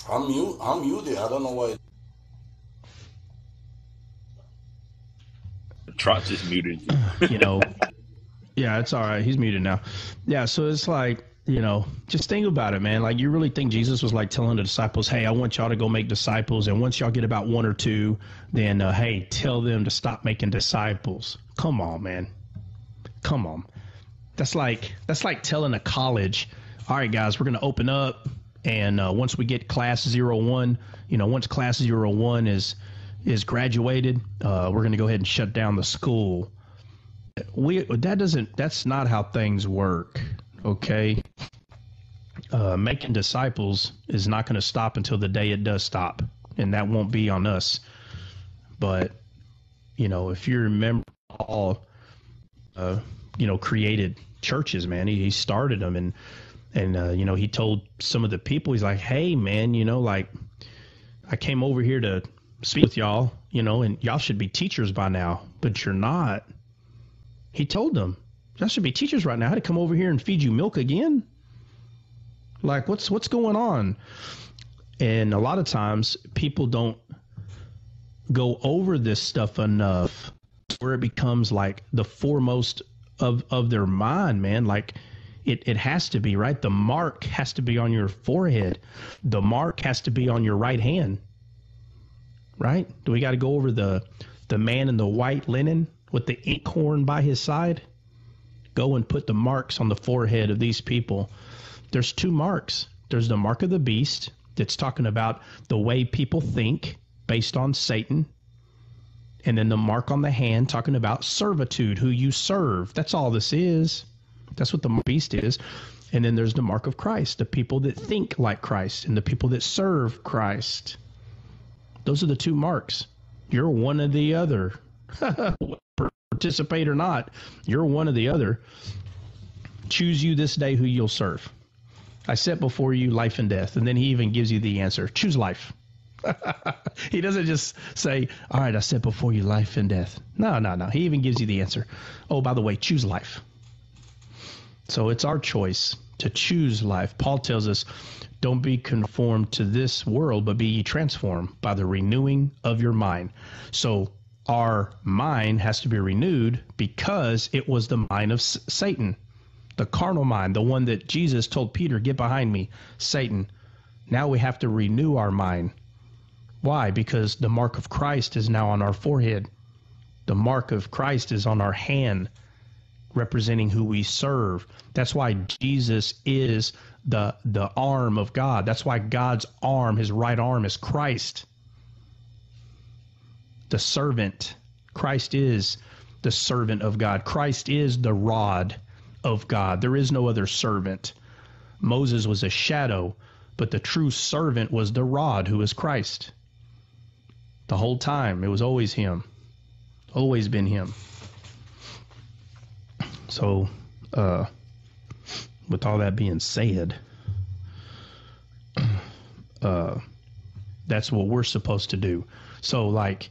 I'm muted. I don't know why. Trot just muted you. You know, yeah, it's all right. He's muted now. Yeah, so it's like, you know, just think about it, man. Like, you really think Jesus was like telling the disciples, "Hey, I want y'all to go make disciples, and once y'all get about one or two, then hey, tell them to stop making disciples." Come on, man. Come on. That's like telling a college, "All right, guys, we're going to open up, and once we get class 01, you know, once class 01 is graduated, we're going to go ahead and shut down the school." That's not how things work. Okay. Making disciples is not going to stop until the day it does stop, and that won't be on us. But, you know, if you remember Paul, you know, created churches, man. He started them, and you know, he told some of the people, he's like, "Hey, man, you know, like, I came over here to speak with y'all, you know, and y'all should be teachers by now, but you're not." He told them, "Y'all should be teachers right now. I had to come over here and feed you milk again? Like, what's going on?" And a lot of times people don't go over this stuff enough where it becomes like the foremost of their mind, man. Like, it has to be, right? The mark has to be on your forehead. The mark has to be on your right hand, right? Do we got to go over the man in the white linen with the inkhorn by his side? Go and put the marks on the forehead of these people. There's two marks. There's the mark of the beast that's talking about the way people think based on Satan. And then the mark on the hand talking about servitude, who you serve. That's all this is. That's what the beast is. And then there's the mark of Christ, the people that think like Christ and the people that serve Christ. Those are the two marks. You're one or the other. Participate or not, you're one or the other. Choose you this day who you'll serve. I set before you life and death. And then he even gives you the answer. Choose life. He doesn't just say, "All right, I set before you life and death." No. He even gives you the answer. "Oh, by the way, choose life." So it's our choice to choose life. Paul tells us, "Don't be conformed to this world, but be ye transformed by the renewing of your mind." So our mind has to be renewed because it was the mind of Satan, the carnal mind, the one that Jesus told Peter, "Get behind me, Satan." Now we have to renew our mind. Why? Because the mark of Christ is now on our forehead. The mark of Christ is on our hand, representing who we serve. That's why Jesus is the arm of God. That's why God's arm, his right arm, is Christ. The servant. Christ is the servant of God. Christ is the rod of God. There is no other servant. Moses was a shadow, but the true servant was the rod, who is Christ. The whole time, it was always him. Always been him. So, with all that being said, that's what we're supposed to do. So, like,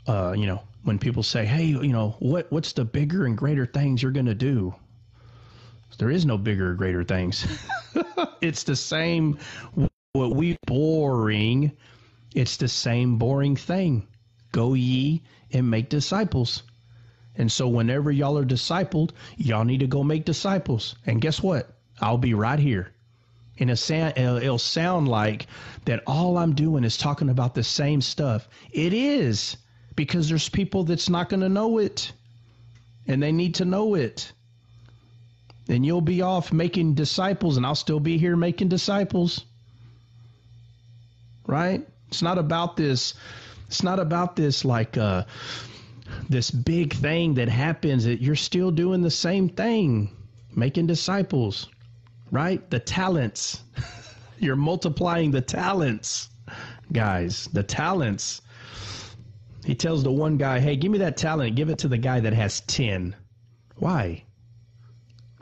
you know, when people say, "Hey, you know, what's the bigger and greater things you're going to do?" There is no bigger or greater things. It's the same. Boring. It's the same boring thing. Go ye and make disciples. And so whenever y'all are discipled, y'all need to go make disciples. And guess what? I'll be right here. And it'll sound like that all I'm doing is talking about the same stuff. It is, because there's people that's not going to know it, and they need to know it. And you'll be off making disciples, and I'll still be here making disciples. Right? It's not about this. It's not about this like this big thing that happens. That you're still doing the same thing, making disciples. Right? The talents. You're multiplying the talents, guys. The talents. He tells the one guy, hey, give me that talent and give it to the guy that has 10. Why?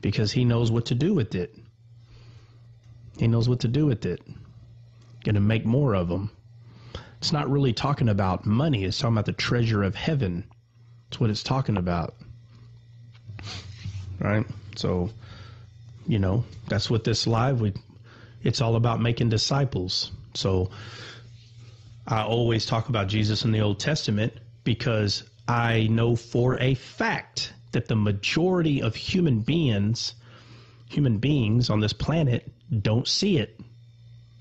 Because he knows what to do with it. He knows what to do with it. Going to make more of them. It's not really talking about money. It's talking about the treasure of heaven. That's what it's talking about. Right? So, you know, that's what this live, it's all about making disciples. So I always talk about Jesus in the Old Testament because I know for a fact that the majority of human beings on this planet don't see it.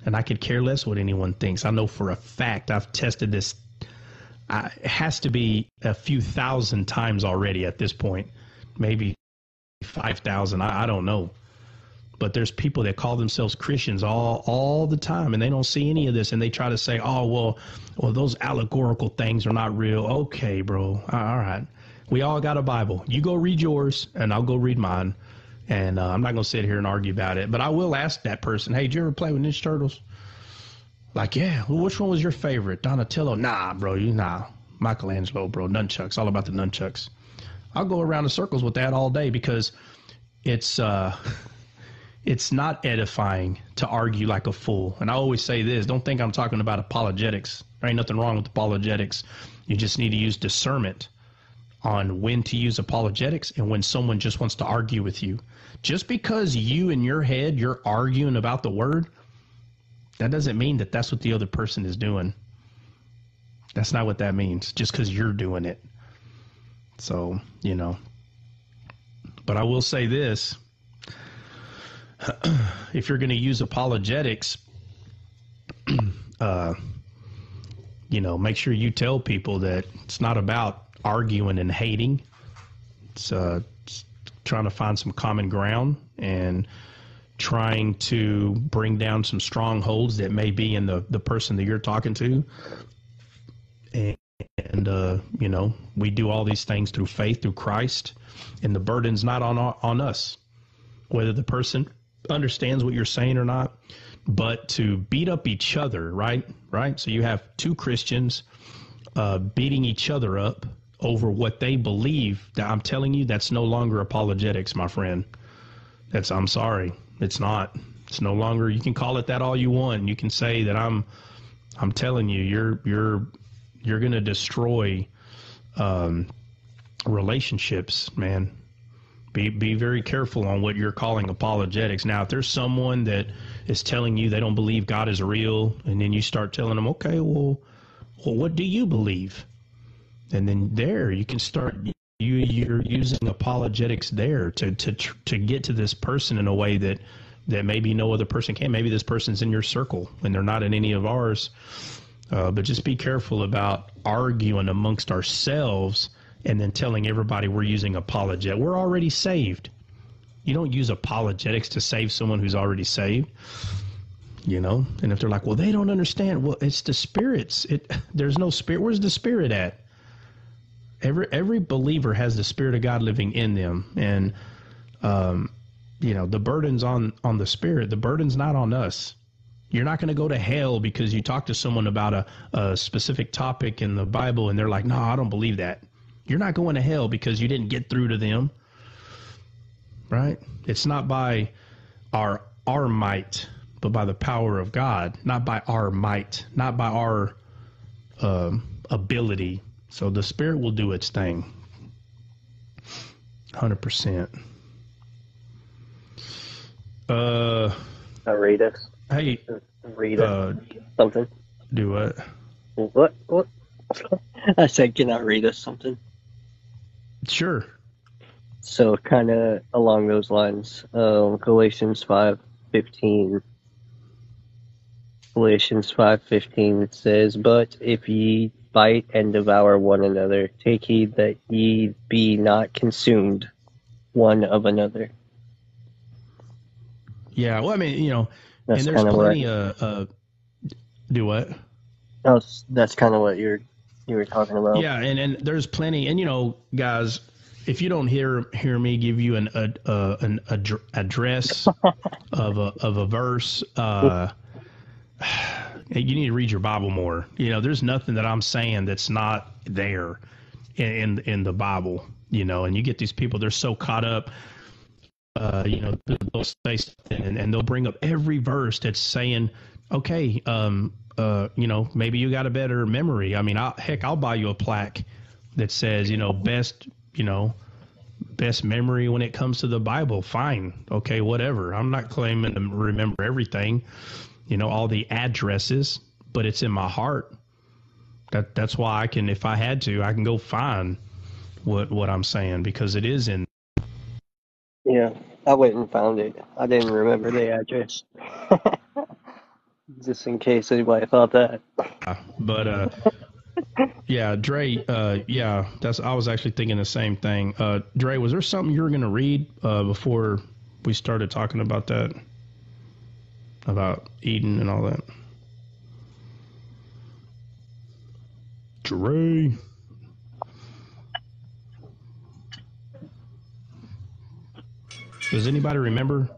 And I could care less what anyone thinks. I know for a fact, I've tested this. It has to be a few thousand times already at this point, maybe 5,000. I don't know. But there's people that call themselves Christians all the time, and they don't see any of this, and they try to say, oh, well, those allegorical things are not real. Okay, bro. All right. We all got a Bible. You go read yours, and I'll go read mine. And I'm not going to sit here and argue about it. But I will ask that person, hey, did you ever play with Ninja Turtles? Like, yeah. Well, which one was your favorite? Donatello? Nah, bro. Nah. Michelangelo, bro. Nunchucks. All about the nunchucks. I'll go around in circles with that all day because it's not edifying to argue like a fool. And I always say this, don't think I'm talking about apologetics. There ain't nothing wrong with apologetics. You just need to use discernment on when to use apologetics and when someone just wants to argue with you. Just because you in your head, you're arguing about the word, that doesn't mean that that's what the other person is doing. That's not what that means, just because you're doing it. So, you know. But I will say this. If you're going to use apologetics, you know, make sure you tell people that it's not about arguing and hating. It's trying to find some common ground and trying to bring down some strongholds that may be in the person that you're talking to. And you know, we do all these things through faith, through Christ, and the burden's not on us, whether the person understands what you're saying or not, but to beat up each other, right? So you have two Christians beating each other up over what they believe. I'm telling you, that's no longer apologetics, my friend. I'm sorry. It's not. It's no longer. You can call it that all you want. You can say that I'm telling you, you're going to destroy relationships, man. Be very careful on what you're calling apologetics. Now, if there's someone that is telling you they don't believe God is real, and then you start telling them, okay, well, what do you believe? And then there you can start. You're using apologetics there to get to this person in a way that maybe no other person can. Maybe this person's in your circle and they're not in any of ours. But just be careful about arguing amongst ourselves and then telling everybody we're using apologetic. We're already saved. You don't use apologetics to save someone who's already saved. You know, and if they're like, well, they don't understand. Well, it's the spirits. There's no spirit. Where's the spirit at? Every believer has the Spirit of God living in them, and you know, the burden's on the Spirit. The burden's not on us. You're not going to go to hell because you talk to someone about a specific topic in the Bible, and they're like, no, I don't believe that. You're not going to hell because you didn't get through to them, right? It's not by our might, but by the power of God. Not by our might, not by our ability. So the Spirit will do its thing. 100%. Read us. Hey. Read us something. Do what? What? I said, can I read us something? Sure. So kind of along those lines, Galatians 5:15. Galatians 5:15 says, "But if ye bite and devour one another, take heed that ye be not consumed one of another." Yeah, well, I mean, you know, That's and there's kind of what. plenty of do what? That's kind of what you were talking about. Yeah, and there's plenty, and you know, guys, if you don't hear me give you an address of a verse, you need to read your Bible more. You know, there's nothing that I'm saying that's not there in the Bible. You know, and you get these people, they're so caught up. You know, they'll say something and they'll bring up every verse that's saying, okay, you know, maybe you got a better memory. I mean, I'll buy you a plaque that says, you know, best memory when it comes to the Bible. Fine. Okay, whatever. I'm not claiming to remember everything, you know, all the addresses, but it's in my heart. That's why I can, if I had to, I can go find what I'm saying, because it is in. Yeah, I went and found it. I didn't remember the address. Just in case anybody thought that. But yeah, Dre, yeah, I was actually thinking the same thing. Dre, was there something you were going to read before we started talking about that? About Eden and all that? Dre. Does anybody remember?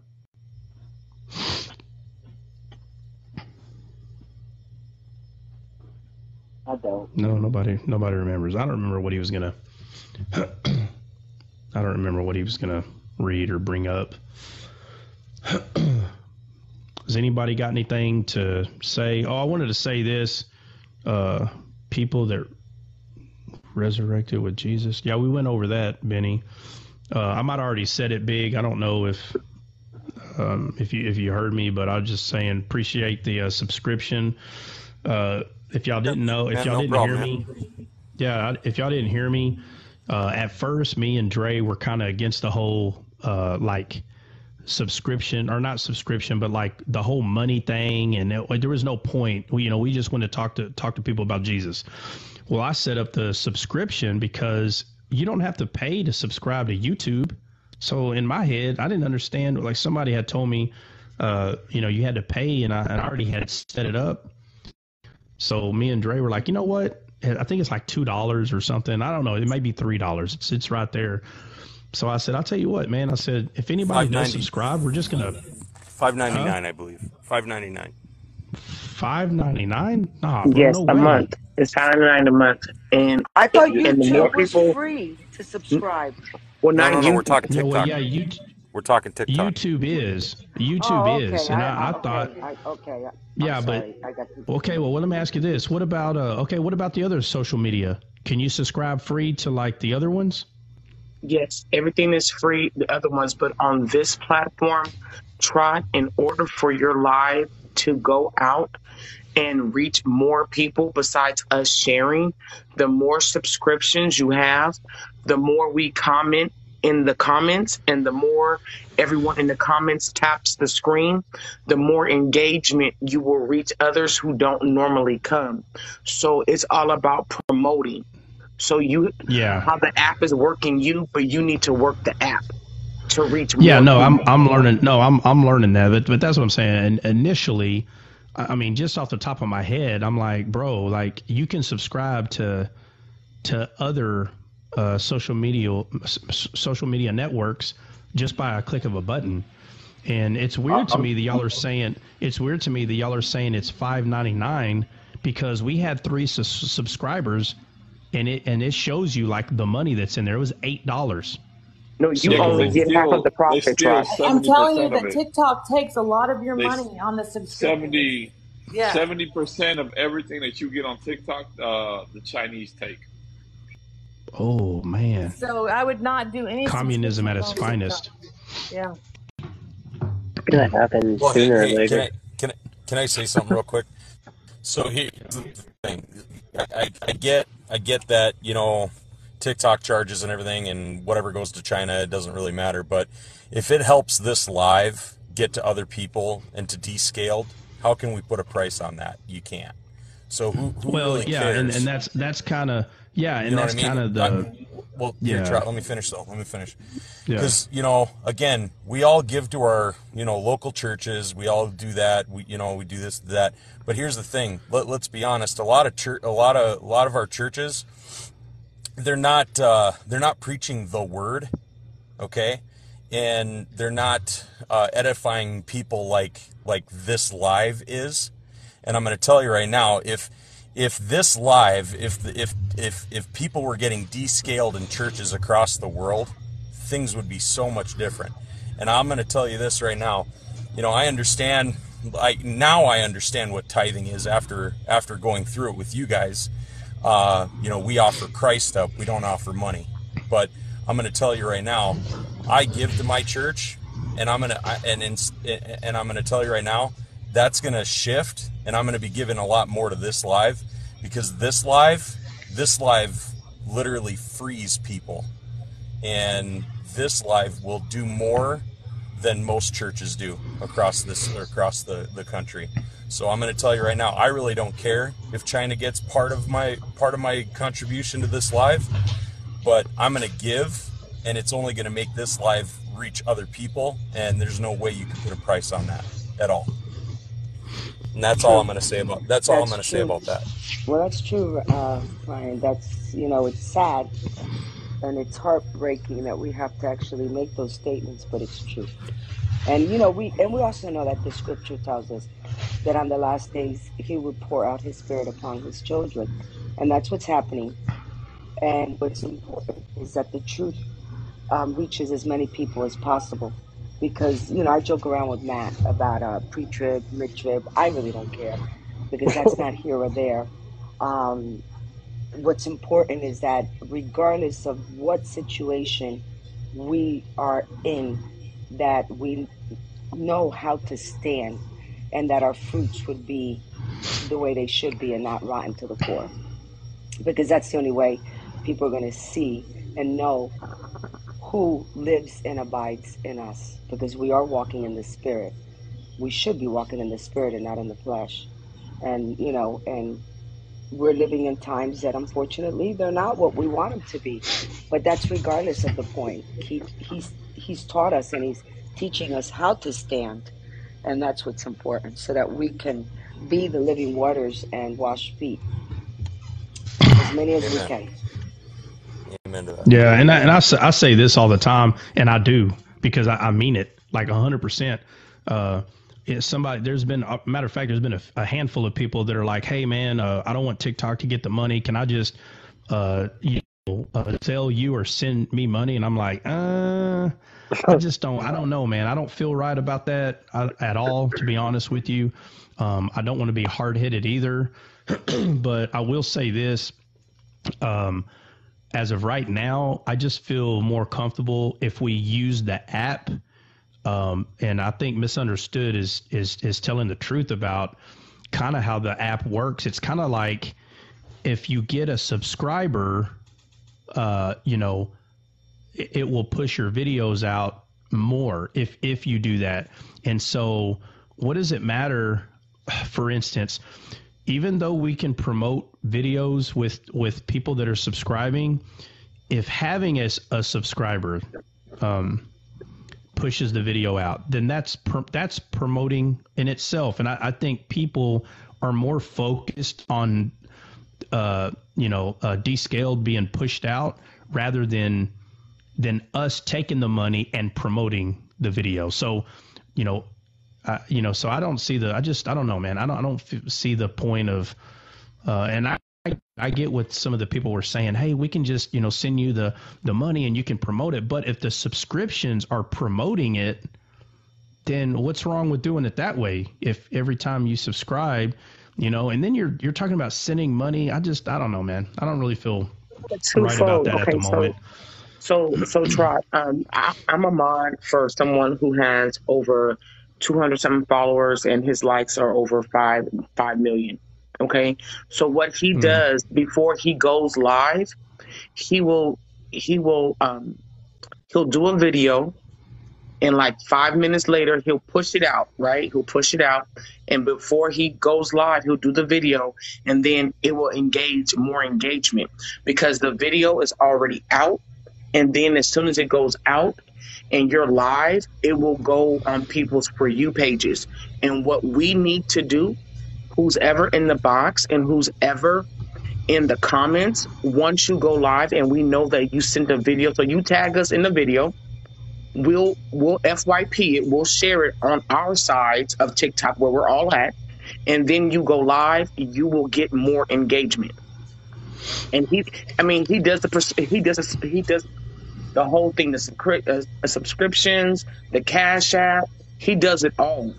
I don't. No, nobody remembers. I don't remember what he was gonna. I don't remember what he was gonna read or bring up. Has anybody got anything to say? Oh, I wanted to say this. People that resurrected with Jesus. Yeah, we went over that, Benny. I might have already said it big. I don't know if you heard me, but I was just saying appreciate the subscription. If y'all didn't know, if y'all didn't hear me, yeah, if y'all didn't hear me, at first, me and Dre were kind of against the whole like subscription, or not subscription, but like the whole money thing, and there was no point. We just wanted to talk to people about Jesus. Well, I set up the subscription because you don't have to pay to subscribe to YouTube. So in my head, I didn't understand. Like somebody had told me, you had to pay, and I already had set it up. So me and Dre were like, you know what? I think it's like $2 or something. I don't know. It might be $3. It's right there. So I said, I'll tell you what, man. I said, if anybody does subscribe, we're just gonna $5.99, I believe. $5.99. $5.99? Nah, bro, Yes, no a way. month. It's $5.99 a month, and I thought and the more YouTube was people, free to subscribe. well, not No, you. we're talking Yeah, TikTok. well, yeah, We're talking TikTok. YouTube is, Oh, okay. and I thought, Okay. yeah, I'm but sorry. I got you. okay. Well, let me ask you this: what about what about the other social media? Can you subscribe free to like the other ones? Yes, everything is free, the other ones, but on this platform, try in order for your live to go out and reach more people besides us sharing, the more subscriptions you have, the more we comment in the comments, and the more everyone in the comments taps the screen, the more engagement you will reach others who don't normally come. So it's all about promoting. So how the app is working you, but you need to work the app to reach more. Yeah, no, people. I'm learning. No, I'm learning that, but that's what I'm saying. And initially, I mean, just off the top of my head, I'm like, bro, like you can subscribe to other social media networks just by a click of a button. And it's weird to me that y'all are saying it's $5.99 because we had 3 subscribers, and it shows you like the money that's in there. It was $8. No, you only get half of the profit, right? I'm telling you 70% of that it. TikTok takes a lot of your They- money on the subscription. 70% of everything that you get on TikTok, the Chinese take. Oh man, So I would not do any communism at its subscriptions on finest. TikTok. Yeah. It's gonna happen Well, sooner or hey, later. can I say something real quick? So here's the thing. I get that, TikTok charges and everything, and whatever goes to China, it doesn't really matter. But if it helps this live get to other people and to descaled, how can we put a price on that? You can't. So who really cares? and that's kind of and You know that's what I mean? kind of the Here, let me finish though. Let me finish. Yeah. Because, again, we all give to our, local churches. We all do that. We do this, that. But here's the thing. Let's be honest. A lot of our churches, they're not preaching the word, okay? And they're not edifying people like this live is. And I'm going to tell you right now, if this live, if people were getting descaled in churches across the world, things would be so much different. And I'm going to tell you this right now. I understand. I understand what tithing is after going through it with you guys. We offer Christ up. We don't offer money. But I'm going to tell you right now, I give to my church, and I'm going to tell you right now, that's going to shift, and I'm going to be giving a lot more to this live, because this live literally frees people, and this live will do more than most churches do across the country. So I'm going to tell you right now, I really don't care if China gets part of my contribution to this live, but I'm going to give, and it's only going to make this live reach other people, and there's no way you can put a price on that at all. And that's all I'm going to say about that. Well, that's true, Brian. That's, it's sad and it's heartbreaking that we have to actually make those statements, but it's true. And, we also know that the scripture tells us that on the last days, he would pour out his spirit upon his children. And that's what's happening. And what's important is that the truth reaches as many people as possible. Because, I joke around with Matt about pre-trib, mid-trib. I really don't care, because that's not here or there. What's important is that regardless of what situation we are in, that we know how to stand, and that our fruits would be the way they should be and not rotten to the core. Because that's the only way people are going to see and know who lives and abides in us, because we are walking in the spirit. We should be walking in the spirit and not in the flesh. And, and we're living in times that unfortunately they're not what we want them to be. But that's regardless of the point. He's taught us, and he's teaching us how to stand. And that's what's important, so that we can be the living waters and wash feet. As many as we can. Amen to that. Yeah, and I say this all the time, and I do, because I mean it like 100%. There's been, matter of fact, there's been a handful of people that are like, hey man, I don't want TikTok to get the money. Can I just, tell you or send me money? And I'm like, I don't know, man. I don't feel right about that at all, to be honest with you. I don't want to be hard-headed either, but I will say this. As of right now, I just feel more comfortable if we use the app. And I think Misunderstood is telling the truth about kind of how the app works. It's kind of like if you get a subscriber, it will push your videos out more if you do that. And so what does it matter, for instance, even though we can promote videos with people that are subscribing, if having a subscriber pushes the video out, then that's promoting in itself. And I think people are more focused on descaled being pushed out rather than us taking the money and promoting the video. So so I don't see I don't know, man. I don't see the point of, and I get what some of the people were saying. Hey, we can just, send you the money and you can promote it. But if the subscriptions are promoting it, then what's wrong with doing it that way? If every time you subscribe, and then you're talking about sending money. I don't know, man. I don't really feel right about that at the moment. So Trot, I'm a mod for someone who has over 200-something followers, and his likes are over 5 million. Okay, so what he does before he goes live, He'll do a video, and like 5 minutes later, he'll push it out, right? He'll push it out. And before he goes live, he'll do the video, and then it will engage more engagement because the video is already out. And then as soon as it goes out and you're live, it will go on people's For You pages. And what we need to do, who's ever in the box and who's ever in the comments, once you go live and we know that you sent a video, so you tag us in the video, we'll FYP it, we'll share it on our sides of TikTok where we're all at, and then you go live, you will get more engagement. And he does the whole thing, the subscriptions, the Cash App, he does it all.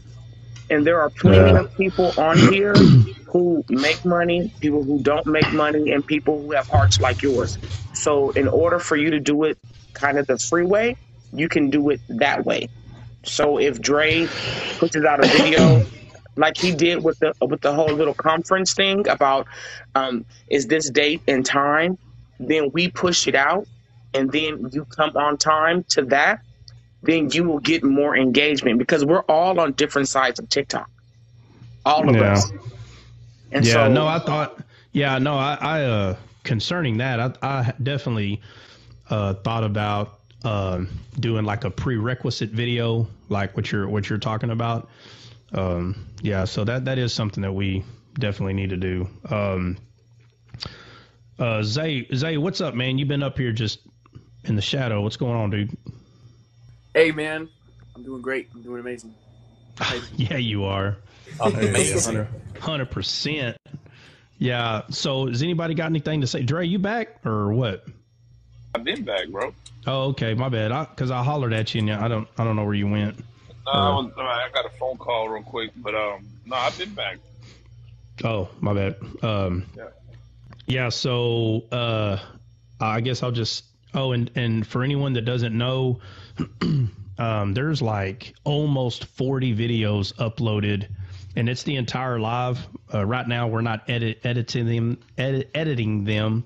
And there are plenty of people on here who make money, people who don't make money, and people who have hearts like yours. So in order for you to do it kind of the free way, you can do it that way. So if Dre pushes out a video like he did with the whole little conference thing about is this date and time, then we push it out, and then you come on time to that, then you will get more engagement because we're all on different sides of TikTok. All of us. And I concerning that, I definitely thought about doing like a prerequisite video, like what you're talking about. So that is something that we definitely need to do. Zay, what's up, man? You've been up here just in the shadow. What's going on, dude? Hey, man. I'm doing great. I'm doing amazing. Yeah, you are. Amazing. 100%. Yeah. So has anybody got anything to say? Dre, you back or what? I've been back, bro. Oh, okay. My bad. Because I hollered at you and I don't know where you went. No, I got a phone call real quick, but no, I've been back. Oh, my bad. Yeah. So I guess I'll just. Oh, and for anyone that doesn't know, there's like almost 40 videos uploaded, and it's the entire live. Right now, we're not editing them.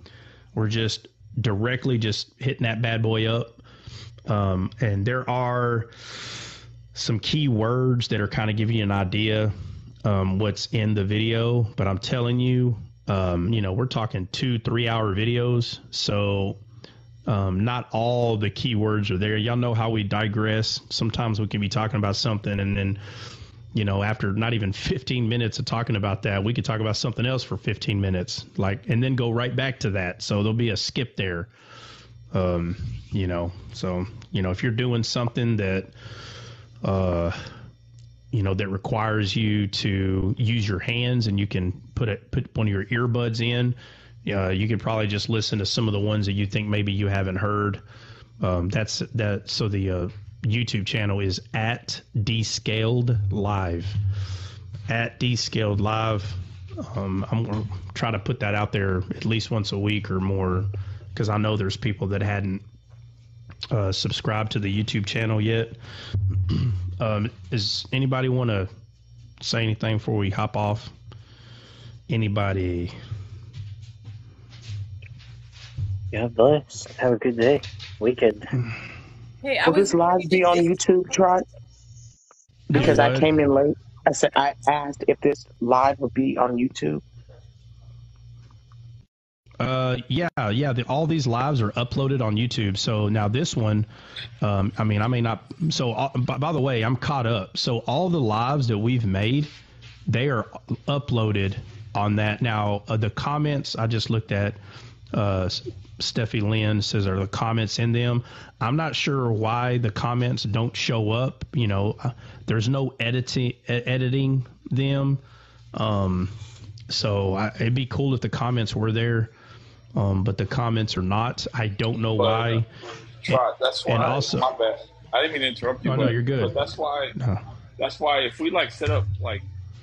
We're just directly just hitting that bad boy up. And there are some key words that are kind of giving you an idea what's in the video. But I'm telling you, we're talking 2-3 hour videos. So not all the keywords are there. Y'all know how we digress. Sometimes we can be talking about something and then, after not even 15 minutes of talking about that, we could talk about something else for 15 minutes, and then go right back to that. So there'll be a skip there. So, if you're doing something that, that requires you to use your hands and you can put one of your earbuds in, you could probably just listen to some of the ones that you think maybe you haven't heard. That's that. So the YouTube channel is at Descaled Live. At Descaled Live. I'm gonna try to put that out there at least once a week or more, because I know there's people that hadn't subscribed to the YouTube channel yet. Does anybody want to say anything before we hop off? Anybody? God bless. Have a good day. Weekend. Hey, Will this live be on YouTube, Trot? Because I came in late. I asked if this live would be on YouTube. Yeah. All these lives are uploaded on YouTube. So now this one, I may not. So by the way, I'm caught up. So all the lives that we've made, they are uploaded on that. Now the comments I just looked at, Steffi Lynn says, are the comments in them? I'm not sure why the comments don't show up. There's no editing them. So it'd be cool if the comments were there. But the comments are not. I don't know why. That's why. And also, my bad. I didn't mean to interrupt you. No, you're good. But that's why. That's why if we set up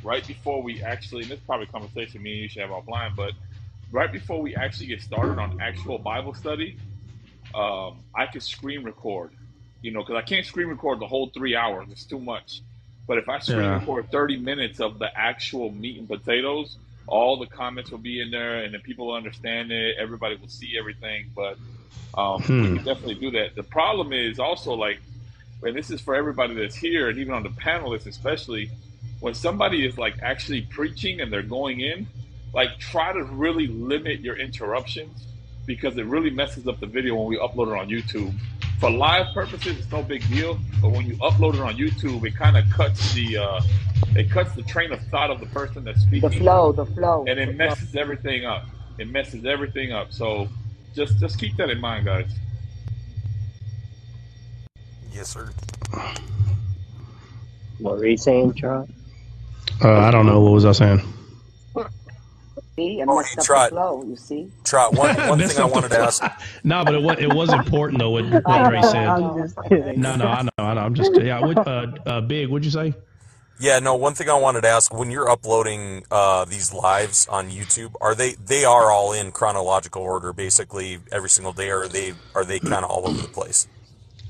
right before we actually, and this is probably a conversation me and you should have offline, but right before we actually get started on actual Bible study, I could screen record. Because I can't screen record the whole 3 hours. It's too much. But if I screen record 30 minutes of the actual meat and potatoes, all the comments will be in there, and then people will understand it. Everybody will see everything, but we can definitely do that. The problem is also, like, and this is for everybody that's here, and even on the panelists especially, when somebody is like actually preaching and they're going in, like, try to really limit your interruptions, because it really messes up the video when we upload it on YouTube. For live purposes, it's no big deal, but when you upload it on YouTube, it kind of cuts the train of thought of the person that's speaking. The flow. And it messes everything up. It messes everything up. So just keep that in mind, guys. Yes, sir. What were you saying, Trot? I don't know. What was I saying? See, I messed up the flow, you see? Trot, one thing I wanted to ask. No, but it was important though what Ray said. I'm just kidding. No, I know. I'm just Big. What'd you say? Yeah, no. One thing I wanted to ask: when you're uploading these lives on YouTube, they are all in chronological order, basically every single day, or are they kind of all over the place?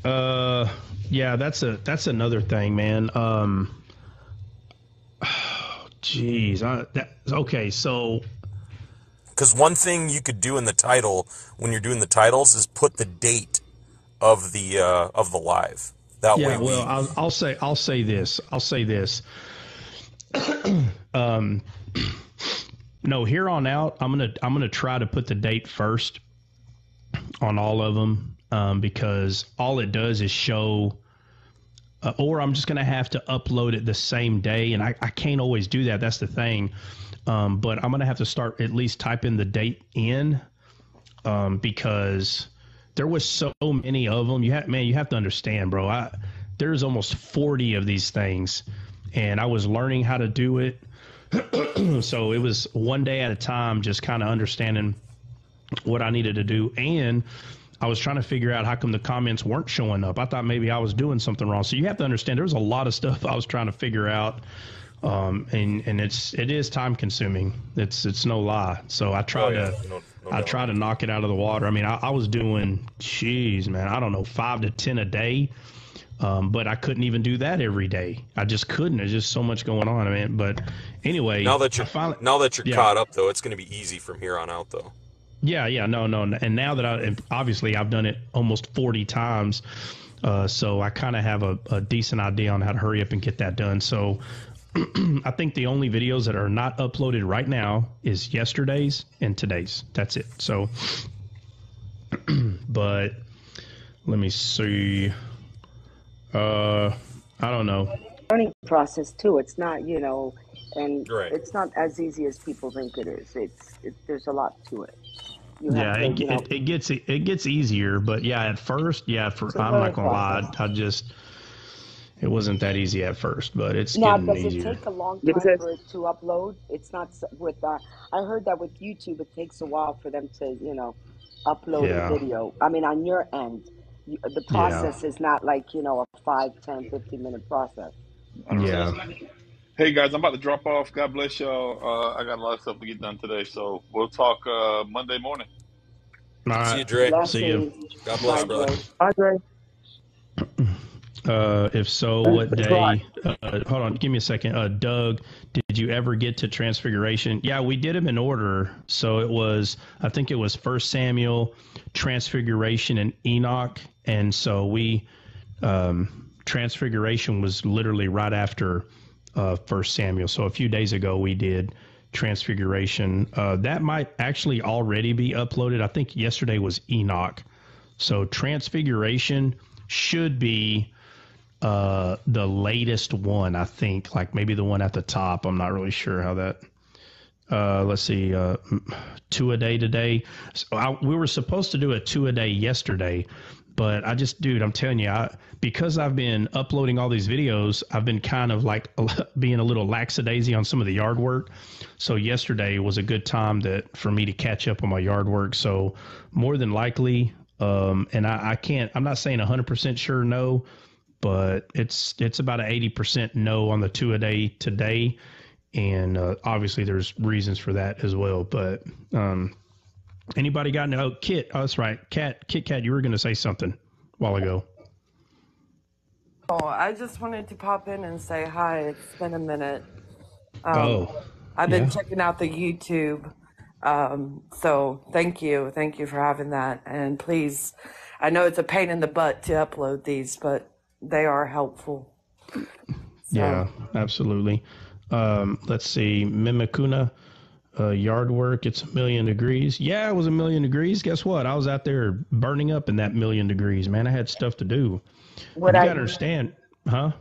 Yeah, that's another thing, man. Okay, so. Because one thing you could do in the title when you're doing the titles is put the date of the live. That way, I'll say this. No, here on out, I'm gonna try to put the date first on all of them, because all it does is show. Or I'm just gonna have to upload it the same day, and I can't always do that. That's the thing. But I'm gonna have to start at least typing the date in, because there was so many of them. You have to understand, bro. There's almost 40 of these things, and I was learning how to do it. So it was one day at a time, just kind of understanding what I needed to do, and I was trying to figure out how come the comments weren't showing up. I thought maybe I was doing something wrong. So you have to understand, there was a lot of stuff I was trying to figure out. And it is time consuming. It's no lie. So I try to knock it out of the water. I mean, I was doing, man, I don't know, 5 to 10 a day. But I couldn't even do that every day. I just couldn't. There's just so much going on. I mean, but anyway, now that you're caught up though, it's going to be easy from here on out though. Yeah, no. And now that I've done it almost 40 times. So I kind of have a decent idea on how to hurry up and get that done. So I think the only videos that are not uploaded right now is yesterday's and today's. That's it. So, but let me see. I don't know. Learning process too. It's not, and right. It's not as easy as people think it is. There's a lot to it. It gets easier, but at first, I'm not gonna lie, it wasn't that easy at first, but it's getting easier. Does it take a long time for it to upload? It's not with. I heard that with YouTube, it takes a while for them to, upload a video. I mean, on your end, the process is not like a 5, 10, 15-minute process. Yeah. Hey guys, I'm about to drop off. God bless y'all. I got a lot of stuff to get done today, so we'll talk Monday morning. All right. See you, Dre. Blessings. See you. God bless, brother. Bye, Dre. If so, what day? Hold on, give me a second. Doug, did you ever get to Transfiguration? Yeah, we did them in order. So I think it was 1 Samuel, Transfiguration, and Enoch. And so Transfiguration was literally right after 1 Samuel. So a few days ago we did Transfiguration. That might actually already be uploaded. I think yesterday was Enoch. So Transfiguration should be the latest one, I think, like maybe the one at the top. I'm not really sure how that. Let's see, 2 a day today. So we were supposed to do a 2 a day yesterday, but I'm telling you, because I've been uploading all these videos, I've been kind of like being a little lackadaisy on some of the yard work. So yesterday was a good time for me to catch up on my yard work. So more than likely, and I'm not saying 100% sure no, but it's about an 80% no on the 2 a day today. And obviously there's reasons for that as well. But anybody got Kit? Oh, that's right. Kit Kat, you were going to say something a while ago. Oh, I just wanted to pop in and say hi. It's been a minute. I've been Yeah. checking out the YouTube. So thank you for having that. And please, I know it's a pain in the butt to upload these, but they are helpful. Yeah, absolutely. Let's see, Mimikuna, yard work. It's 1,000,000 degrees. Yeah, it was 1,000,000 degrees. Guess what? I was out there burning up in that 1,000,000 degrees, man. I had stuff to do. What You I got to understand, huh?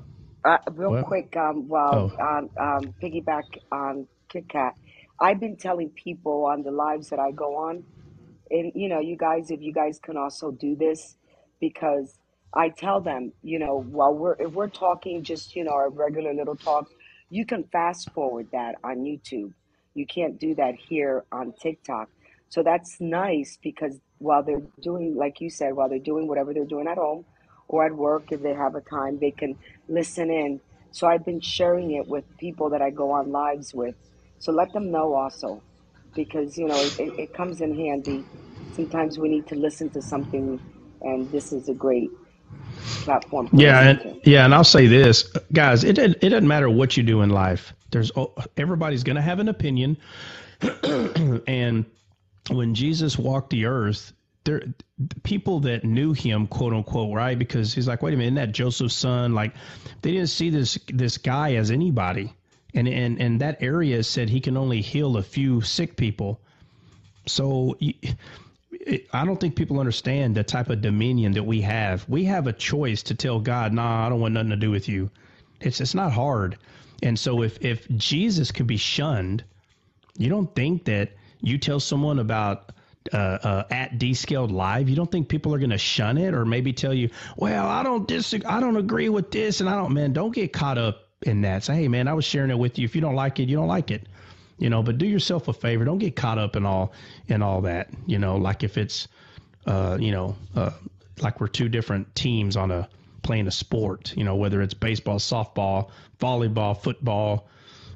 real What? quick, piggyback on Kit Kat. I've been telling people on the lives that I go on, and you guys, if you guys can also do this, because I tell them, while if we're talking just our regular little talk, you can fast forward that on YouTube. You can't do that here on TikTok. So that's nice because while they're doing, like you said, while they're doing whatever they're doing at home or at work, if they have a time, they can listen in. So I've been sharing it with people that I go on lives with. So let them know also, because it comes in handy. Sometimes we need to listen to something, and this is a great platform to listen to. And I'll say this, guys, it doesn't matter what you do in life. Everybody's going to have an opinion. And when Jesus walked the earth, people that knew him, quote unquote, right? Because he's like, wait a minute, isn't that Joseph's son? Like, they didn't see this guy as anybody. And that area said he can only heal a few sick people. So I don't think people understand the type of dominion that we have. We have a choice to tell God, nah, I don't want nothing to do with you. It's not hard. And so if Jesus could be shunned, you don't think that you tell someone about at Descaled Live, you don't think people are going to shun it or maybe tell you, well, I don't agree with this, and don't get caught up in that. Say, hey, man, I was sharing it with you. If you don't like it, you don't like it. But do yourself a favor. Don't get caught up in all that, like if it's, like we're two different teams playing a sport, whether it's baseball, softball, volleyball, football,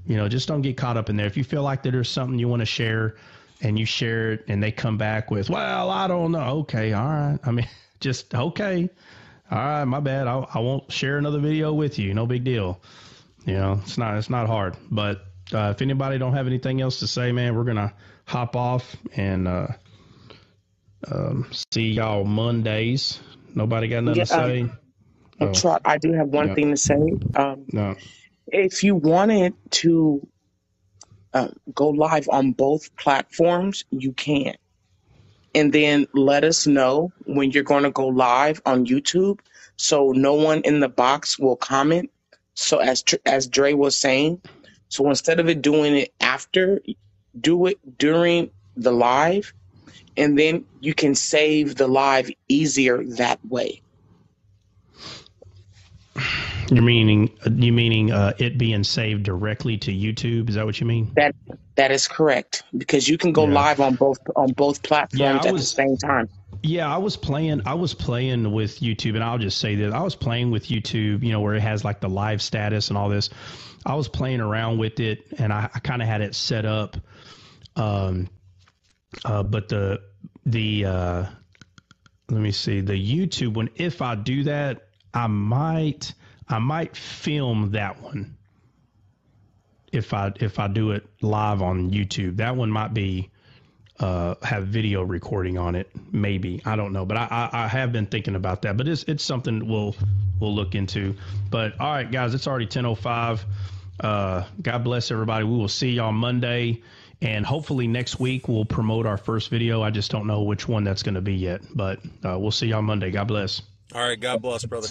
just don't get caught up in there. If you feel like that there's something you want to share and you share it and they come back with, well, I don't know. Okay. All right. I mean, just, okay. All right. My bad. I won't share another video with you. No big deal. It's not hard, but if anybody don't have anything else to say, man, we're going to hop off and see y'all Mondays. Nobody got nothing to say? Trot, I do have one thing to say. No. If you wanted to go live on both platforms, you can. And then let us know when you're going to go live on YouTube so no one in the box will comment. So as Dre was saying, so instead of doing it after, do it during the live, and then you can save the live easier that way. You meaning it being saved directly to YouTube? Is that what you mean? That is correct, because you can go live on both platforms at the same time. Yeah, I was playing with YouTube, and I'll just say that I was playing with YouTube, where it has like the live status and all this. I was playing around with it, and I kind of had it set up. But let me see, the YouTube one, if I do that, I might film that one. If I do it live on YouTube, that one might be have video recording on it, maybe. I don't know, but I have been thinking about that. But it's something we'll look into. But all right, guys, it's already 10:05. God bless everybody. We will see y'all Monday, and hopefully next week we'll promote our first video. I just don't know which one that's going to be yet, but we'll see y'all Monday. God bless. All right, God bless, brother.